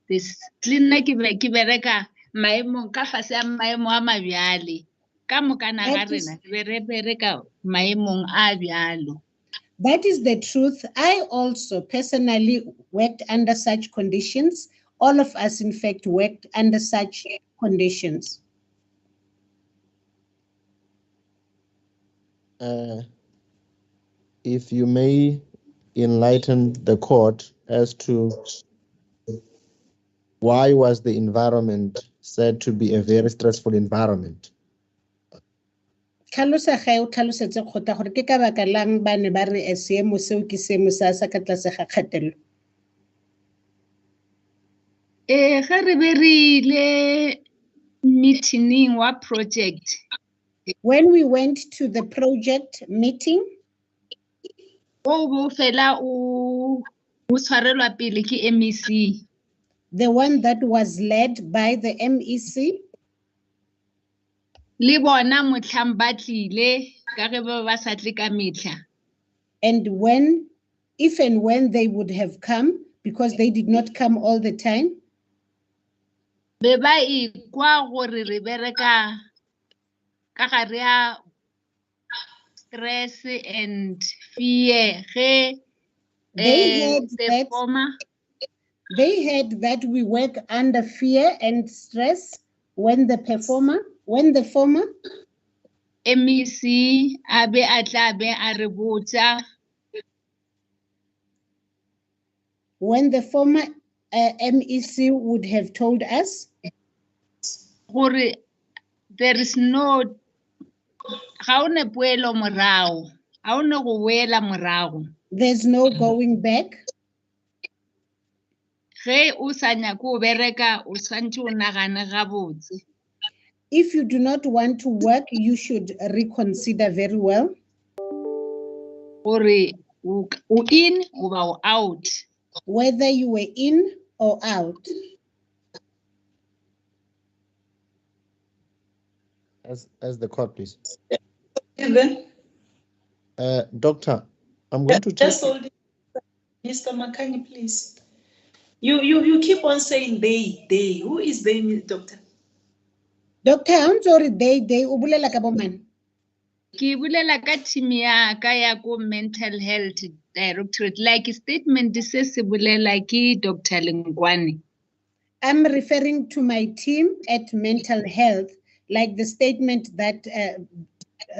this, le nna ke be ke bereka maemong ka fase a maemo a mabjale. Ka mokana ga rena ke be re bereka maemong a bjalo. That is the truth. I also personally worked under such conditions. All of us, in fact, worked under such conditions. if you may enlighten the court as to why was the environment said to be a very stressful environment? Tlhalosa ge o tlhalosetse kgotsa gore ke ka baka lang ba ne ba re seemo seo ke seemo sa ka tlase ga kgatelelo. Ge re be re ile meeting wa project. When we went to the project meeting, o fela o tshwarelwa pele ke MEC. The one that was led by the MEC. Le bona motlhang ba tlile ka ge ba sa tle ka metlha. And if and when they would have come, because they did not come all the time. Be ba ikwa gore re bereka ka gare ya stress and fear ge they heard that we work under fear and stress when the former MEC abe atla be a re botsa, when the former MEC would have told us gore there is no ga o ne poelo morago, ga o ne go boela morago. There's no going back. Ge o sa nyaka go bereka o tshwantse o nagane gabotse. If you do not want to work, you should reconsider very well. Gore o in or out. Whether you were in or out. As the court, please. Even Doctor, I'm going to take Mr. Makani, please. You keep on saying they. Who is they, Doctor? Doctor, I'm sorry, they ubulela ka bomane. Ki bulela ka team ya ka ya go mental health directorate, like statement se se bulela ki Dr. Lengwane. I'm referring to my team at mental health, like the statement that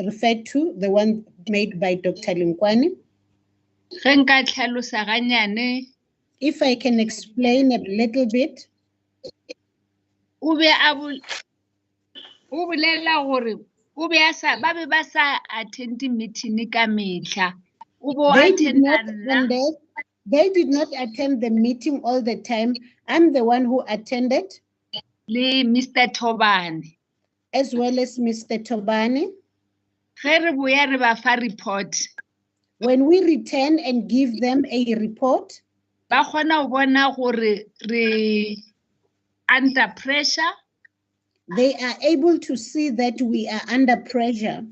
referred to, the one made by Dr. Lengwane. Ge nka tlhalosa ganyane. If I can explain a little bit. O bolela gore o be ba be ba sa attend meeting ka metlha. O bo they did not attend the meeting all the time. I'm the one who attended. Le Mr. Tobane. As well as Mr. Tobane. Ge re boya re ba fa report. When we return and give them a report, ba kgona go bona gore re under pressure. They are able to see that we are under pressure.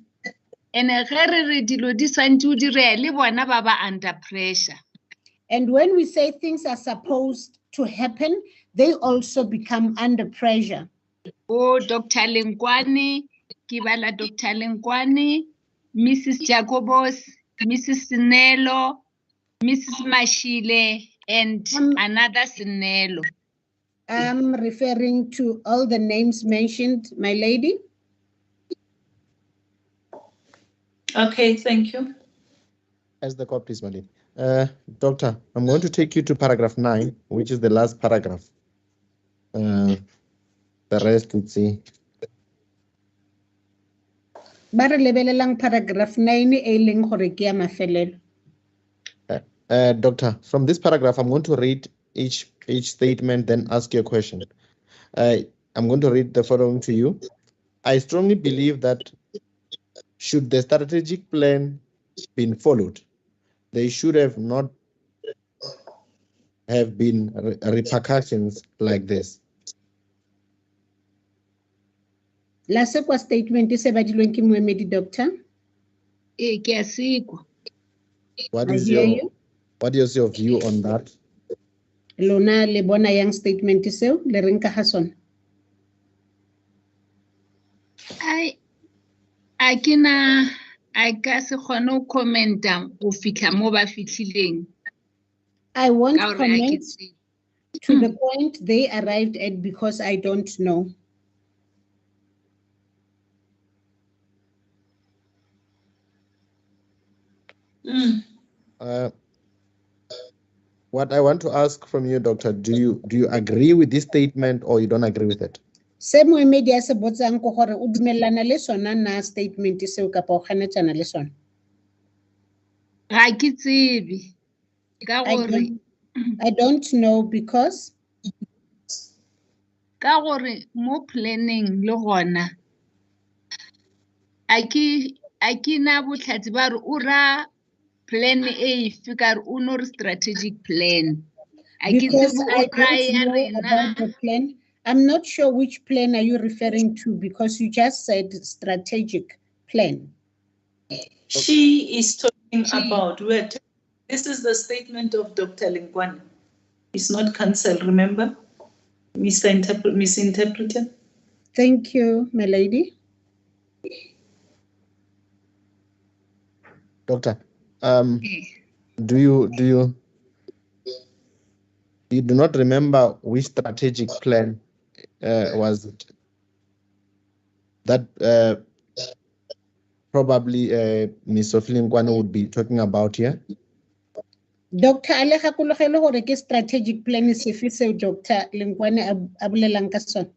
And ge re dilo di swantse o dire le bona ba ba under pressure. And when we say things are supposed to happen, they also become under pressure. Oh, Dr. Lengwane, Kibala Dr. Lengwane, Mrs. Jacobos, Mrs. Sinelo, Mrs. Mashile, and another Sinelo. I'm referring to all the names mentioned, my lady. Okay, thank you. As the court, please, my lady. Doctor, I'm going to take you to paragraph 9, which is the last paragraph. The rest, let's see. Bara lebelelang paragraph 9 e leng gore ke ya mafelelo. Doctor, from this paragraph, I'm going to read each statement, then ask you a question. I'm going to read the following to you. I strongly believe that should the strategic plan been followed, there should have not have been repercussions like this. La sekwa statement se badilweng ke moemedi doctor. Ke a sekwa. What is your view on that? Lona le bona yang statement seo le reng ka ga sona? I ka se kgone go commenta go fitla mo ba fitlhileng. I won't comment to the point they arrived at because I don't know. What I want to ask from you, Doctor, do you agree with this statement or you don't agree with it? Se moemedi a se botsang ko gore o dumellana le sona na statement seo kapa o ganetsana le sona. Ga ke tsebe ka gore I don't know because ka gore mo planning le gona a ke na botlhatsi ba re o ra plan A fikar uno strategic plan. because I don't know about the plan. I'm not sure which plan are you referring to because you just said strategic plan. She is talking about this is the statement of Dr. Lingwane. It's not cancelled, remember? Misinterpreted. Thank you, my lady. Doctor, do you do not remember which strategic plan was it? That probably Ms. Lingwane would be talking about here? Dr. Ale gakologelo gore ke strategic plan sefe seo Dr. Lingwane a bolelang ka sona.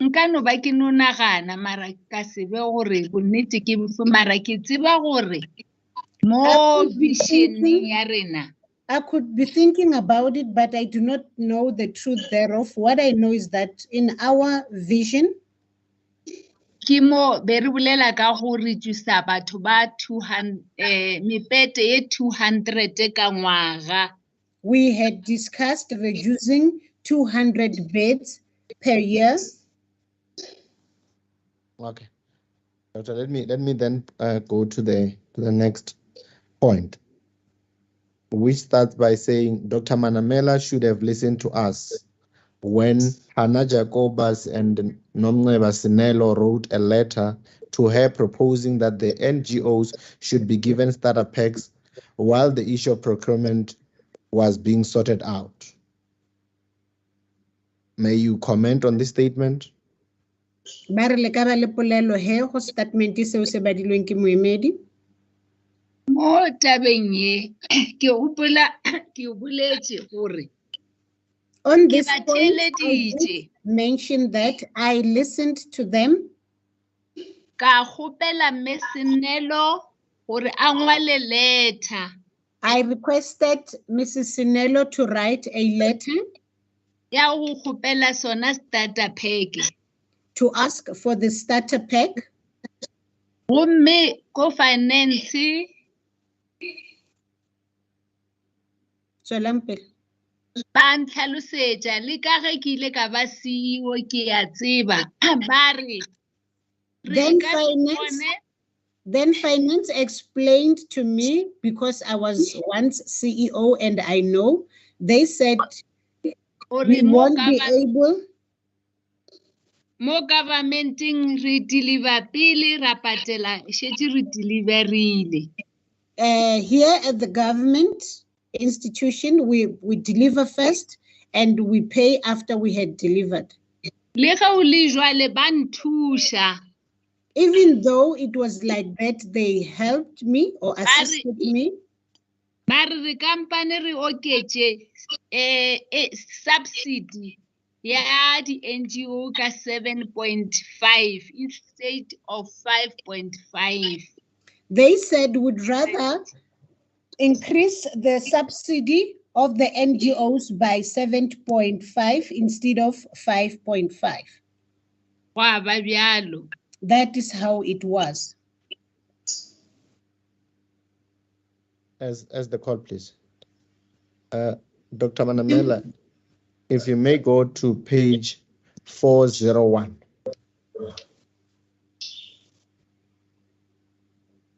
Nka no ba ke no nagana mara ka sebe gore bonnete ke bofe mara ke tseba gore mo visioning ya rena. I could be thinking about it, but I do not know the truth thereof. What I know is that in our vision, ke mo be re bolela ka go reduce batho ba 200 mepete ye 200 ka ngwaga. We had discussed reducing 200 beds per year. Okay, Doctor, let me then go to the next point, which starts by saying Dr. Manamela should have listened to us when Hannah Jacobus and Nomneba Sinelo wrote a letter to her proposing that the NGOs should be given starter packs while the issue of procurement was being sorted out. May you comment on this statement? Ba re le ka ba le polelo he go statement seo se badilweng ke moemedi. Mo tabeng ye ke gopola ke boletse gore on this point, I did mention that I listened to them. Ka gopela Mesinelo gore a ngwale letter. I requested Mrs. Sinelo to write a letter ya go gopela sona starter pack to ask for the starter pack. Gomme ko finance Tswelampele. Ba ntlhalosetsa le ka ge ke ile ka ba CEO ke ya tseba ba re Then finance explained to me, because I was once CEO and I know, they said we won't be able. Mo governmenting re deliver pele ra patela shetse re deliverile. Here at the government institution, we deliver first and we pay after we had delivered. Le ga o le jwale ba nthusha. Even though it was like that, they helped me or assisted me. Ba re company re oketse subsidy ya di NGO ka 7.5 instead of 5.5. They said would rather increase the subsidy of the NGOs by 7.5 instead of 5.5. Wa ba byalo. That is how it was. As the call, please. Dr. Manamela, if you may go to page 401.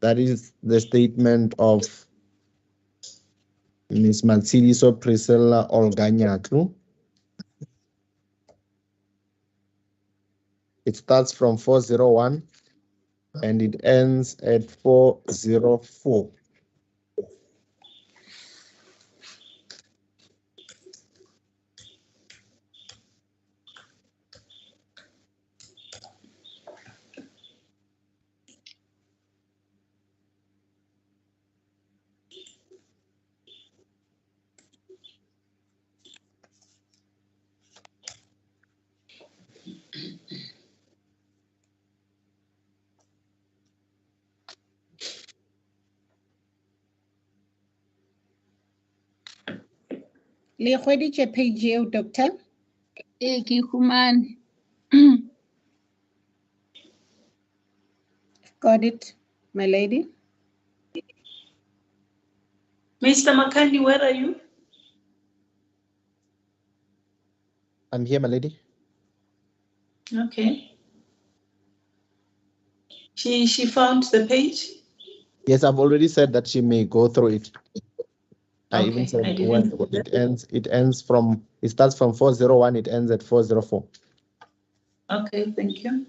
That is the statement of Ms. Matsiliso Priscilla Olganyatu. It starts from 401 and it ends at 404. Le hweditse page eo, Doctor? Ee, ke humane. Got it, my lady. Mr. Makani, where are you? I'm here, my lady. Okay. She found the page? Yes, I've already said that she may go through it. I even Okay, said I when didn't see that. it starts from 401, it ends at 404. Okay, thank you.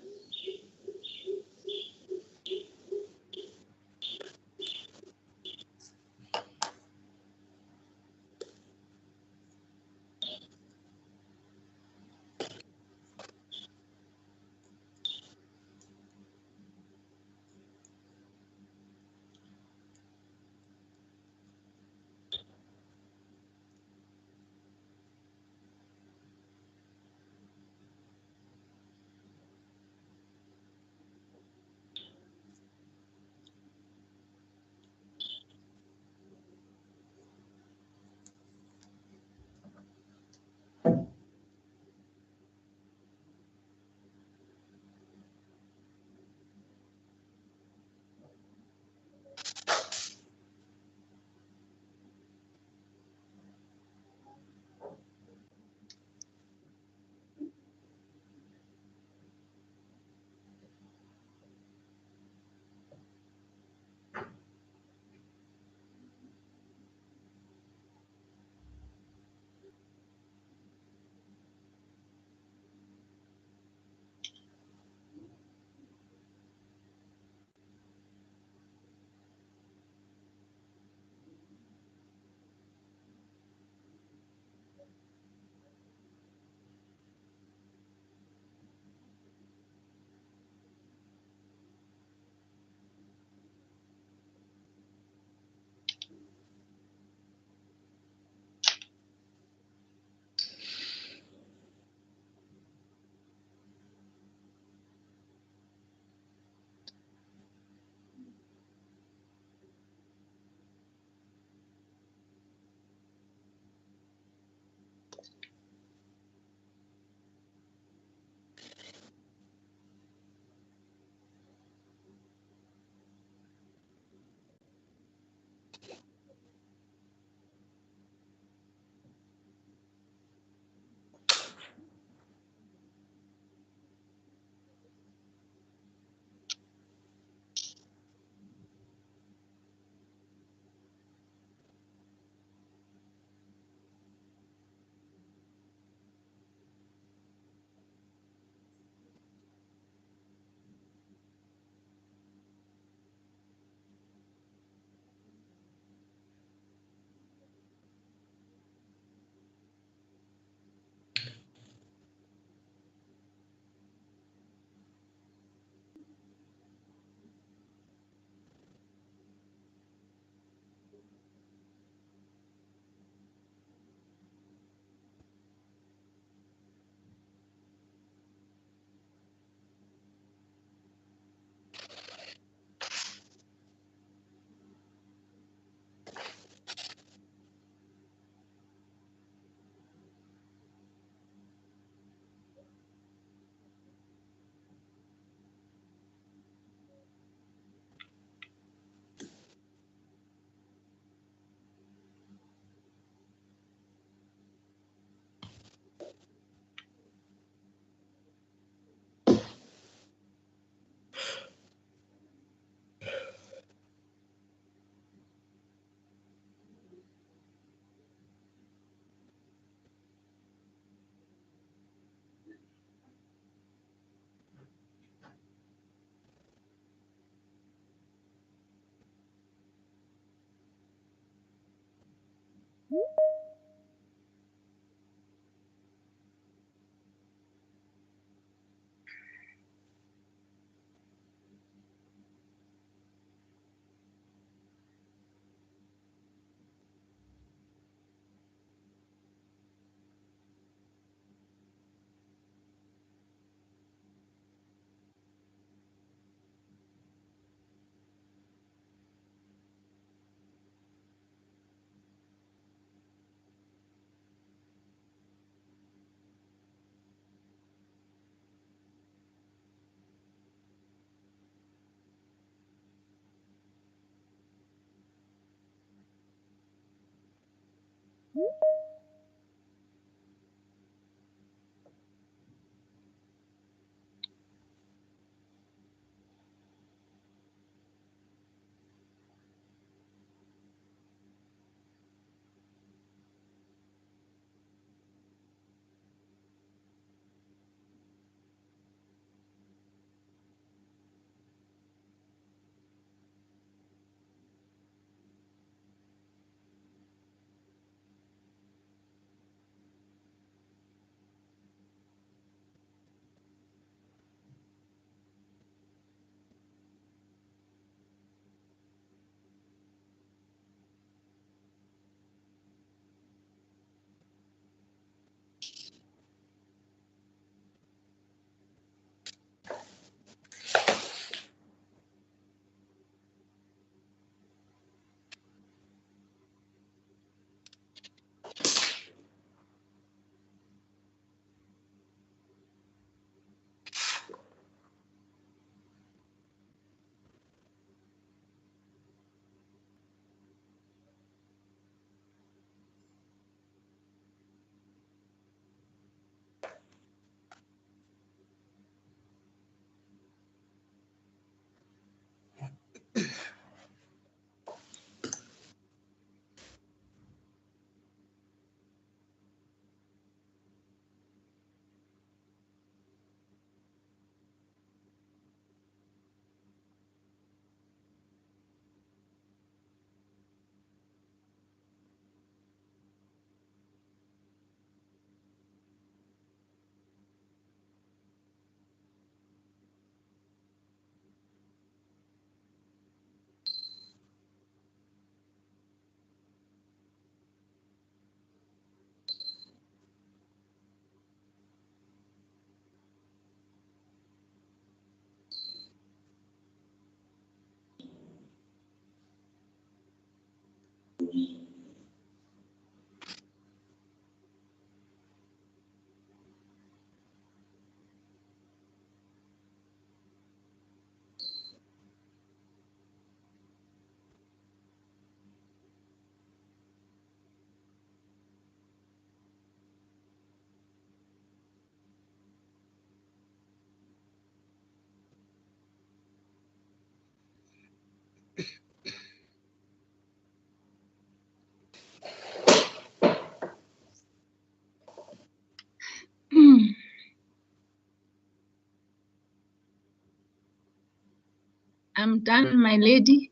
I'm done, my lady.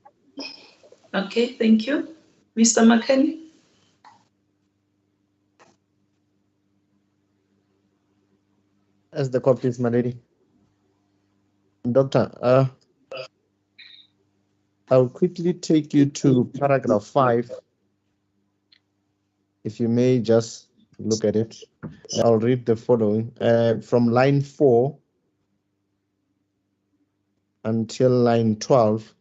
Okay, thank you. Mr. Makani? As the copies, my lady. Doctor, I'll quickly take you to paragraph 5. If you may just look at it. I'll read the following. From line 4 until line 12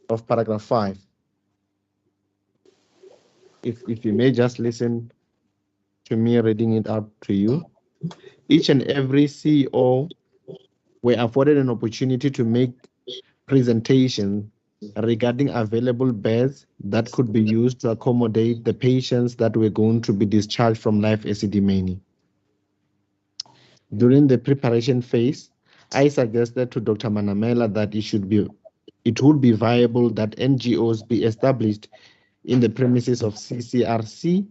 of paragraph 5. If you may just listen to me reading it out to you. Each and every CEO were afforded an opportunity to make presentation regarding available beds that could be used to accommodate the patients that were going to be discharged from Life Esidimeni. During the preparation phase, I suggested to Dr. Manamela that it would be viable that NGOs be established in the premises of CCRC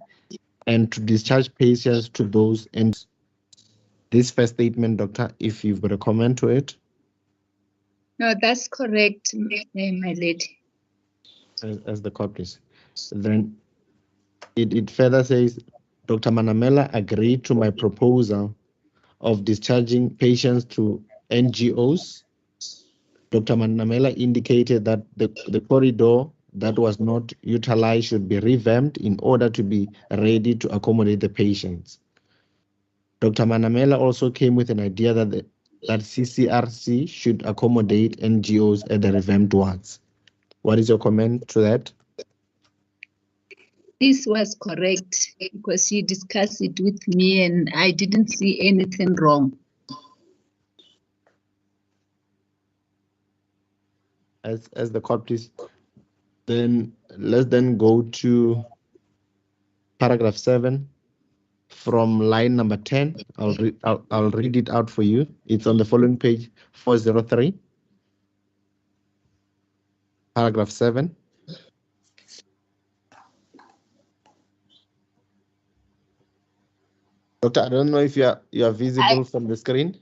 and to discharge patients to those. And this first statement, Doctor, if you've got a comment to it. No, that's correct, my lady. As the copies. Then it further says, Dr. Manamela agreed to my proposal of discharging patients to NGOs. Dr. Manamela indicated that the corridor that was not utilized should be revamped in order to be ready to accommodate the patients. Dr. Manamela also came with an idea that CCRC should accommodate NGOs at the revamped wards. What is your comment to that? This was correct because she discussed it with me and I didn't see anything wrong. As the court, please. Then let's then go to paragraph 7 from line number 10. I'll read it out for you. It's on the following page, 403. Paragraph 7. Doctor, I don't know if you are visible from the screen.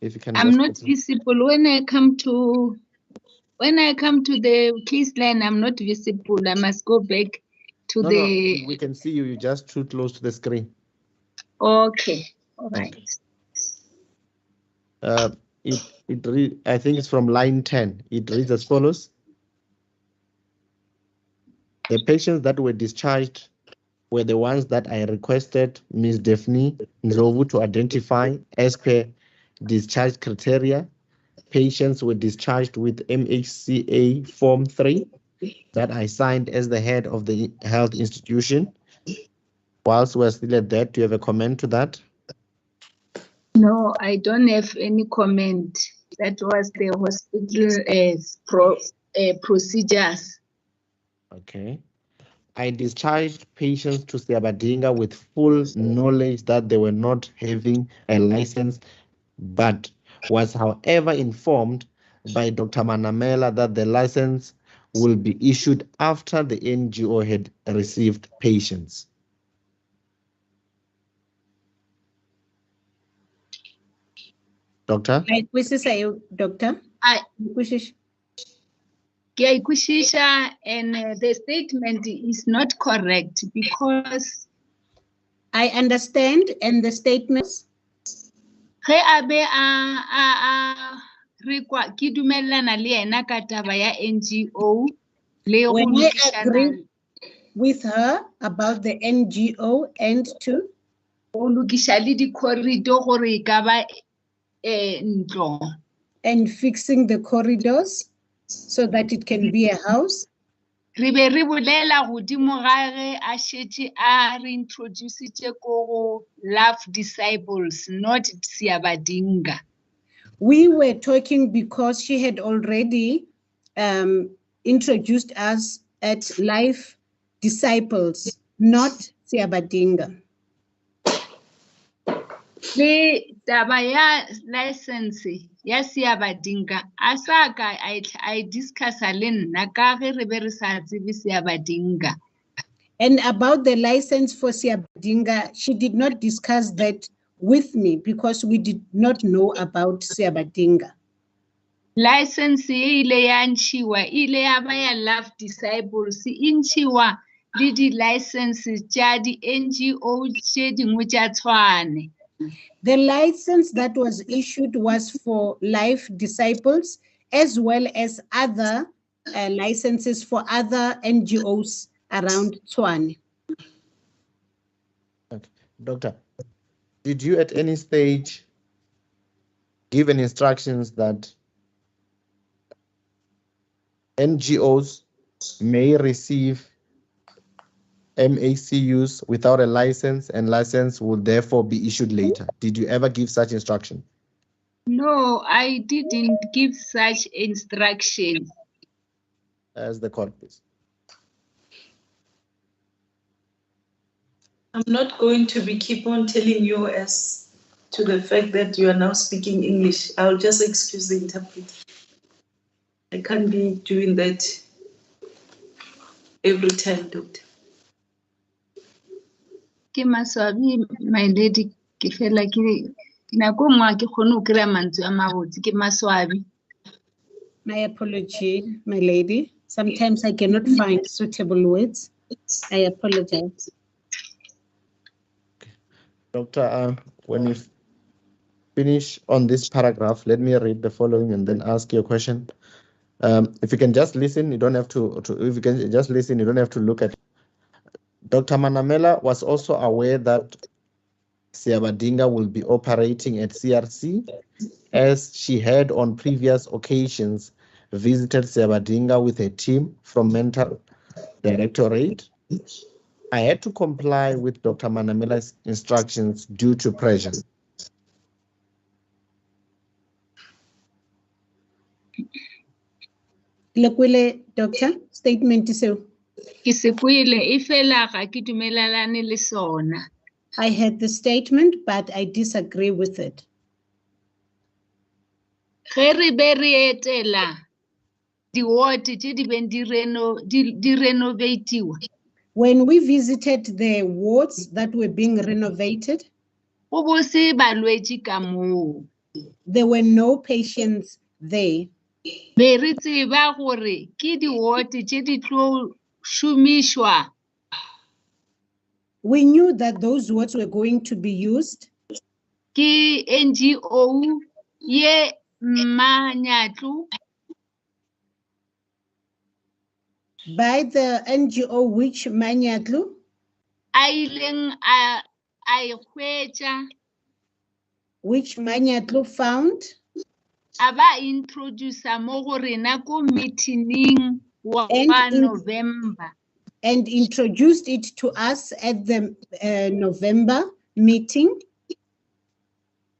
If you can. I'm not visible when I come to the case line. I'm not visible. I must go back to No, we can see you. You're just too close to the screen. Okay, all right. I think it's from line 10. It reads as follows. The patients that were discharged were the ones that I requested Ms. Daphne Ndlovu to identify as per discharge criteria. Patients were discharged with MHCA Form 3 that I signed as the head of the health institution. Whilst we're still at that, do you have a comment to that? No, I don't have any comment. That was the hospital procedures. Okay. I discharged patients to Siabadinga with full knowledge that they were not having a license, but was, however, informed by Dr. Manamela that the license will be issued after the NGO had received patients. Doctor? Doctor? And the statement is not correct because I understand, and the statements. ge a be re ke dumellana le yena ka taba ya NGO le go When I agree with her about the NGO and to go lokisha le di-corridor gore e ka ba ntlo, and fixing the corridors so that it can be a house. re be re bolela godimo ga ge a šetše a re introducitše ko go Love Disciples, not Siabadinga. We were talking because she had already introduced us at Life Disciples, not Siabadinga. Le taba ya license ya Siabadinga a sa ka I discussa le nna ka ge re be re sa tsebe Siabadinga. And about the license for Siabadinga, she did not discuss that with me because we did not know about Siabadinga. License ile ya ntshiwa ile ya ba ya Love Disciples e ntshiwa le di license tša di NGO tše dingwe tša tshwane. The license that was issued was for Life Disciples as well as other licenses for other NGOs around Tshwane. Okay. Doctor, did you at any stage given instructions that NGOs may receive MACUs without a license and license will therefore be issued later? Did you ever give such instruction? No, I didn't give such instruction. As the court, please. I'm not going to keep on telling you as to the fact that you are now speaking English. I'll just excuse the interpreter. I can't be doing that every time, Doctor. Ke maswabi, my lady, ke fela ke nako nngwe ke kgone go kry-a mantswe a mabotse ke maswabi. My apology, my lady. Sometimes I cannot find suitable words. I apologize. Doctor, when you finish on this paragraph, let me read the following and then ask you a question. If you can just listen, you don't have to if you can just listen, you don't have to look at. Dr. Manamela was also aware that Siabadinga will be operating at CRC, as she had on previous occasions visited Siabadinga with a team from Mental Directorate. I had to comply with Dr. Manamela's instructions due to pressure. Lokwile, Doctor, statement is so. Ke se kwele e fela ga ke dumelelane le sona. I heard the statement, but I disagree with it. Ge re be re etela di-ward tse di beng di renovatiwa, When we visited the wards that were being renovated, go bo se balwetse ka moo. there were no patients there. Be re tseba gore ke di-ward tse di tlo šomišwa. We knew that those wards were going to be used Ke NGO ye Manyatlu by the NGO which Manyatlu a ileng a ikhwetša, which Manyatlu found a ba introduce mo go rena ko meeting wa November. and introduced it to us at the November meeting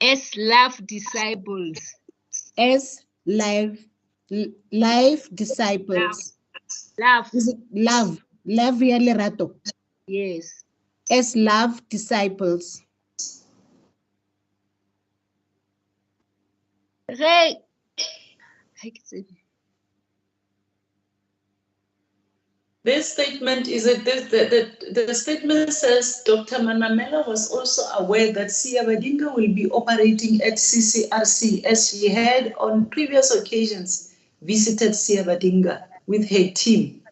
As love disciples. as live disciples. Love. Is it love? Love ya lerato. Yes. As love disciples. This statement is the statement says Dr. Manamela was also aware that Siabadinga will be operating at CCRC, as she had on previous occasions visited Siabadinga with her team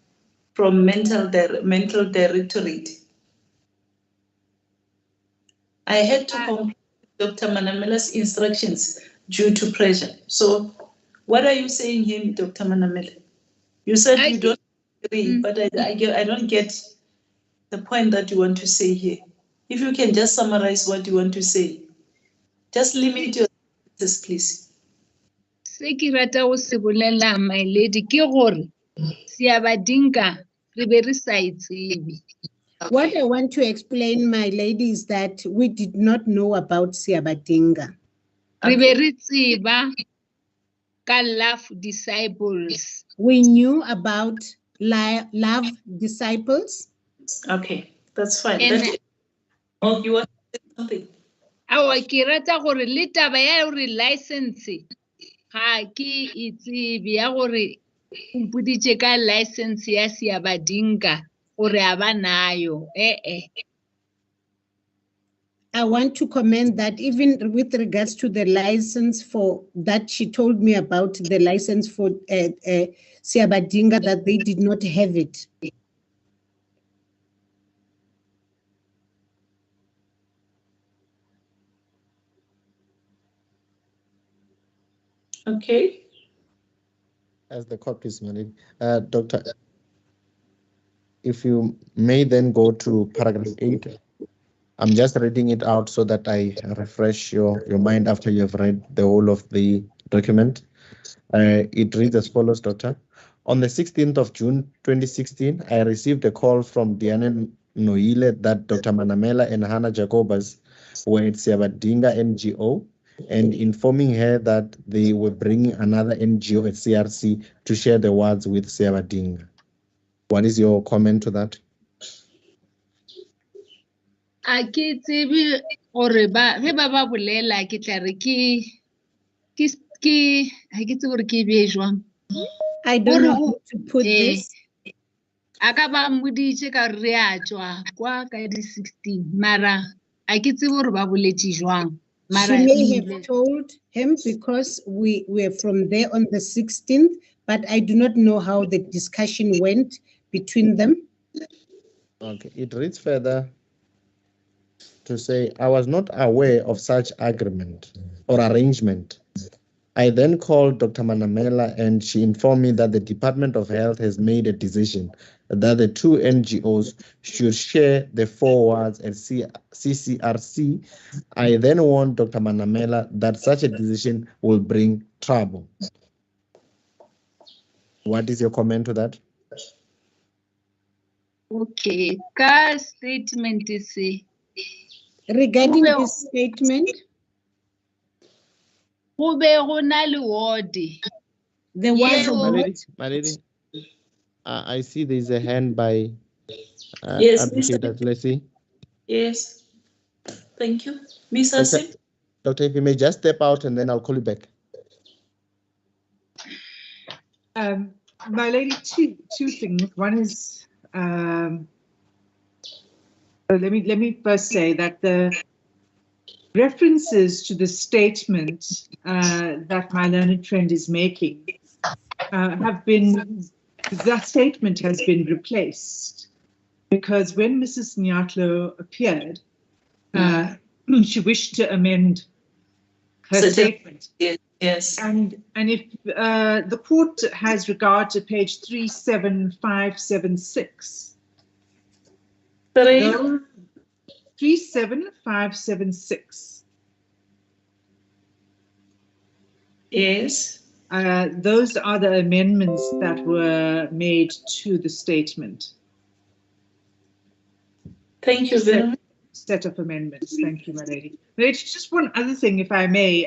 from mental directorate. I had to comply with Dr. Manamela's instructions due to pressure. So what are you saying here, Dr. Manamela? You said you don't agree, but I don't get the point that you want to say here. If you can just summarize what you want to say, just limit your sentences, please. Se ke rata go se bolela, my lady, ke gore Siabadinga re be re sa itsebe. What I want to explain, my lady, is that we did not know about Siabadinga. Re be re tseba ka love disciples. We knew about love disciples. Okay, that's fine. And Oh, you want to say something? Awa ke rata gore le taba ya gore license ga ke itsebe ya gore o mpoditše ka license ya Siabadinga gore a ba nayo. I want to comment that even with regards to the license for that she told me about the license for Siabadinga, that they did not have it. Okay. As the court is managed, Doctor, if you may then go to paragraph 8. I'm just reading it out so that I refresh your mind after you have read the whole of the document. It reads as follows, Doctor. On the 16th of June 2016, I received a call from Diane Noile that Dr. Manamela and Hannah Jacobas were at Siabadinga NGO and informing her that they were bringing another NGO at CRC to share the wards with Siabadinga. What is your comment to that? A ke tsebe gore ba bolela ke tla re ke ha ke tsebe gore ke be jwang. I don't know how to put this. A ka ba mmoditše ka re a tswa kwa ka di 16 mara a ke tsebe gore ba boletše jwang. She may have told him because we were from there on the 16th, but I do not know how the discussion went between them. Okay, it reads further to say, I was not aware of such agreement or arrangement. I then called Dr. Manamela and she informed me that the Department of Health has made a decision that the two NGOs should share the 4 wards at CCRC. I then warned Dr. Manamela that such a decision will bring trouble. What is your comment to that? Okay, ka statement is regarding this statement. Go be go na le ward. There was My lady, I see there's a hand by Yes, Advocate Mr. Atlesi. Yes, thank you. Ms. Hassim? Doctor, if you may just step out and then I'll call you back. My lady, two things. One is, let me first say that the references to the statement that my learned friend is making that statement has been replaced, because when Mrs. Nyatlo appeared, she wished to amend her statement. Yes. And if the court has regard to page 37576. 37576. Yes. Those are the amendments that were made to the statement. Thank you very much. Set of amendments. Thank you, my lady. There's just one other thing, if I may.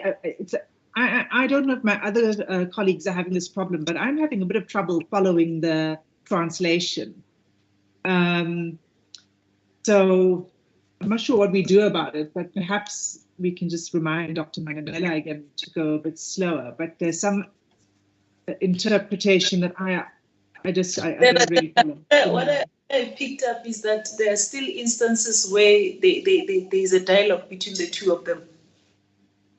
I don't know if my other colleagues are having this problem, but I'm having a bit of trouble following the translation. So I'm not sure what we do about it, but perhaps we can just remind Dr. Manganela again to go a bit slower. But there's some interpretation that I don't really follow. What I picked up is that there are still instances where there's a dialogue between the two of them.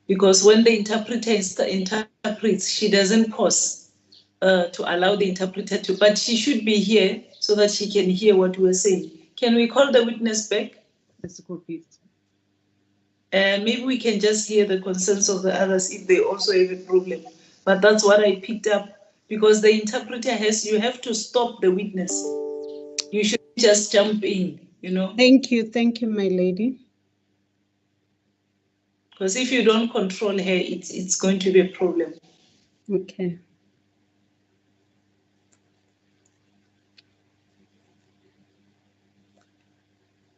Because when the interpreter interprets, she doesn't pause to allow the interpreter to, but she should be here so that she can hear what we're saying. Can we call the witness back? Yes, please. Maybe we can just hear the concerns of the others if they also have a problem. But that's what I picked up, because the interpreter you have to stop the witness. You should just jump in, you know. Thank you, my lady. Because if you don't control her, it's going to be a problem. Okay.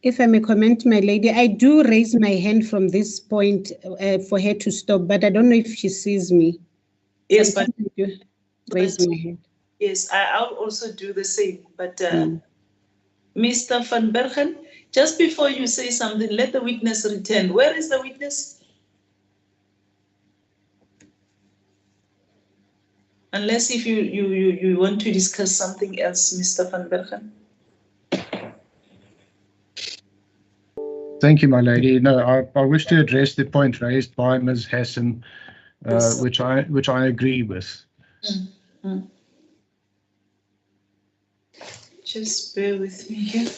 If I may comment, my lady, I do raise my hand from this point for her to stop, but I don't know if she sees me. Yes, but I do raise my hand. Yes, I'll also do the same. But Mr. Van Bergen, just before you say something, let the witness return. Where is the witness? Unless if you want to discuss something else, Mr. Van Bergen. Thank you, my lady. No, I wish to address the point raised by Ms. Hassim, which I agree with. Just bear with me here.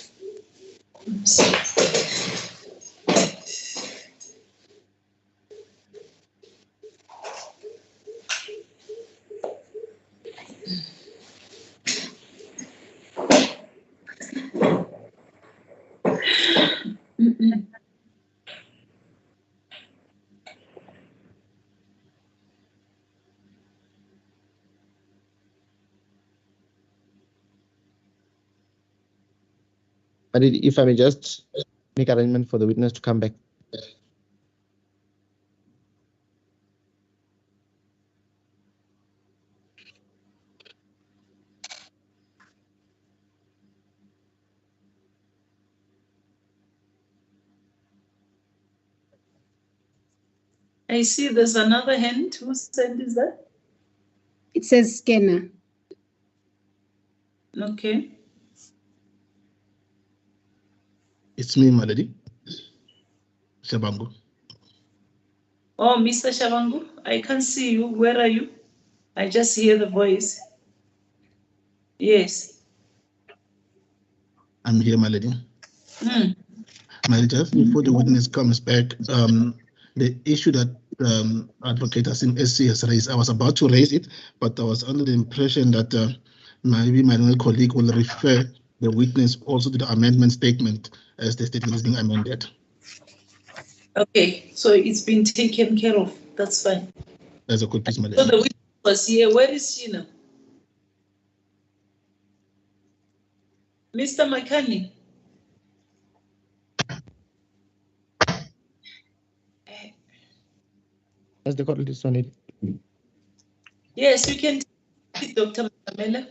But if I may just make arrangement for the witness to come back. I see there's another hand. Whose hand is that? It says scanner. Okay. It's me, my lady. Shabangu. Oh, Mr. Shabangu, I can't see you. Where are you? I just hear the voice. Yes. I'm here, my lady. My lady, just before the witness comes back, the issue that Advocate Hassim SC has raised, I was about to raise it, but I was under the impression that maybe my colleague will refer the witness also to the amendment statement as the statement is being amended. Okay, so it's been taken care of. That's fine. That's a good piece, my lady. So the witness was here. Where is she now? Mr. Makani. As the court is on it. Yes, you can see Dr. Makamela.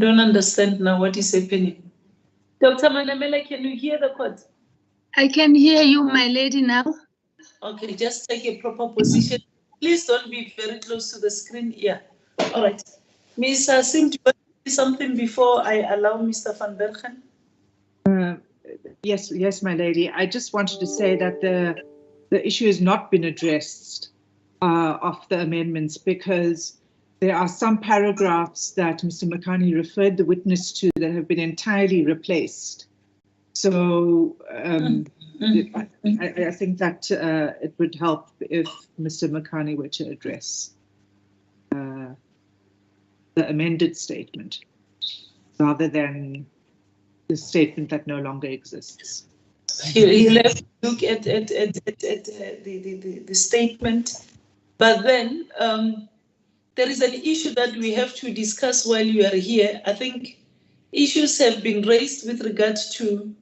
don't understand now what is happening. Dr. Manamela, can you hear the court? I can hear you, my lady, now. Okay, just take a proper position. Please don't be very close to the screen. Yeah. All right. Ms. Sim, do you want to say something before I allow Mr. van Bergen? Yes, my lady. I just wanted to say that the issue has not been addressed of the amendments, because there are some paragraphs that Mr. Makani referred the witness to that have been entirely replaced. So I think that it would help if Mr. Makani were to address the amended statement rather than the statement that no longer exists. He'll have to look at the statement, but then there is an issue that we have to discuss while you are here. I think issues have been raised with regard to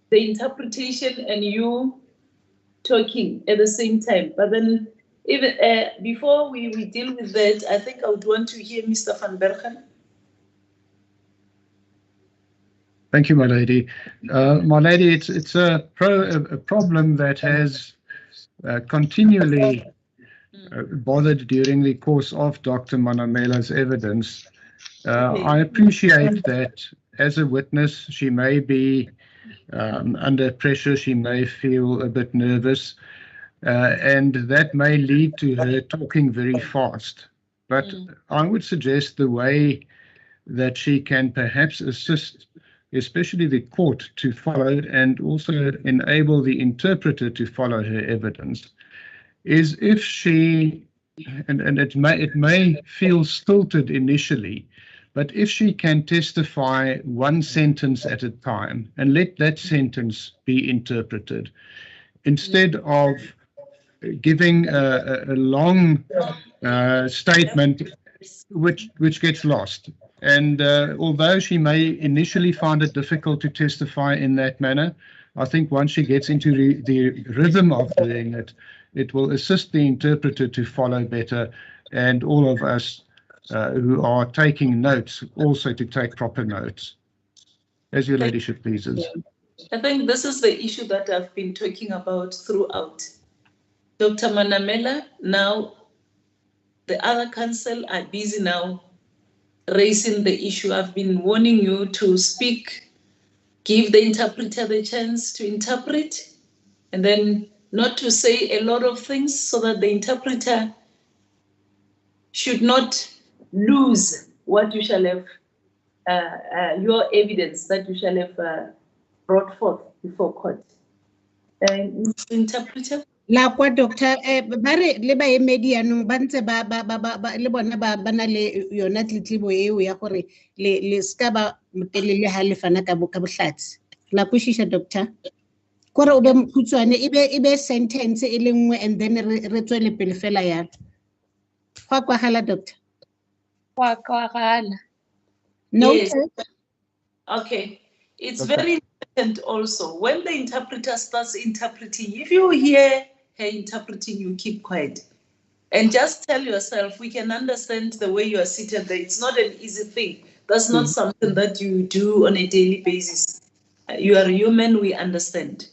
the interpretation and you talking at the same time. But then even before we deal with that, I think I would want to hear Mr. van Bergen. Thank you, my lady. My lady, it's a problem that has continually bothered during the course of Dr. Manamela's evidence. I appreciate that as a witness, she may be under pressure, she may feel a bit nervous, and that may lead to her talking very fast. But I would suggest the way that she can perhaps assist, especially the court, to follow and also enable the interpreter to follow her evidence, is if she, and it may feel stilted initially, but if she can testify one sentence at a time and let that sentence be interpreted, instead of giving a long statement which gets lost. And although she may initially find it difficult to testify in that manner, I think once she gets into the rhythm of doing it, it will assist the interpreter to follow better, and all of us who are taking notes also to take proper notes. As your ladyship pleases. I think this is the issue that I've been talking about throughout. Dr. Manamela, now the other counsel are busy now raising the issue. I've been warning you to speak, give the interpreter the chance to interpret, and then not to say a lot of things so that the interpreter should not lose what you shall have, your evidence that you shall have brought forth before court. Interpreter? La kwa doctor ba re le ba emedi anong ba ntse ba le bona ba na le yona tletlebo eo ya gore le ska ba motelele ha le fana ka bohlatsi. La kwishisha doctor. Kore o be mkhutshwane ibe sentence e le nngwe and then re tswele pele fela ya. Kwa gala doctor. Kwa gala. No. Yes. Okay. It's very important also when the interpreter starts interpreting, if you hear her interpreting, you keep quiet and just tell yourself, we can understand the way you are seated there. It's not an easy thing. That's not something that you do on a daily basis. You are human, we understand.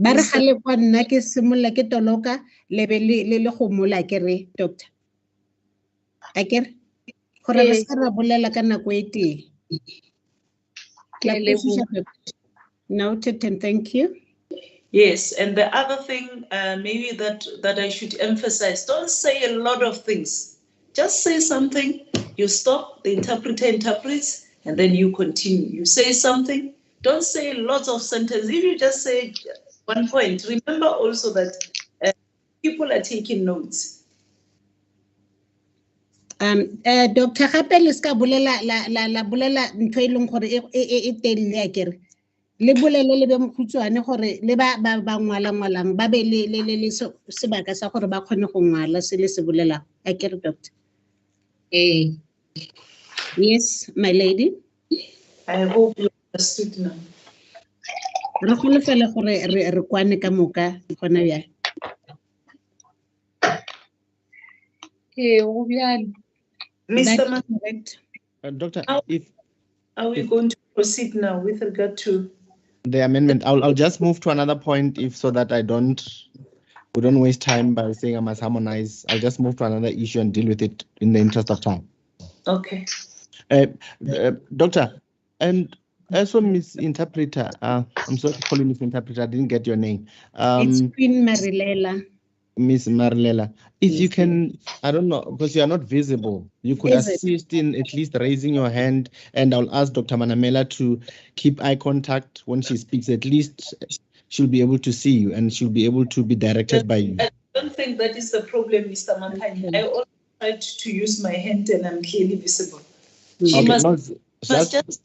Ba re gale kwa nna ke simolla ke toloka le be le go mola ke re doctor. Akere gore re se ra bolela ka nako e teng. Noted, and thank you. Yes, and the other thing maybe that I should emphasize, don't say a lot of things. Just say something, you stop, the interpreter interprets, and then you continue. You say something, don't say lots of sentences. If you just say one point, remember also that people are taking notes. Dr. Gape le ska bolela la bolela ntho e leng gore e telle akere le bolele le be mkhutshwane gore le ba ngwalang ba be le sebaka sa gore ba khone go ngwala se le se bolela akere doctor. Yes, my lady. I hope you understood now. Re go lefela gore re kwane ka moka gona ya. Go bjalo. Mr. That's Man, correct. Doctor, How- if are we if going to proceed now with regard to? the amendment, I'll just move to another point if so that we don't waste time by saying I must harmonize. I'll just move to another issue and deal with it in the interest of time. Okay. Doctor, and also Miss Interpreter, I'm sorry to call you Miss Interpreter, I didn't get your name. It's Queen Marilela. Miss Marilela, if you Yes. can, I don't know, because you are not visible, you could Is it? assist in at least raising your hand, and I'll ask Dr. Manamela to keep eye contact when she speaks. At least she'll be able to see you and she'll be able to be directed by you. I don't think that is the problem, Mr. Makani. I always tried to use my hand and I'm clearly visible. She Okay, must, no, must just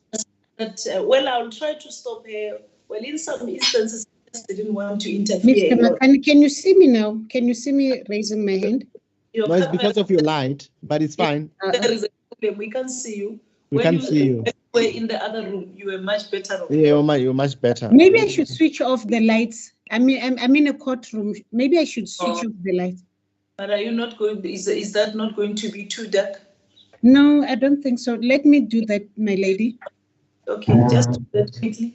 that, well, I'll try to stop her. Well, in some instances, I just didn't want to interfere. Mr. Makani, can you see me now? Can you see me raising my hand? Your no, it's camera- because of your light, but it's fine. There is a problem. We can't see you. We When can't see you. were in the other room, you were much better off. Yeah, you're much better. Maybe I should switch off the lights. I mean, I'm in a courtroom. Maybe I should switch off the lights. But are you not going? Is that not going to be too dark? No, I don't think so. Let me do that, my lady. Okay, just do that quickly.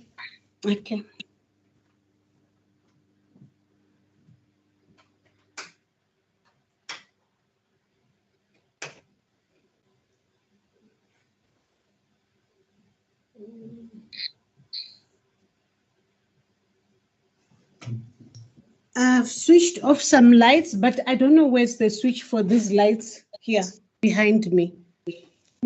Okay. I've switched off some lights, but I don't know where's the switch for these lights here behind me.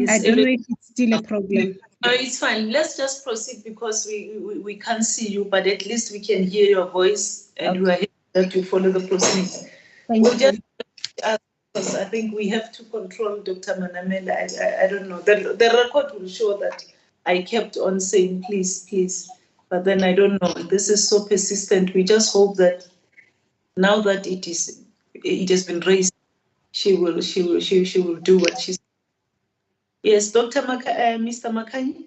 I don't know if it's still a problem. No, it's fine. Let's just proceed because we can't see you, but at least we can hear your voice and we are here to follow the proceedings. Thank you. Just because I think we have to control Dr. Manamela. I don't know. The record will show that I kept on saying please, please, but then I don't know. This is so persistent. We just hope that now that it has been raised, she will do what she's. Yes, Mr. Makani.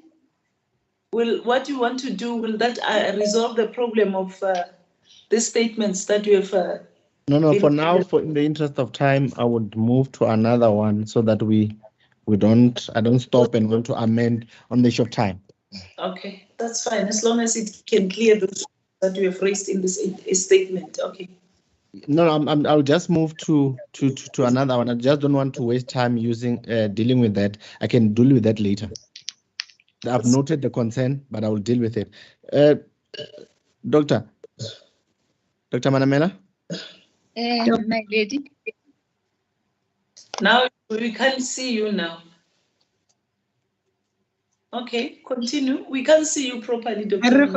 What you want to do, will that resolve the problem of the statements that you have? No, for now, in the interest of time, I would move to another one so that I don't stop and want to amend on the issue of time. Okay, that's fine, as long as it can clear the that you have raised in this statement. Okay. No, I'll just move to another one. I just don't want to waste time dealing with that. I can deal with that later. I've noted the concern, but I will deal with it. Dr. Manamela? My lady. Now we can't see you now. Okay, continue. We can't see you properly, Doctor.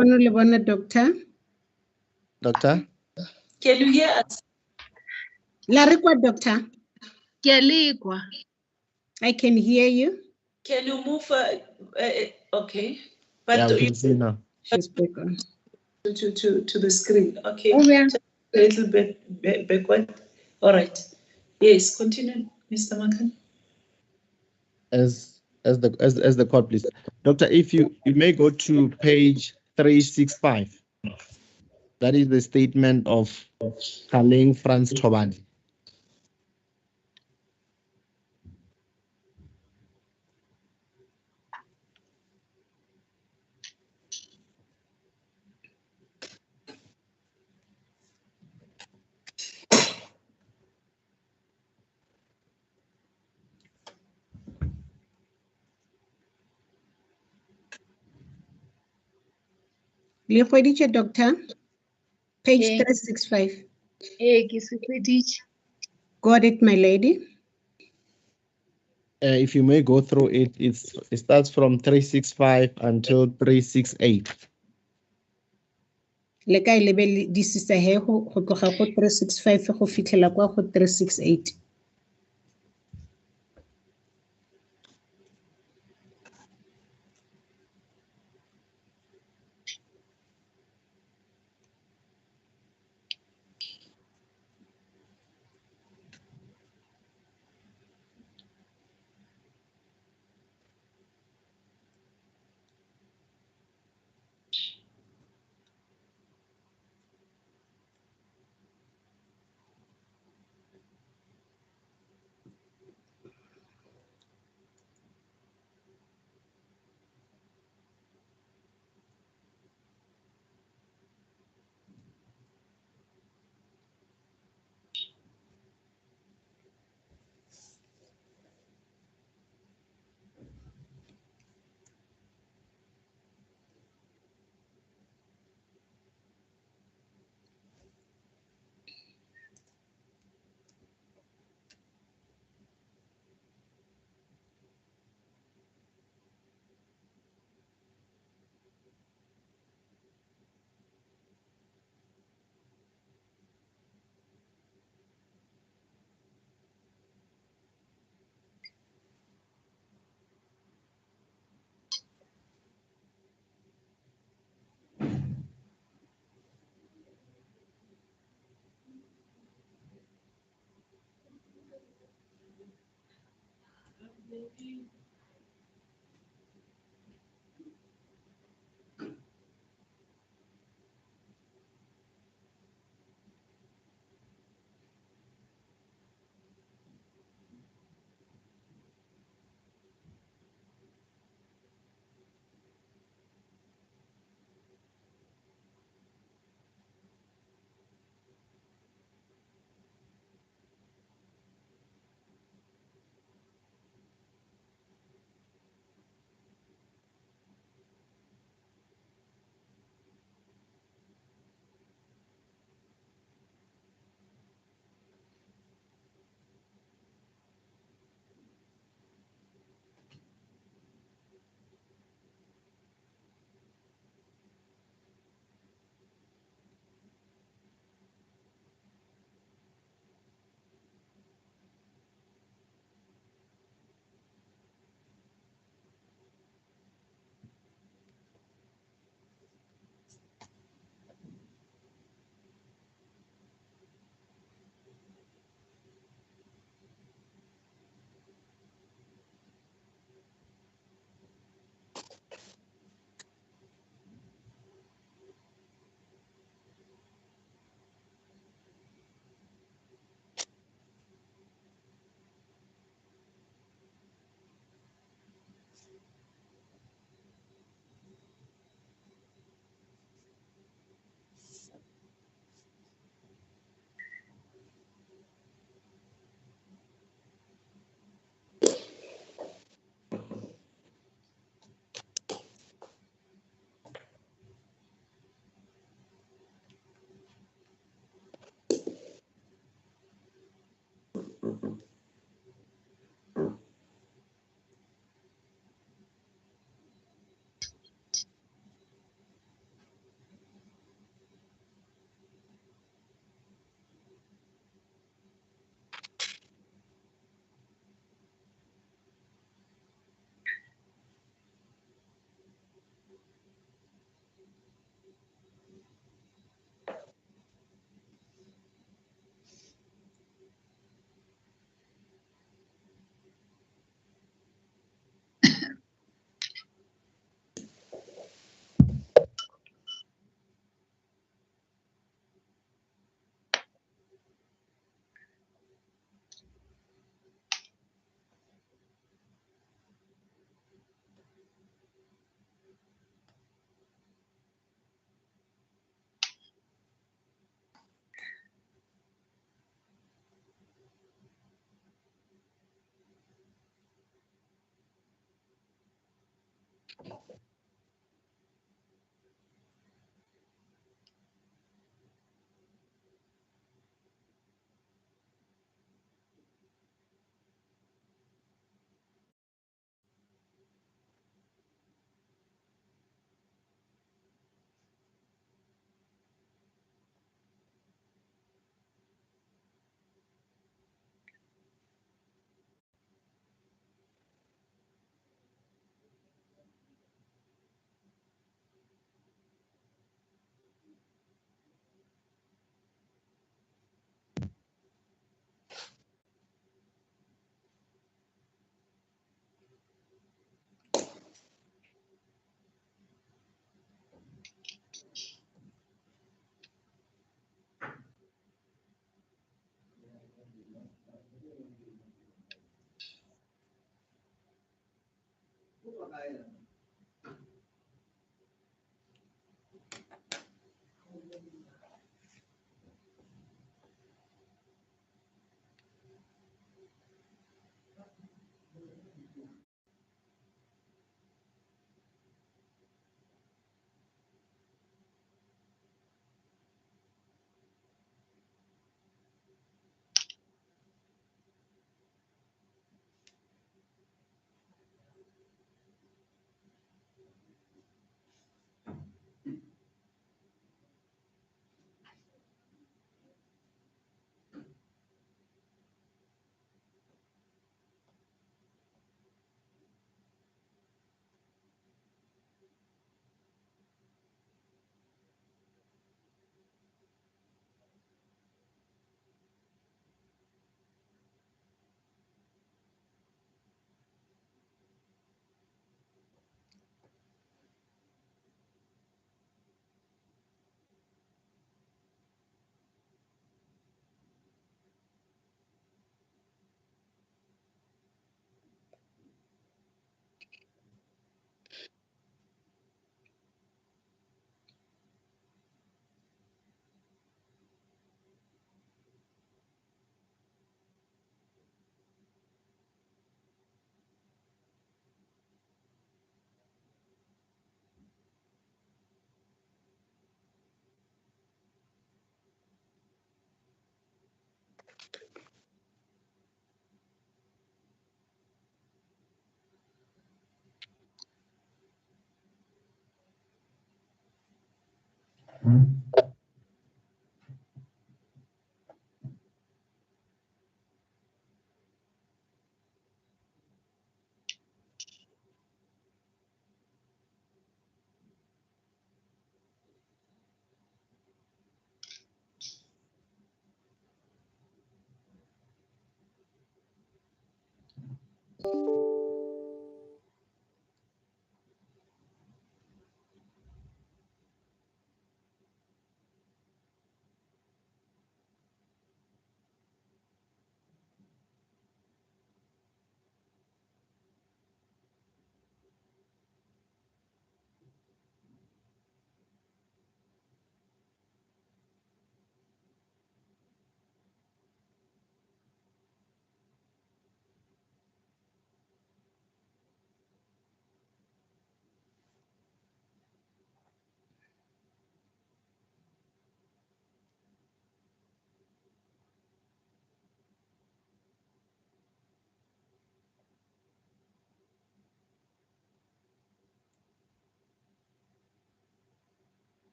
Doctor. Doctor? Can you hear us? Larikwa, Doctor. Kelikwa. I can hear you. Can you move? Okay, but Yeah, we can see now. She's back on. To the screen. Okay. Oh, yeah. Just a little bit backward. All right. Yes, continue, Mr. Makan. As the court, please. Doctor, if you may go to page 365. That is the statement of Kaleng Franz Tobani. Doctor. Page 365. Got it, my lady. If you may go through it, it starts from 365 until 368. Le ka level this is a he go tloga go 365 go fitlhela kwa go 368.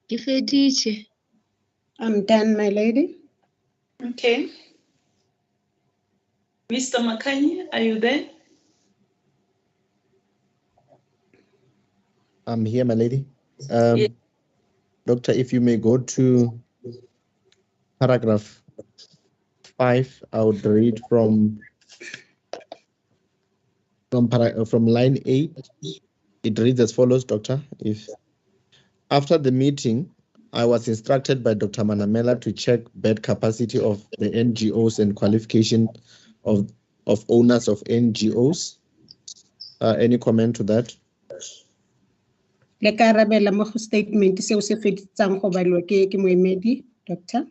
Ke feditše. I'm done, my lady. Okay. Mr. Makanyi, are you there? I'm here, my lady. Yeah. Doctor, if you may go to paragraph 5, I would read from line 8. It reads as follows, Doctor. If after the meeting, I was instructed by Dr. Manamela to check bed capacity of the NGOs and qualification of owners of NGOs. Any comment to that? Le ka arabela mo go statement seo se feditsang go balwa ke moemedi, doctor.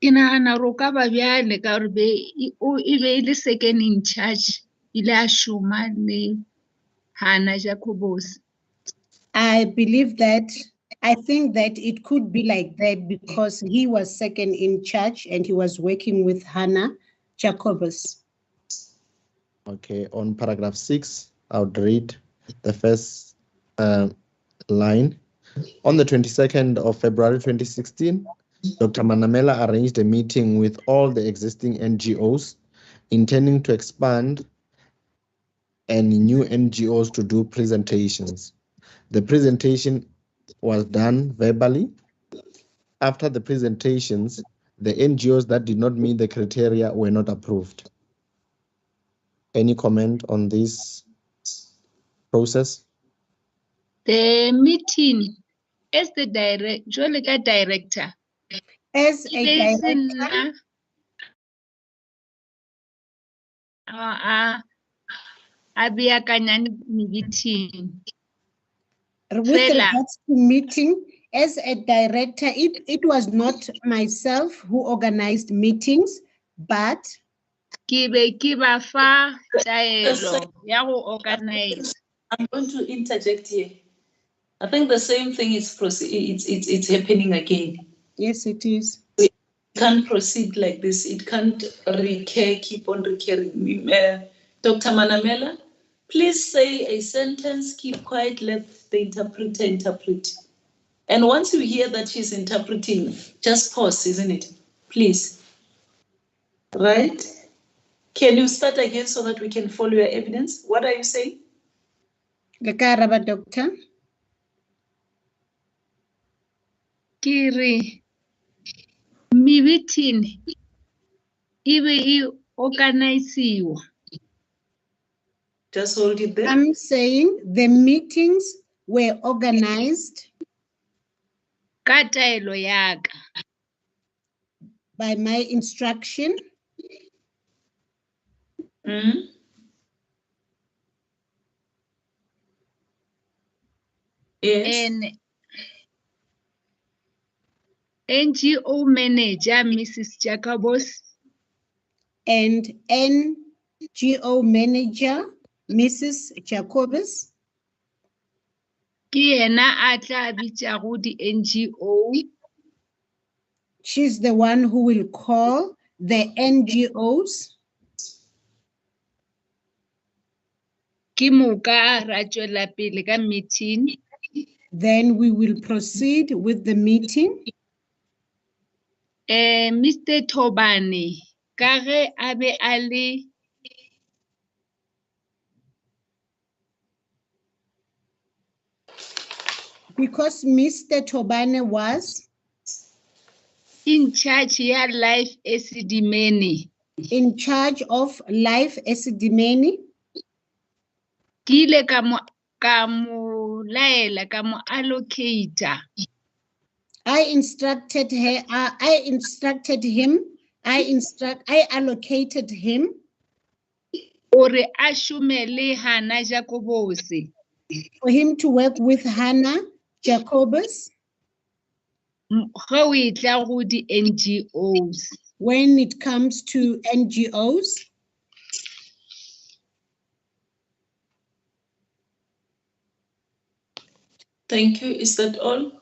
Ke nagana gore o ka ba bjale ka gore e be e le second in charge ile a šoma le Hannah Jacobos. I think that it could be like that because he was second in charge and he was working with Hannah Jacobus. Okay, on paragraph 6, I would read the first line. On the 22nd of February 2016, Dr. Manamela arranged a meeting with all the existing NGOs, intending to expand and new NGOs to do presentations. The presentation was done verbally. After the presentations, the NGOs that did not meet the criteria were not approved. Any comment on this process? The meeting as the director. As a director, a beakanyang meeting. with Fela. regards to meeting, as a director, it was not myself who organized meetings, but Ke be ke ba fa taelo ya go organize. I'm going to interject here. I think the same thing is it's happening again. yes, it is. It can't proceed like this. It can't keep on recurring. Dr. Manamela, please say a sentence, keep quiet, let the interpreter interpret. And once you hear that she's interpreting, just pause, isn't it? Please. Right? Can you start again so that we can follow your evidence? What are you saying? Le ka araba, doctor. Kiri meeting ibe organize. Just hold it there. I'm saying the meetings were organized Ka taelo ya ka. by my instruction. Mm. Yes. And NGO manager, Mrs. Jacobos, And NGO manager, Mrs. Jacobus, ke yena a tla bitsago di NGO. she's the one who will call the NGOs. Ke moka ra tswela pele ka meeting. Then we will proceed with the meeting. Mr. Tobane, ka ge a be a le Because Mr. Tobane was in charge ya Life Esidimeni. in charge of Life Esidimeni, Ke ile ka mo laela ka mo allocator. I instructed him, I allocated him Ore a šome le Hannah Jacobos. for him to work with Hannah Jacobus Ge o e tla go di NGOs. when it comes to NGOs. Thank you. Is that all?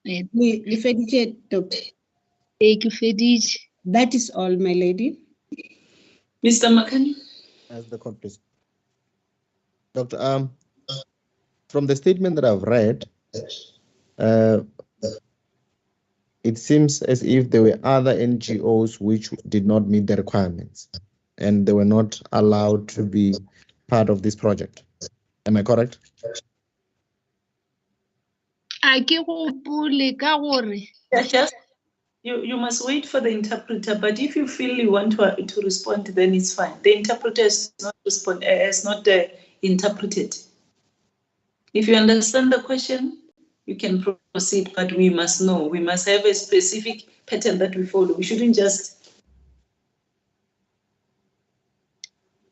Le feditše, Doctor. Ke feditše. That is all, my lady. Mr. Makani? As the court, please. Doctor, from the statement that I've read, it seems as if there were other NGOs which did not meet the requirements and they were not allowed to be part of this project. Am I correct? A ke gopole ka gore Just you must wait for the interpreter, but if you feel you want to respond, then it's fine. The interpreter has not interpreted. If you understand the question, you can proceed, but we must know. We must have a specific pattern that we follow. We shouldn't just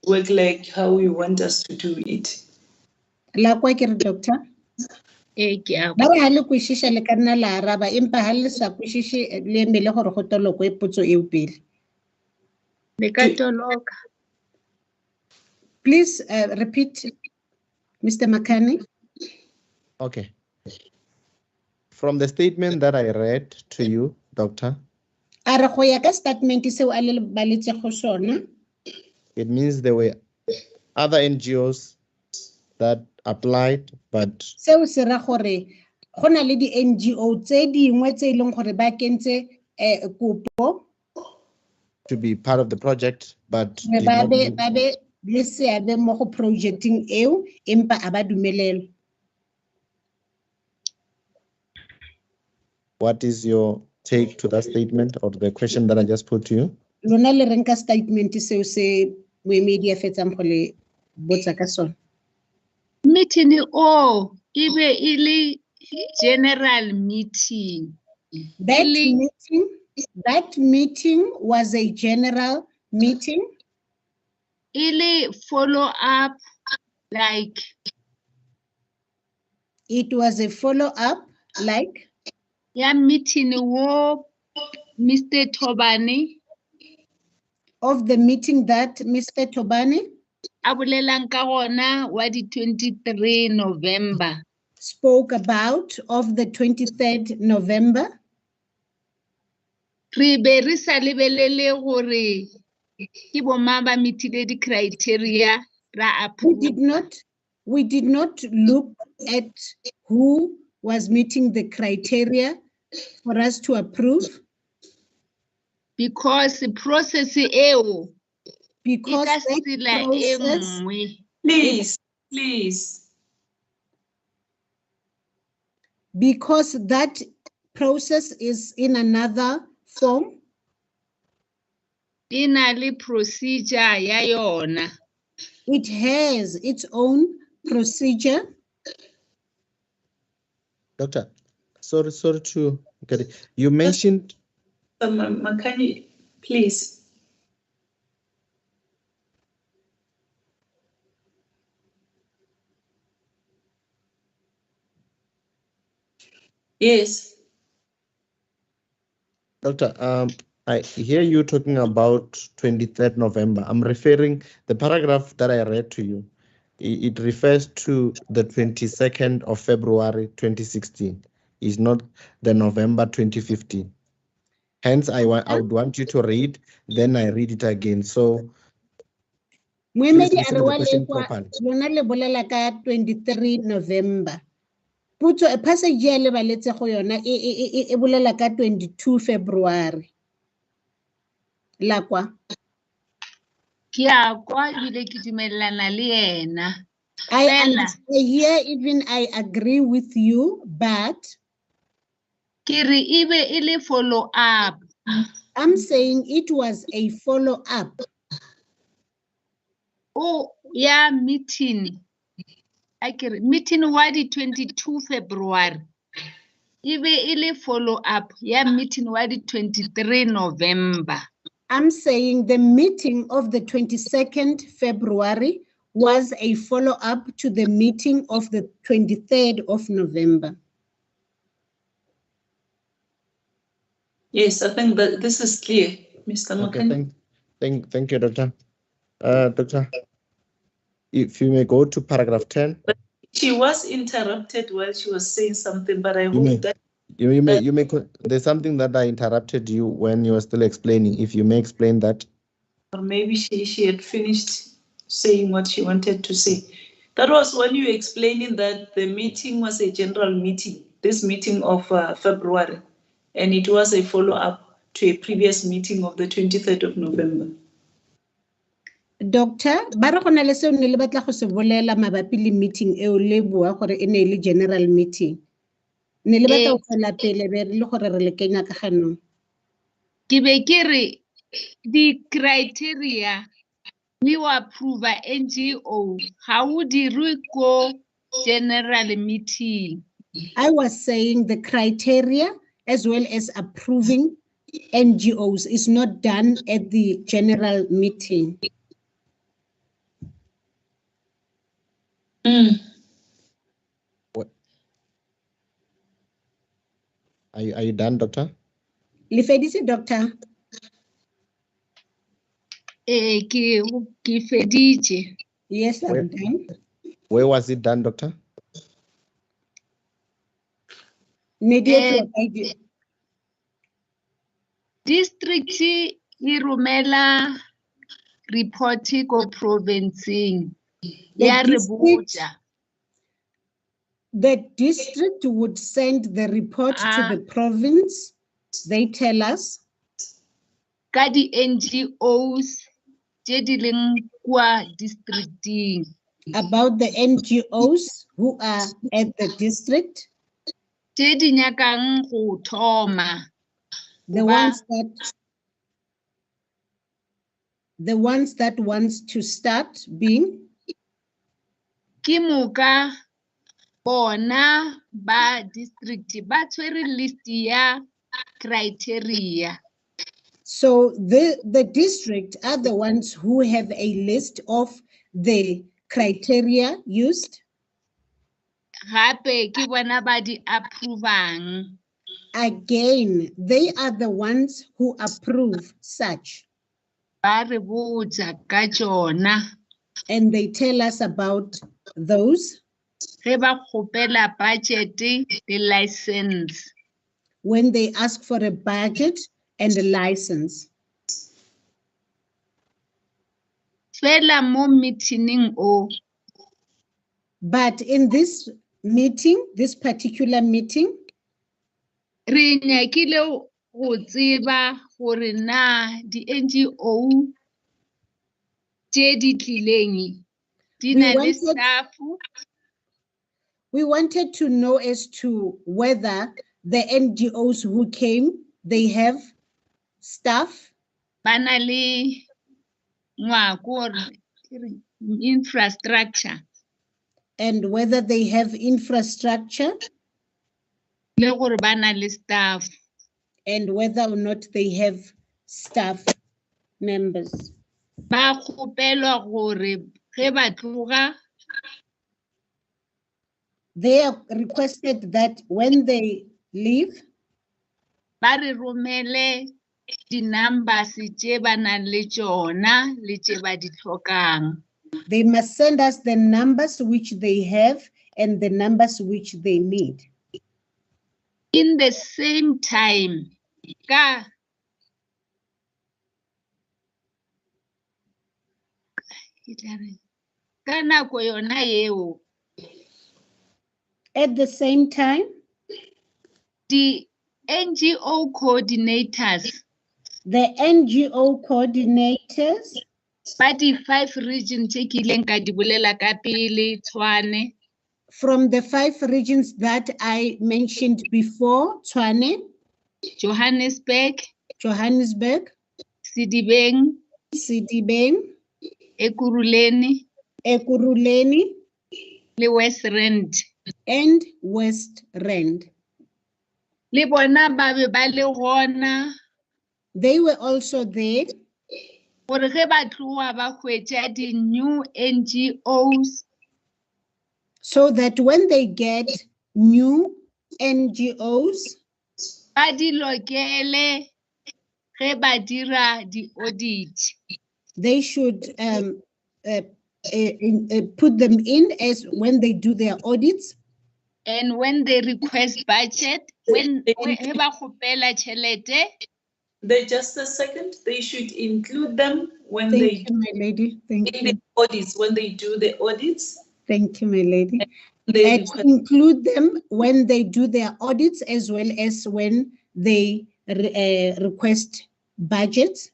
work like how you want us to do it. La kwa ke re, Doctor. ke a Ba re ha le kwešiša le ka nna la araba, empa ha le sa kwešiše le emele gore go tolokwe potso eo pele. le ka toloka. Please repeat, Mr. Makani. Okay. From the statement that I read to you, Doctor, A re go ya ka statement seo a le baletse go sona, it means there were other NGOs that applied, but seo se ra gore go na le di NGO tse dingwe tse e leng gore ba kentse kopo to be part of the project, but did ba not be meet- ba be le seabe mo go projecting eo empa a ba dumelelwa. What is your take to that statement or the question that I just put to you? Lona le reng ka statement seo se moemedi a fetsang go le botsa ka sona. Meeting o ibe ile general meeting. That meeting was a general meeting. Ile follow up like. It was a follow up like. Yeah, meeting wo Mr. Tobani. Of the meeting that Mr. Tobani. A bolelang ka gona wa di 23 November. Spoke about of the 23rd November. Re be re sa lebelele gore ke bo mang ba meetile di criteria ra approve. We did not look at who was meeting the criteria for us to approve. Because the process eo. Because that process. Please. Because that process is in another form. Inali procedure ya yona. It has its own procedure. Doctor, sorry to get it. You mentioned. Makani, please. Yes. Doctor, I hear you talking about 23rd November. I'm referring the paragraph that I read to you. It refers to the 22nd of February 2016. It's not the November 2015. Hence, I would want you to read, then I read it again. So please listen to the question properly. 23 November. Putso a passage ya le baletse go yona e bolela ka 22 February. La kwa. Ke a kwa ile ke dumelana le ena. I agree with you, but ke re ibe ile follow up. I'm saying it was a follow up. Oh, yeah, meeting. Meeting wa di 22 February. Ibe ile follow up. Yeah, meeting wa di 23 November. I'm saying the meeting of the 22nd February was a follow up to the meeting of the 23rd of November. Yes, I think that this is clear, Mr. Makani. Okay, thank you, Doctor. Doctor, if you may go to paragraph 10. But she was interrupted while she was saying something, but I hope that you may. There's something that I interrupted you when you were still explaining. If you may explain that. Or maybe she had finished saying what she wanted to say. That was when you were explaining that the meeting was a general meeting, this meeting of February, and it was a follow-up to a previous meeting of the 23rd of November. Doctor, ba re go na le seo ne le batla go se bolela mabapi le meeting eo le bua gore e ne le general meeting. Ne le batla go tsela pele be re le gore re le kenya ka ganong. Ke be ke re di criteria we will approve NGO. How would you go general meeting? I was saying the criteria as well as approving NGOs is not done at the general meeting. What? Are you done, Doctor? Le feditse, Doctor? Ke feditse. Yes, I'm done. Where was it done, Doctor? District e romela report ko provincing. The district would send the report to the province. They tell us. Ka di NGOs tse di leng kwa districting. About the NGOs who are at the district, Tse di nyakang go thoma. the ones that wants to start being, Ke moka bona ba district ba tshwere list ya criteria. so the district are the ones who have a list of the criteria used. Gape ke bona ba di approvang. Again, they are the ones who approve such. Ba re botsa ka tsona. And they tell us about those. Ge ba kgopela budget le license. When they ask for a budget and a license. Fela mo meeting o. But in this meeting, this particular meeting, Re nyakile go tseba gore na di NGO tse di tlileng di na le staff. We wanted to know as to whether the NGOs who came, they have staff. Ba na le infrastructure. And whether they have infrastructure. Le gore ba na le staff. And whether or not they have staff members. Ba kgopelwa gore ge ba tloga. They are requested that when they leave, ba re romele di numbers tse ba nang le tsona le tse ba di tlhokang. They must send us the numbers which they have and the numbers which they need. In the same time, ka nako yona eo. At the same time, the NGO coordinators, the NGO coordinators, ba di 5 regions tse ke ileng ka di bolela ka pele, Tshwane. From the 5 regions that I mentioned before, Tshwane, Johannesburg, Esidimeni, Ekurhuleni, le West Rand. And West Rand. Le bona ba be ba le gona. They were also there. Gore ge ba tloga ba hwetša di new NGOs. So that when they get new NGOs, ba di lokele ge ba dira di audit. They should put them in as when they do their audits. And when they request budget, when they just a second, they should include them when Thank you, my lady. Thank you. The audits, when they do the audits. Thank you, my lady. And include them when they do their audits as well as when they request budgets.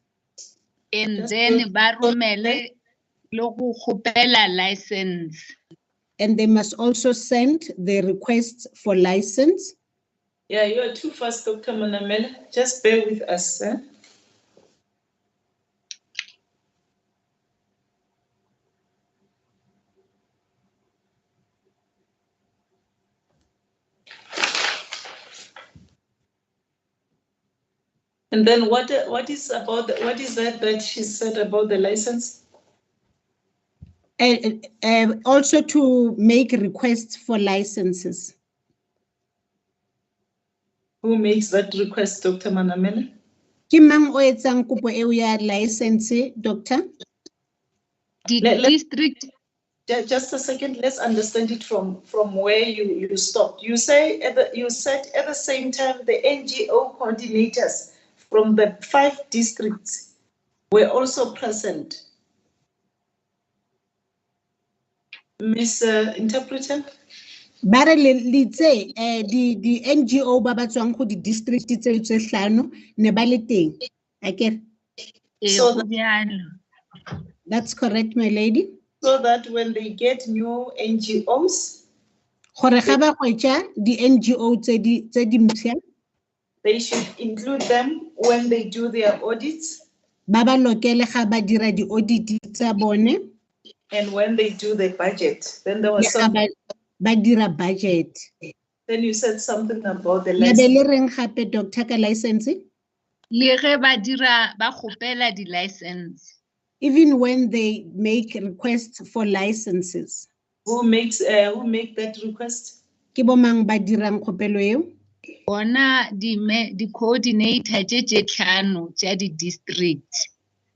And then barumele logo khopela license. And they must also send the requests for license. Yeah, you are too fast, Dr. Manamela. Just bear with us. Eh? And then what is that she said about the license? Also to make requests for licenses. Who makes that request, Dr. Manamela? Ke mang o etsang kopo eo ya license, doctor? The district. Just a second, let's understand it from where you stopped. You said at the same time the NGO coordinators from the 5 districts were also present. Miss Interpreter? Bare le tse di NGO ba ba tswang go di district tse 5 ne ba le teng. Akere? So That's correct, my lady. So that when they get new NGOs, Gore ga ba hwetša di NGO tse di mpšha, they should include them when they do their audits ba ba lokele ga ba dira di audit tsa bone and when they do the budget. Then there le was ga something, ba dira budget. then you said something about the La be license. le reng gape doctor ka license? Le ge ba dira ba kgopela di license. Even when they make requests for licenses. Who make that request? Ke bo mang ba dirang kgopelo eo? Bona di coordinator tše tlhano tša di district.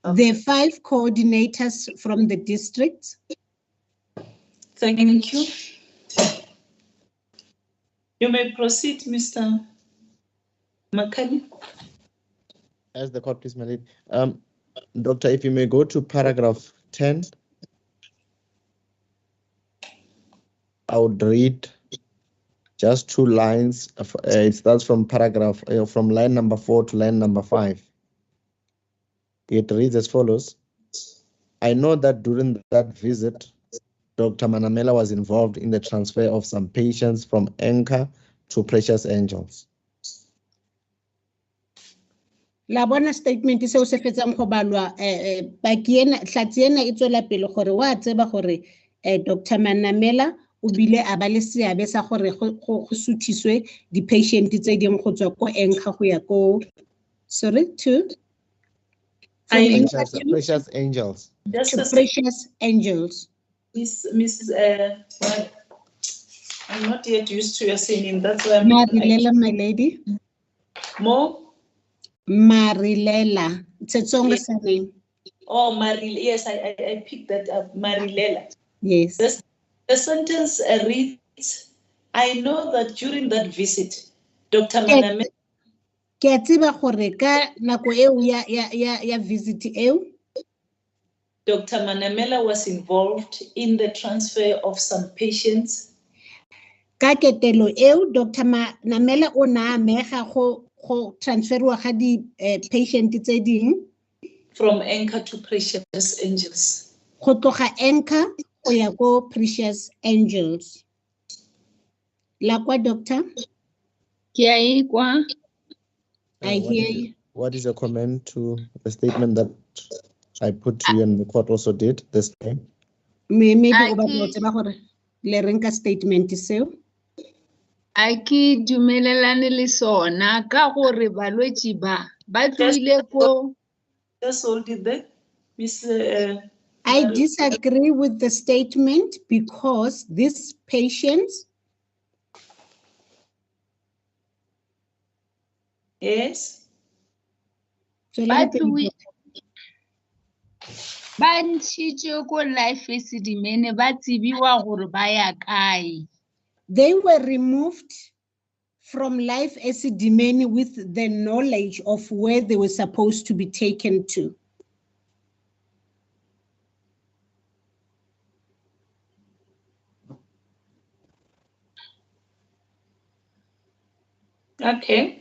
The 5 coordinators from the district. Thank you. You may proceed, Mr. Makani. As the court, please, my lady. Doctor, if you may go to paragraph 10. I would read just 2 lines. It starts from paragraph, from line number 4 to line number 5. It reads as follows. I know that during that visit, Dr. Manamela was involved in the transfer of some patients from Anchor to Precious Angels. La bona statement seo se fetsang go balwa baki ena hlatsi ena e tswela pele gore wa tseba gore Dr. Manamela o bile a ba le seabe sa gore go suthiswe di patient tse ding go tswa ko Anchor go ya ko to Precious Angels. To Precious Angels. Mrs. I'm not yet used to your singing. That's why Marilela, my lady. More? Marilela. It's a song name. Oh, Marilela. Yes, I picked that up. Marilela. Yes. The sentence reads, I know that during that visit, Dr. Manamela. Ke a tseba gore ka nako eo ya visit eo. Dr. Manamela was involved in the transfer of some patients. Ka ketelo eo Dr. Manamela o na amega go transferwa ga di patient tse ding from Anchor to Precious Angels. Go tloga Anchor go ya go Precious Angels. La kwa doctor? Ke a ekwa. I hear you. What is your comment to the statement that I put to you and the court also did this time? Maybe o ba go tseba gore le reng ka statement seo? A ke dumelelane le sona ka gore balwetši ba tloile ko. Just hold it there. Miss I disagree with the statement because these patients. Yes. Ba ntšhitše ko Life Esidimeni ba tsebiwa gore ba ya kae. They were removed from Life Esidimeni with the knowledge of where they were supposed to be taken to. Okay.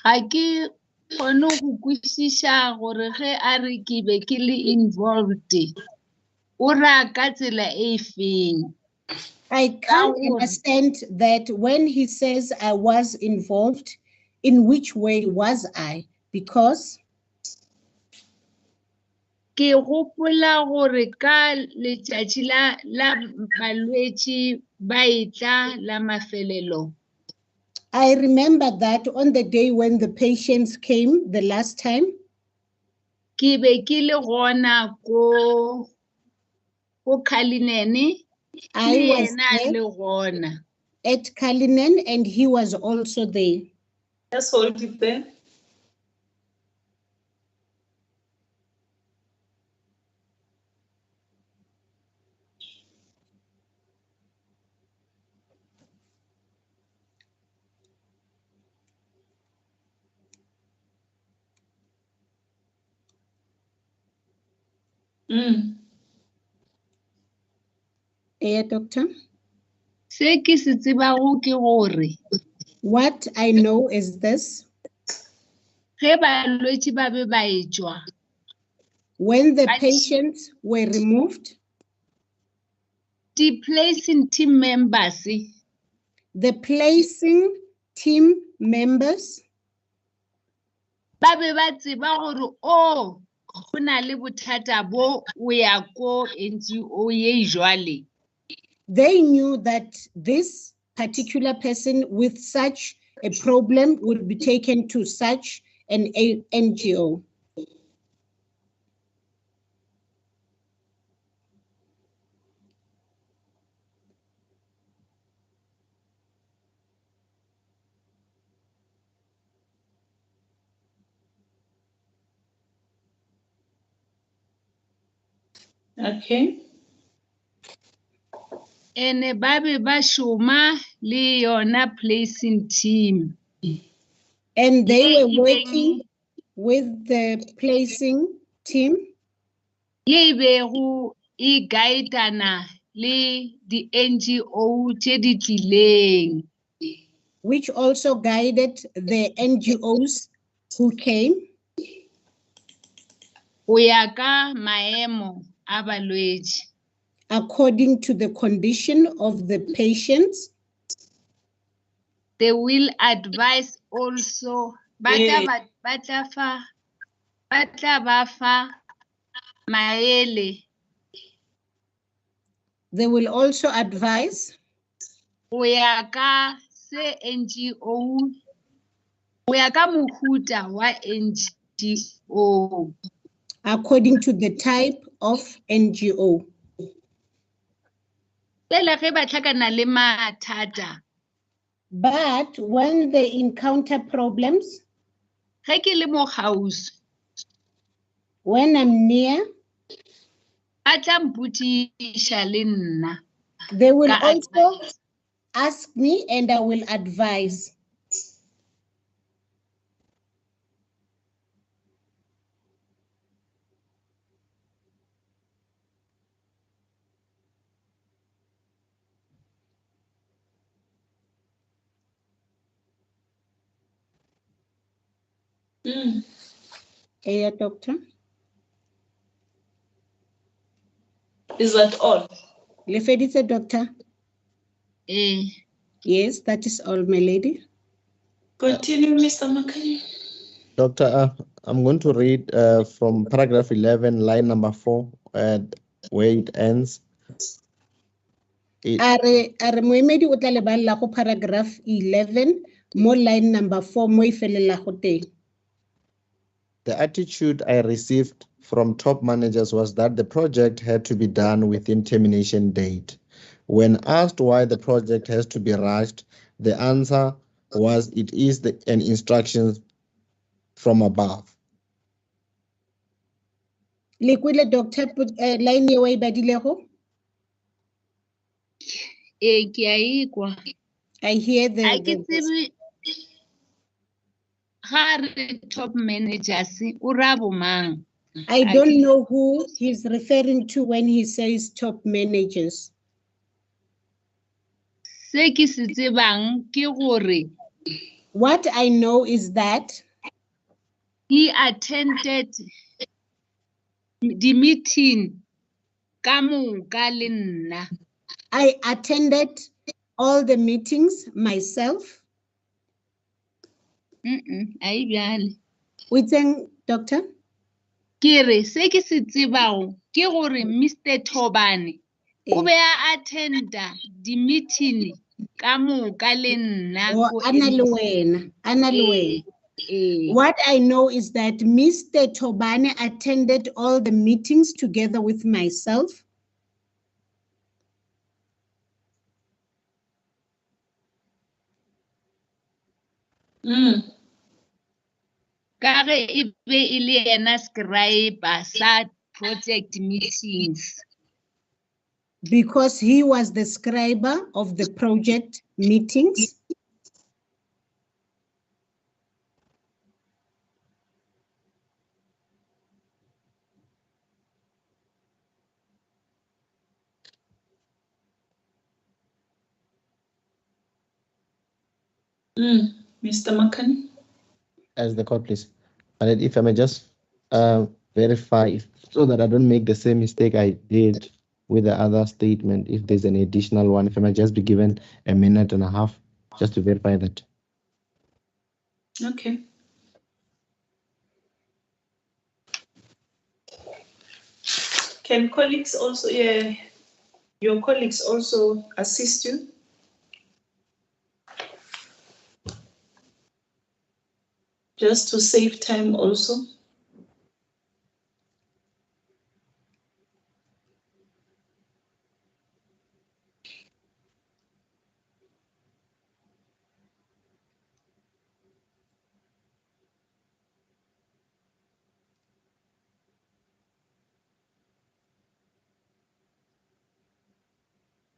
Ga ke kgone go kwešiša gore ge a re ke be ke le involved o ra ka tsela e feng. I can't understand that when he says I was involved, in which way was I? Because ke gopola gore ka letšatši la balwetši ba etla la mafelelo. I remember that on the day when the patients came the last time. Ke be ke le gona ko Cullinan. I was there at Cullinan and he was also there. Just hold it there. Doctor? Se ke se tsebago ke gore. What I know is this. Ge balwetši ba be ba etswa. when the patients were removed, the placing team members, the placing team members ba be ba tseba gore o go na le bothata bo o ya ko NGO ye jwale. they knew that this particular person with such a problem would be taken to such an NGO. Okay. Ene ba be ba shoma le yona placing team. And they Ye were e working beng- with the placing team ye e bego e guidana le di NGO tše di tlileng. which also guided the NGOs who came Go ya ka maemo a balwetši. according to the condition of the patients. They will advise also ba tla ba fa maele They will also advise go ya ka se NGO, go ya ka mohuta wa NGO. according to the type of NGO. Pele ge ba tlhakana le mathata, But when they encounter problems, ge ke le mo gausi, when I'm near, ba tla mpotšiša le nna. they will Ka also ask me and I will advise. Hey, doctor. Is that all? Le feditse, doctor? Eh, Yes, that is all, my lady. Continue, Mr. Makani. Doctor, I'm going to read from paragraph 11, line number 4, where it ends. Are moemedi o tla lebala go paragraph 11 mo line number 4 mo e felelago teng. The attitude I received from top managers was that the project had to be done within termination date. When asked why the project has to be rushed, the answer was it is an instruction from above. Liquid doctor put line e wa e badilego. ke a ekwa. I hear Ha ke the tsebe ga re top managers o ra bo mang. I don't know who he's referring to when he says top managers. Se ke se tsebang ke gore What I know is that he attended the meeting ka moka le nna. I attended all the meetings myself. Ai bjale. O itseng, doctor? Ke re se ke se tsebago ke gore Mr. Thobane o be a attenda di meeting ka moka le nna Oh, ko ana le wena, ana le wena. Eh. What I know is that Mr. Thobane attended all the meetings together with myself. Ka ge e be e le yena scriber sa project meetings. Because he was the scriber of the project meetings. Mr. Makani. As the court, please. And if I may just verify so that I don't make the same mistake I did with the other statement. If there's an additional one, if I might just be given a minute and a half just to verify that. Okay. Can colleagues also, your colleagues also assist you? Just to save time also.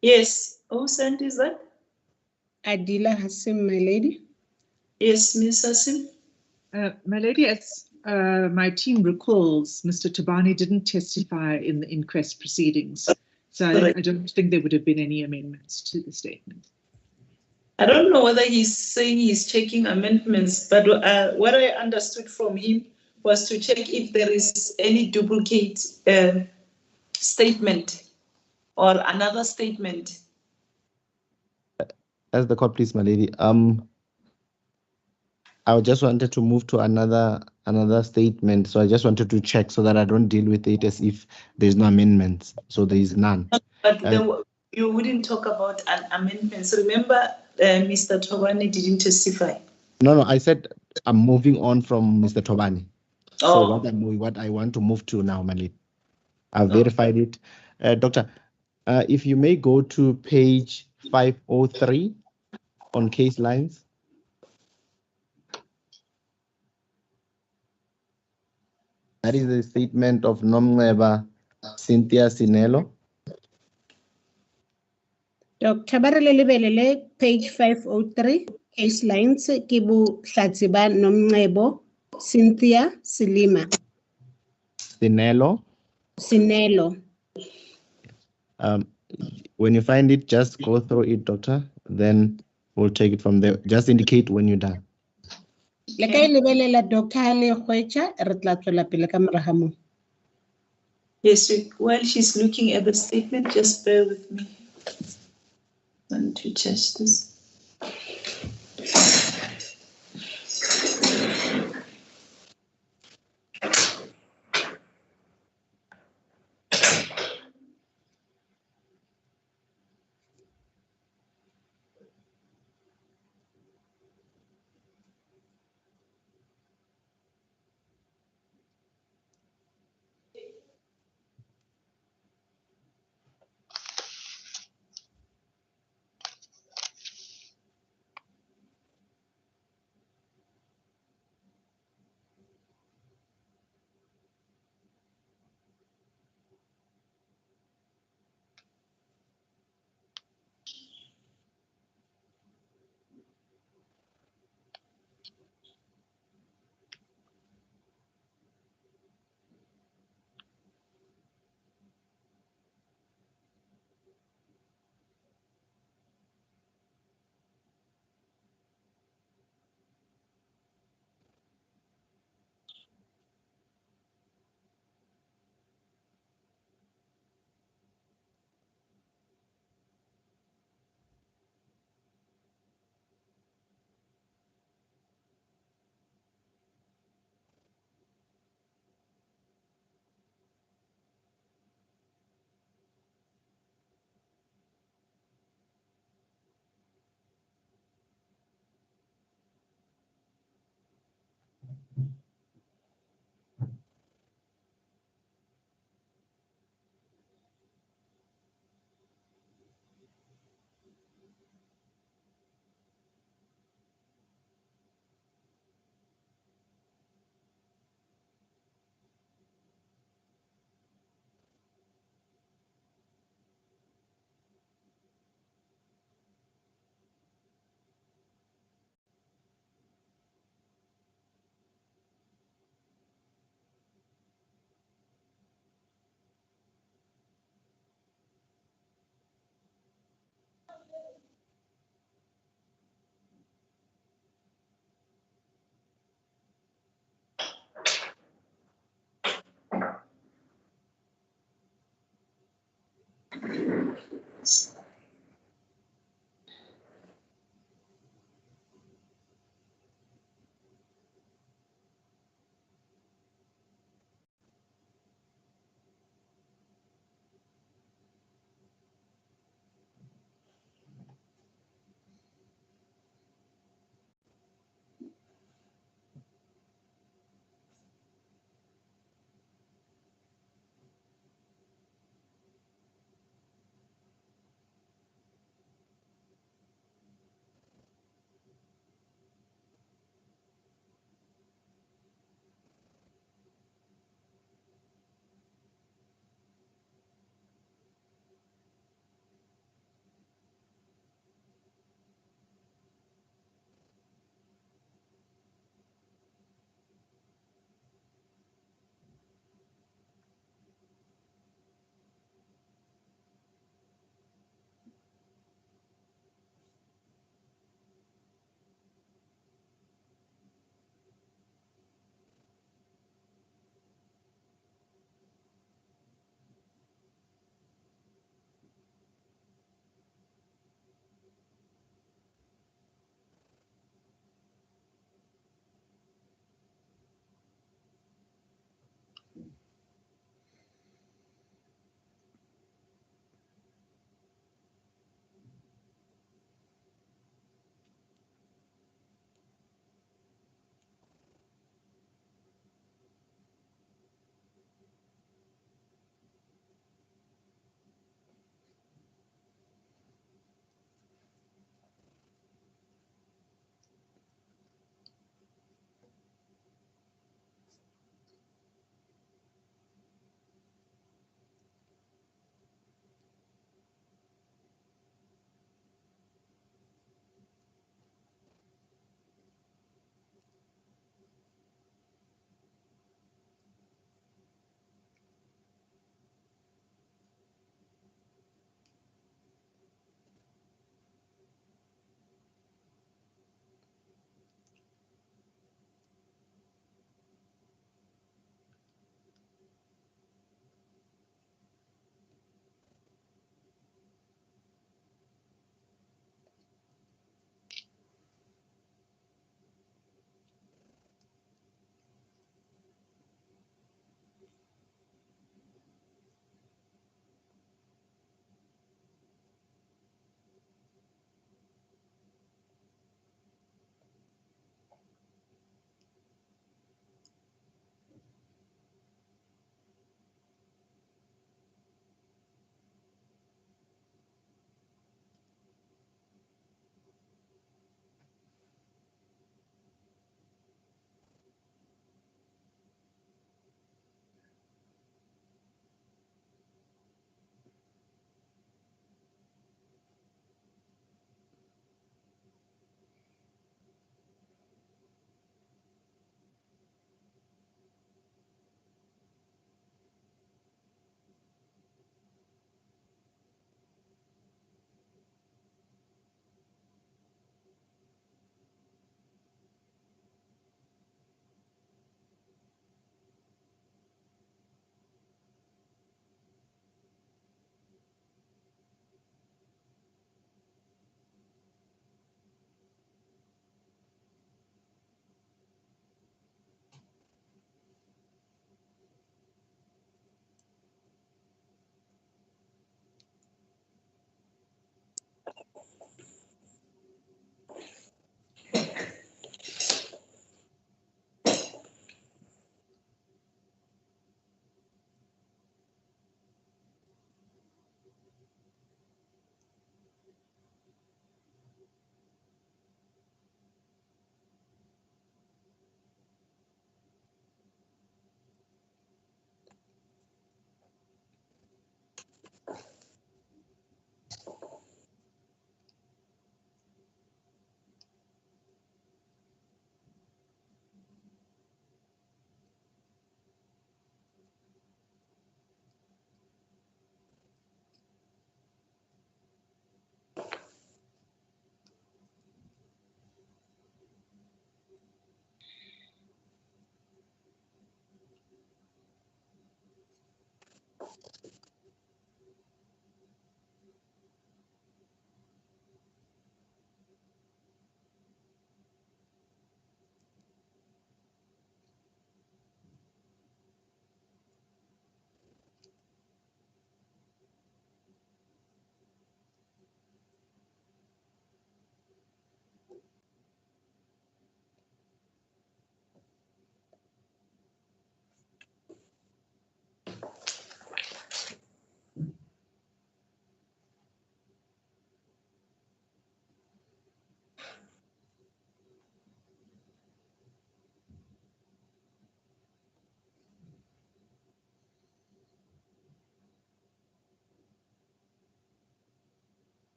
Yes, who sent is that? Adila Hassim, my lady. Yes, Ms. Hassim. My lady, as my team recalls, Mr. Tabani didn't testify in the inquest proceedings. So I don't think there would have been any amendments to the statement. I don't know whether he's saying he's checking amendments, but what I understood from him was to check if there is any duplicate statement or another statement. As the court, please, my lady. I just wanted to move to another statement, so I just wanted to check so that I don't deal with it as if there's no amendments. So there is none. But you wouldn't talk about an amendment. So remember, Mr. Tobani didn't testify. No, I said I'm moving on from Mr. Tobani. So Oh. what I want to move to now, my lady. I've verified it. Doctor, if you may go to page 503 on case lines. That is the statement of Nomneba Cynthia Sinelo. Dr. Barelele, page 503, case lines, Kibu Satsiba Nomnebo, Cynthia Silima. Sinelo. Sinelo. When you find it, just go through it, doctor. Then we'll take it from there. Just indicate when you're done. Yes, while she's looking at the statement, just bear with me. I want to change this.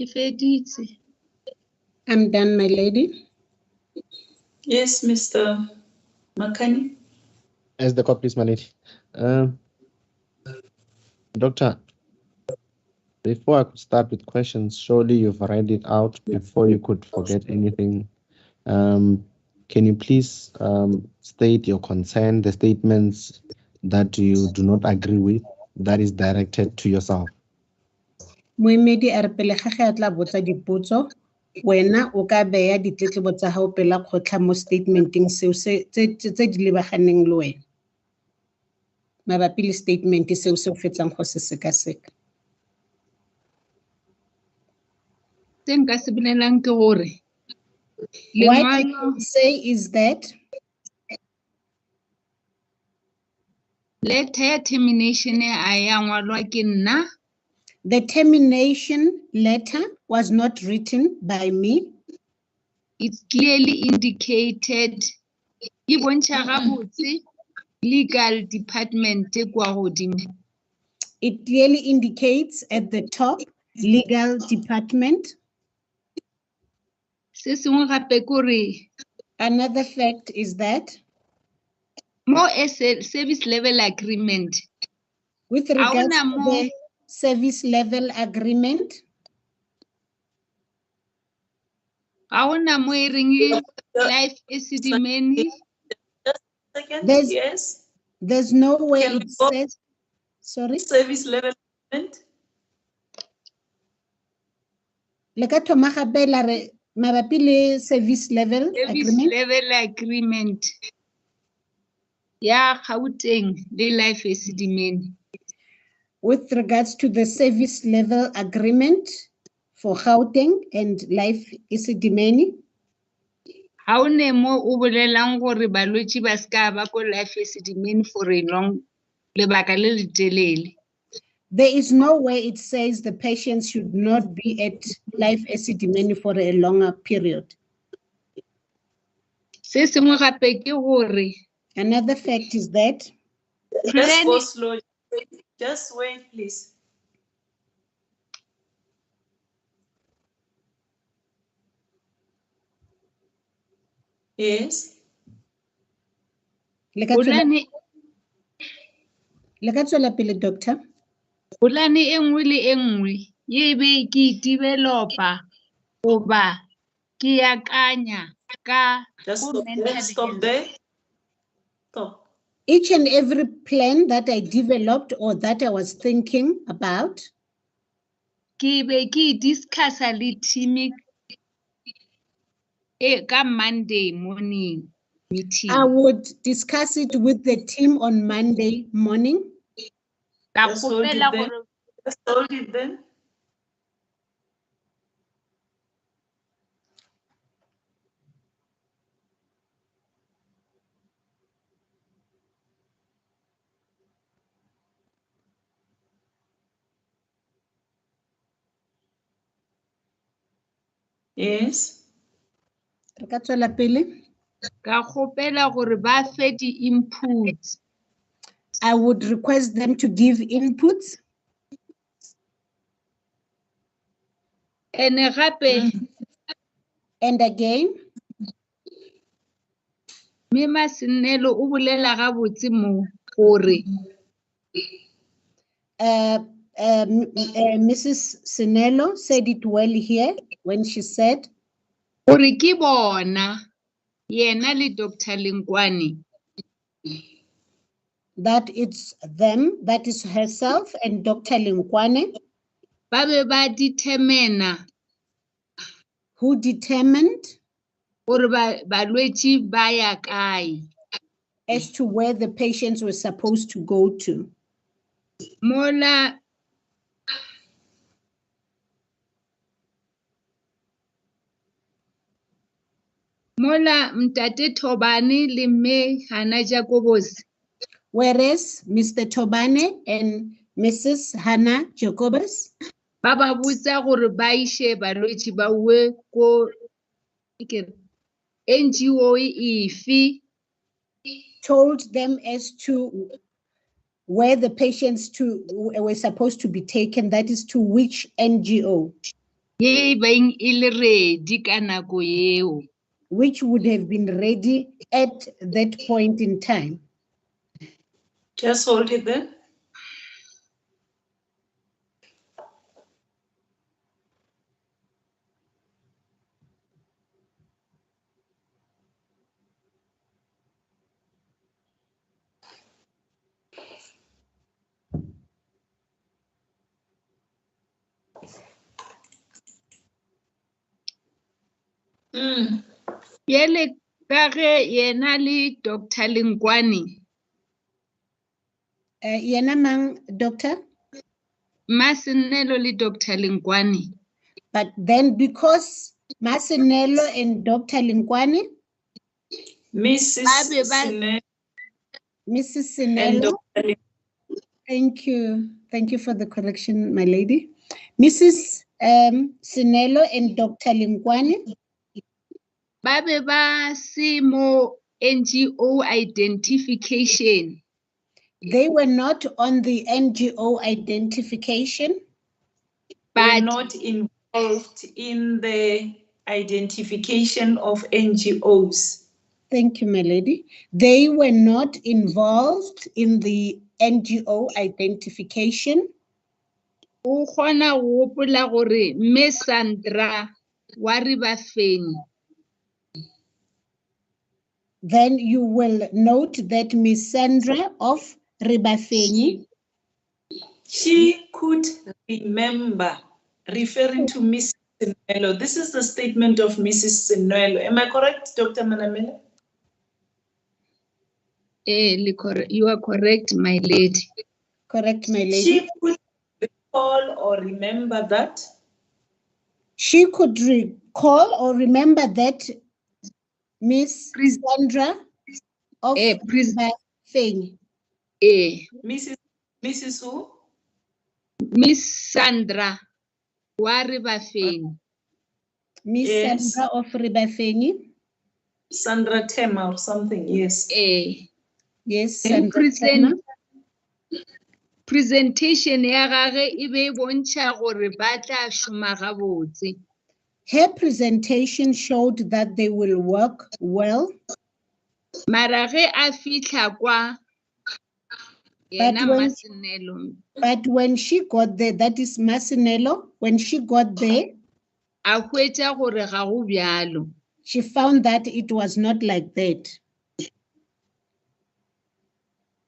Ke feditse. I'm done, my lady. Yes, Mr. Makani. As the court, please, my lady. Doctor, before I could start with questions, surely you've read it out before you could forget anything Can you please state your concern, the statements that you do not agree with, that is directed to yourself? Moemedi a re pele ga ge a tla botsa dipotso, wena o ka beya ditletlebo tsa hao pela kgotla mo statementeng seo tse di lebaganeng le wena. Mabapi le statement seo se o fetsang go se sekaseka. Se nka se bolelang ke gore What I can say is that letter ya termination a ya ngwalwa ke nna. the termination letter was not written by me. It's clearly indicated e bontsha gabotse legal department kwa godimo. It clearly indicates at the top legal department. Se sengwe gape kore another fact is that more service level agreement with regards to the service level agreement, life Esidimeni. There's no way it says, sorry? Service level agreement. Le ka thoma gape la re mabapi le service level agreement. Level agreement. Ya Gauteng le life Esidimeni. With regards to the service level agreement for Gauteng and life Esidimeni. Ha o ne mo o bolelang gore balwetsi ba ska ba ko life Esidimeni for a long lebaka le le telele. There is no way it says the patient should not be at life Esidimeni for a longer period. Se sengwe gape ke gore another fact is that just go slow. Just wait, please. Yes. Le ka tswela pele, doctor. Polane e nngwe le e nngwe ye be ke developa goba ke akanya ka stop there. Stop. Each and every plan that I developed or that I was thinking about, ke be ke discussa le team ka Monday morning meeting. I would discuss it with the team on Monday morning. Just hold it then. Yes. Ka tswela pele. Ka kgopela gore ba fe di inputs. I would request them to give inputs. And again, Mema Sinelo o bolela gabotse mo gore Mrs. Sinelo said it well here when she said gore ke bona yena le Dr. Lengwane, that it's them, that is herself and Dr. Lengwane, ba be ba determine, who determined gore balwetsi ba ya kae, as to where the patients were supposed to go to. Mola Mtate Thobane le mme Hannah Jacobus, whereas Mr. Thobane and Mrs. Hannah Jacobus ba ba botsa gore ba ishe balwetsi ba uwe ko NGO efe, told them as to where the patients were supposed to be taken, that is to which NGO, ye beng e le ready ka nako eo, which would have been ready at that point in time. Just hold it there. Yele kage yena le Dr. Lingwani. Yena mang, Doctor? Masinelo le Dr. Lingwani. But then because Masinelo and Dr. Lingwani, Mrs. Sinelo Mrs. and Sinelo, Dr. Lingwani. thank you. Thank you for the correction, my lady. Mrs. Sinelo and Dr. Lingwani, Babe ba simo NGO identification. they were not on the NGO identification, Were But not involved in the identification of NGOs. thank you, my lady. They were not involved in the NGO identification. o kgona go gopola gore Mme Sandra wa Ribafeni Then you will note that Miss Sandra of Ribafeni, She could remember, referring to Mrs. Sinelo. This is the statement of Mrs. Sinelo. Am I correct, Dr. Manamela? you are correct, my lady. correct, my lady. She could recall or remember that She could recall or remember that Miss Sandra of Ribafeni, Mrs. who? Miss Sandra wa Ribafeni. Miss Yes. Sandra of Ribafeni, Sandra Tema or something, yes. yes, And Sandra Tema. presentation ya gage e be bontšha gore ba tla šoma gabotse. Her presentation showed that they will work well, Mara ge a fitlha kwa yena Masinelo but when she got there, that is Masinelo, when she got there, a hwetša gore ga go bjalo. she found that it was not like that.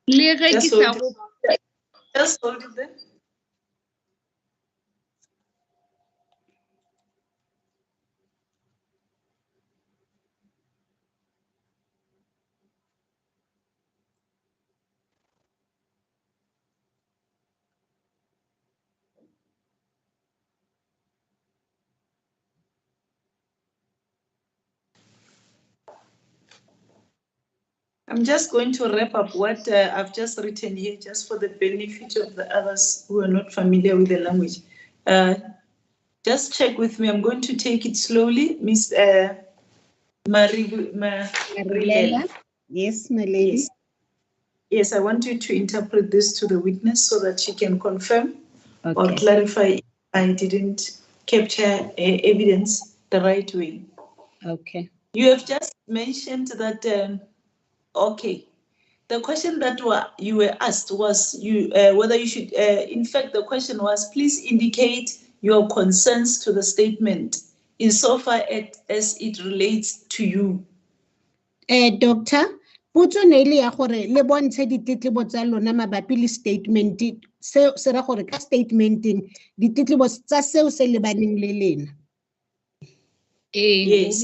Le ge ke Just sa hold go it. Just hold it there. I'm just going to wrap up what I've just written here, just for the benefit of the others who are not familiar with the language. Just check with me. I'm going to take it slowly, Miss Marilela. Yes, my lady. Yes. Yes, I want you to interpret this to the witness so that she can confirm or clarify if I didn't capture evidence the right way. Okay. You have just mentioned that, okay, the question that you were asked was whether you should, in fact, the question was, please indicate your concerns to the statement insofar as it relates to you. Doctor, potso ne ile ya gore le bontshe ditletlebo tsa lona mabapi le statement se ra gore ka statementing ditletlebo tsa seo se lebaneng le lena. Yes.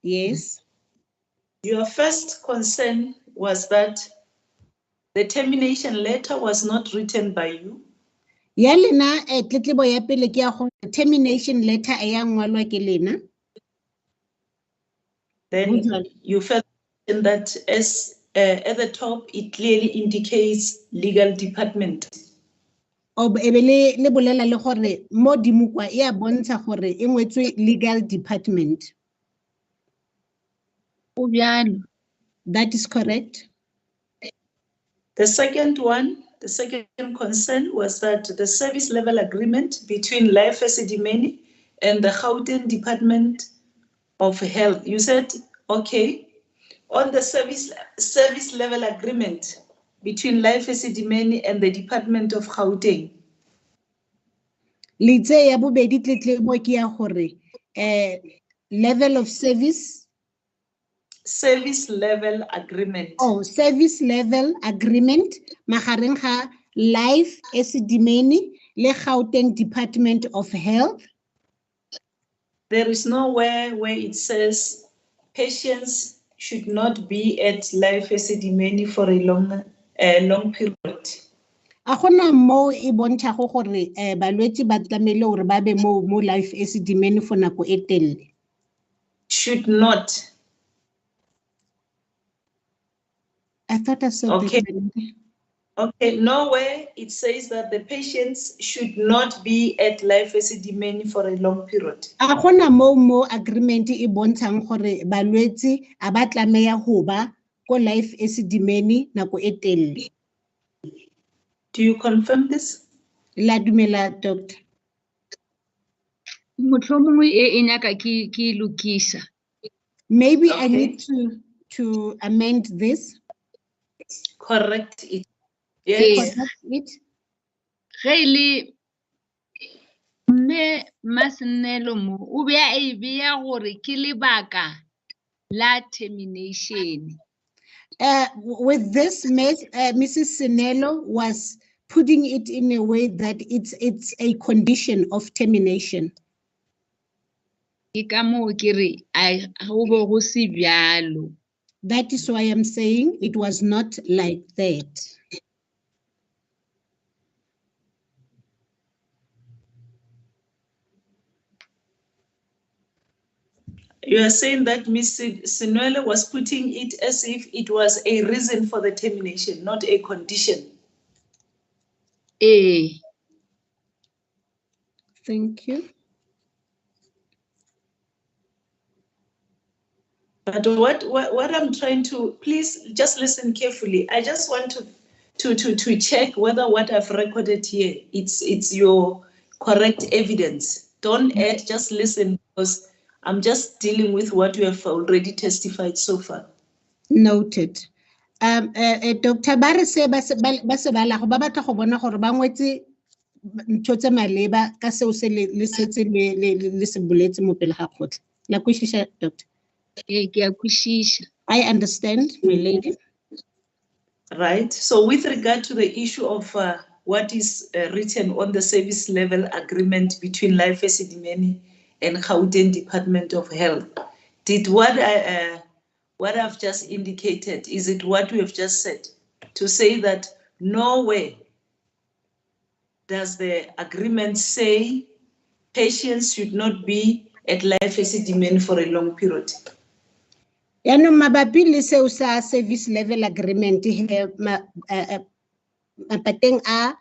Yes. Your first concern was that the termination letter was not written by you. Ya lena tletlebo ya pele ke ya gore termination letter e ya ngwalwa ke lena. Then you felt that as at the top, it clearly indicates legal department. Ebele le bolela le gore mo dimukwa e a bontsha gore e ngwetswe legal department. O bjalo. That is correct. The second concern was that the service level agreement between Life Esidimeni and the Gauteng Department of Health. You said, okay, on the service level agreement between Life Esidimeni and the Department of Gauteng. Litse ya bobedi tletlebo ke ya gore level of service level agreement. Oh, service level agreement magareng ga Life Esidimeni le Gauteng Department of Health. there is nowhere where it says patients should not be at life Esidimeni for a long period. A gona mo e bontsha go gore balwetse ba tlamele gore ba be mo life Esidimeni for nako e telele. Should not. I thought I said Okay. that. Okay, nowhere it says that the patients should not be at life Esidimeni for a long period. A gona mo agreement e bontshang gore balwetse a ba tlameya go ba ko life Esidimeni nako e telele. Do you confirm this? La dumela doctor. Motlhomongwe e nyaka ke lokisa. Maybe Okay. I need to amend this. Correct it. Yes. Correct it. Ge mme Masenelo mo o be a e beya gore ke lebaka la termination. With this, Mrs. Sinelo was putting it in a way that it's a condition of termination. Ke ka moo ke re a go bo go se bjalo. That is why I'm saying it was not like that. You are saying that Ms. Sinwele was putting it as if it was a reason for the termination, not a condition. Thank you. But what I'm trying to, please just listen carefully. I just want to check whether what I've recorded here, it's your correct evidence. Don't add, just listen, because I'm just dealing with what you have already testified so far. Noted. Dr. Bare se ba se bala go ba batla go bona gore ba ngwetse ntho tse maleba ka seo se le setse le se boletse mo pele ga kgotla. La kwishisha doctor. I understand, my lady. Right. So with regard to the issue of what is written on the service level agreement between Life Esidimeni and Gauteng Department of Health, did what I've just indicated, is it what we have just said? To say that nowhere does the agreement say patients should not be at Life Esidimeni for a long period? Yano mabapi le seo sa service level agreement mapateng a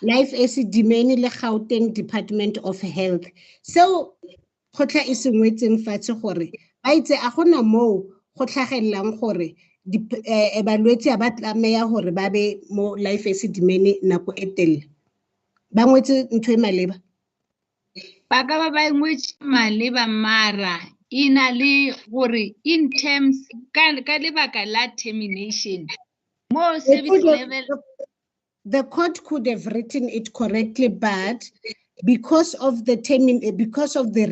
Life Esidimeni le Gauteng Department of Health. So khotla e sengwetseng fatshe gore ba itse a gona mo go tlhagellang gore balwetse ba tlameya gore ba be mo Life Esidimeni nako e telele. Ba ngwetse ntho e maleba. Ba ka ba ngwetse maleba mara ina le gore in terms ka lebaka la termination more service level. The court could have written it correctly, but because of the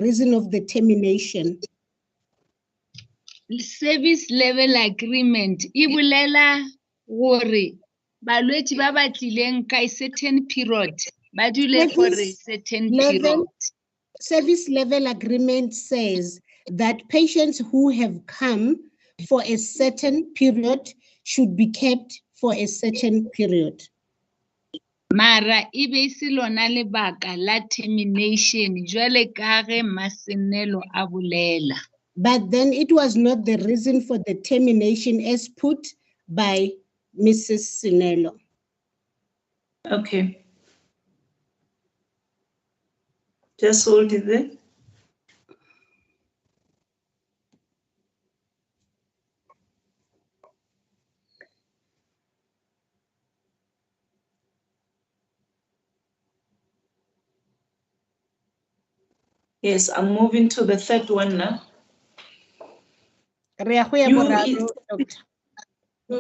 reason of the termination, service level agreement e bolela gore balwetse ba batlileng ka a certain period ba dule for a certain period. Service level agreement says that patients who have come for a certain period should be kept for a certain period. Mara ibe se lona lebaka la termination jwale ka ge Masenelo a bolela. But then it was not the reason for the termination as put by Mrs. Sinelo. Okay. Just hold it there. Yes, I'm moving to the third one now. You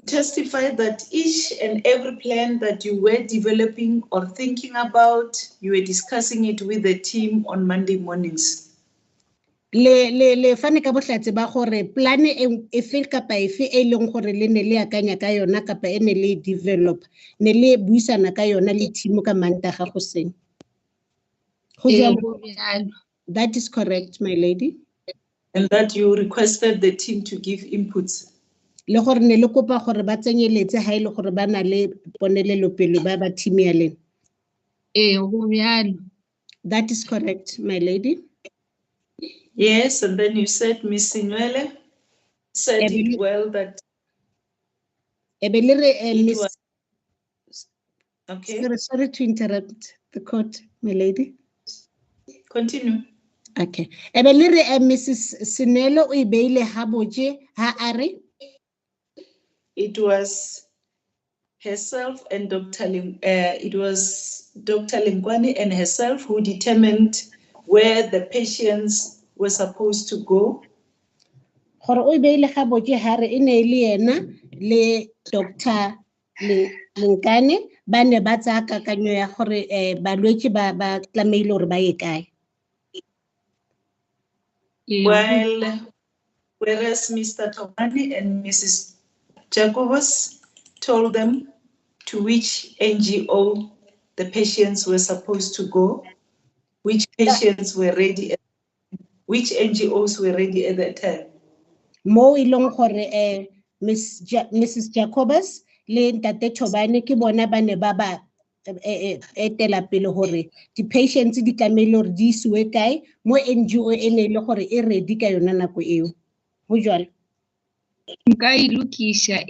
testify that each and every plan that you were developing or thinking about, you were discussing it with the team on Monday mornings. Le fane ka bohlatse ba gore plan e fe kapa e fe e leng gore le ne le akanya ka yona kapa e ne le develop ne le buisana ka yona le team ka Mantaga goseng. Go That is correct, my lady. And that you requested the team to give inputs. Le gore ne le kopa gore ba tsenyeletse ha ile gore ba na le ponelelo pele ba ba team ya lena. Go bjalo. That is correct, my lady. Yes, and then you said Miss Sinwele said it well that Miss. was okay. Sorry to interrupt the court, my lady. Continue. Okay. Mrs. Sinelo o ibeile ha boje ha are. It was herself and it was Dr. Lingwani and herself who determined where the patients were supposed to go. Gore o ibeile ha boje ha re ene le yena le Dr. Lingane ba ne ba tsa kakanyo ya gore balwetse ba tlameile gore ba ye kae. Whereas Mr. Tomani and Mrs. Jacobus told them to which NGO the patients were supposed to go, which patients were ready, which NGOs were ready at that time. Mo ilong gore Mrs. Jacobus le Ntate Thobane ke bona ba ne ba ba etela pele gore di patients di tlameile gore di isiwe kae mo NGO ene ile gore e ready ka yona nako eo. Ho jwalo. Nka ilukisha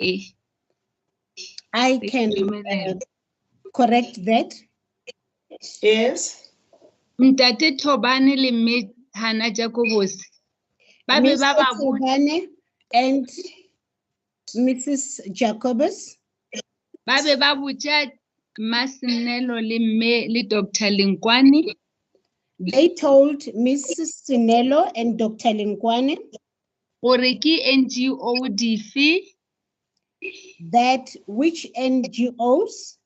I can correct that. Yes. Ntate Thobane le mme Hannah Jacobus. Ba be ba ba Thobane and Mrs. Jacobus. Ba be ba botsa Masinelo le mme le Dr. Lingwani. They told Mrs. Sinelo and Dr. Lingwani gore ke NGO dife that which NGOs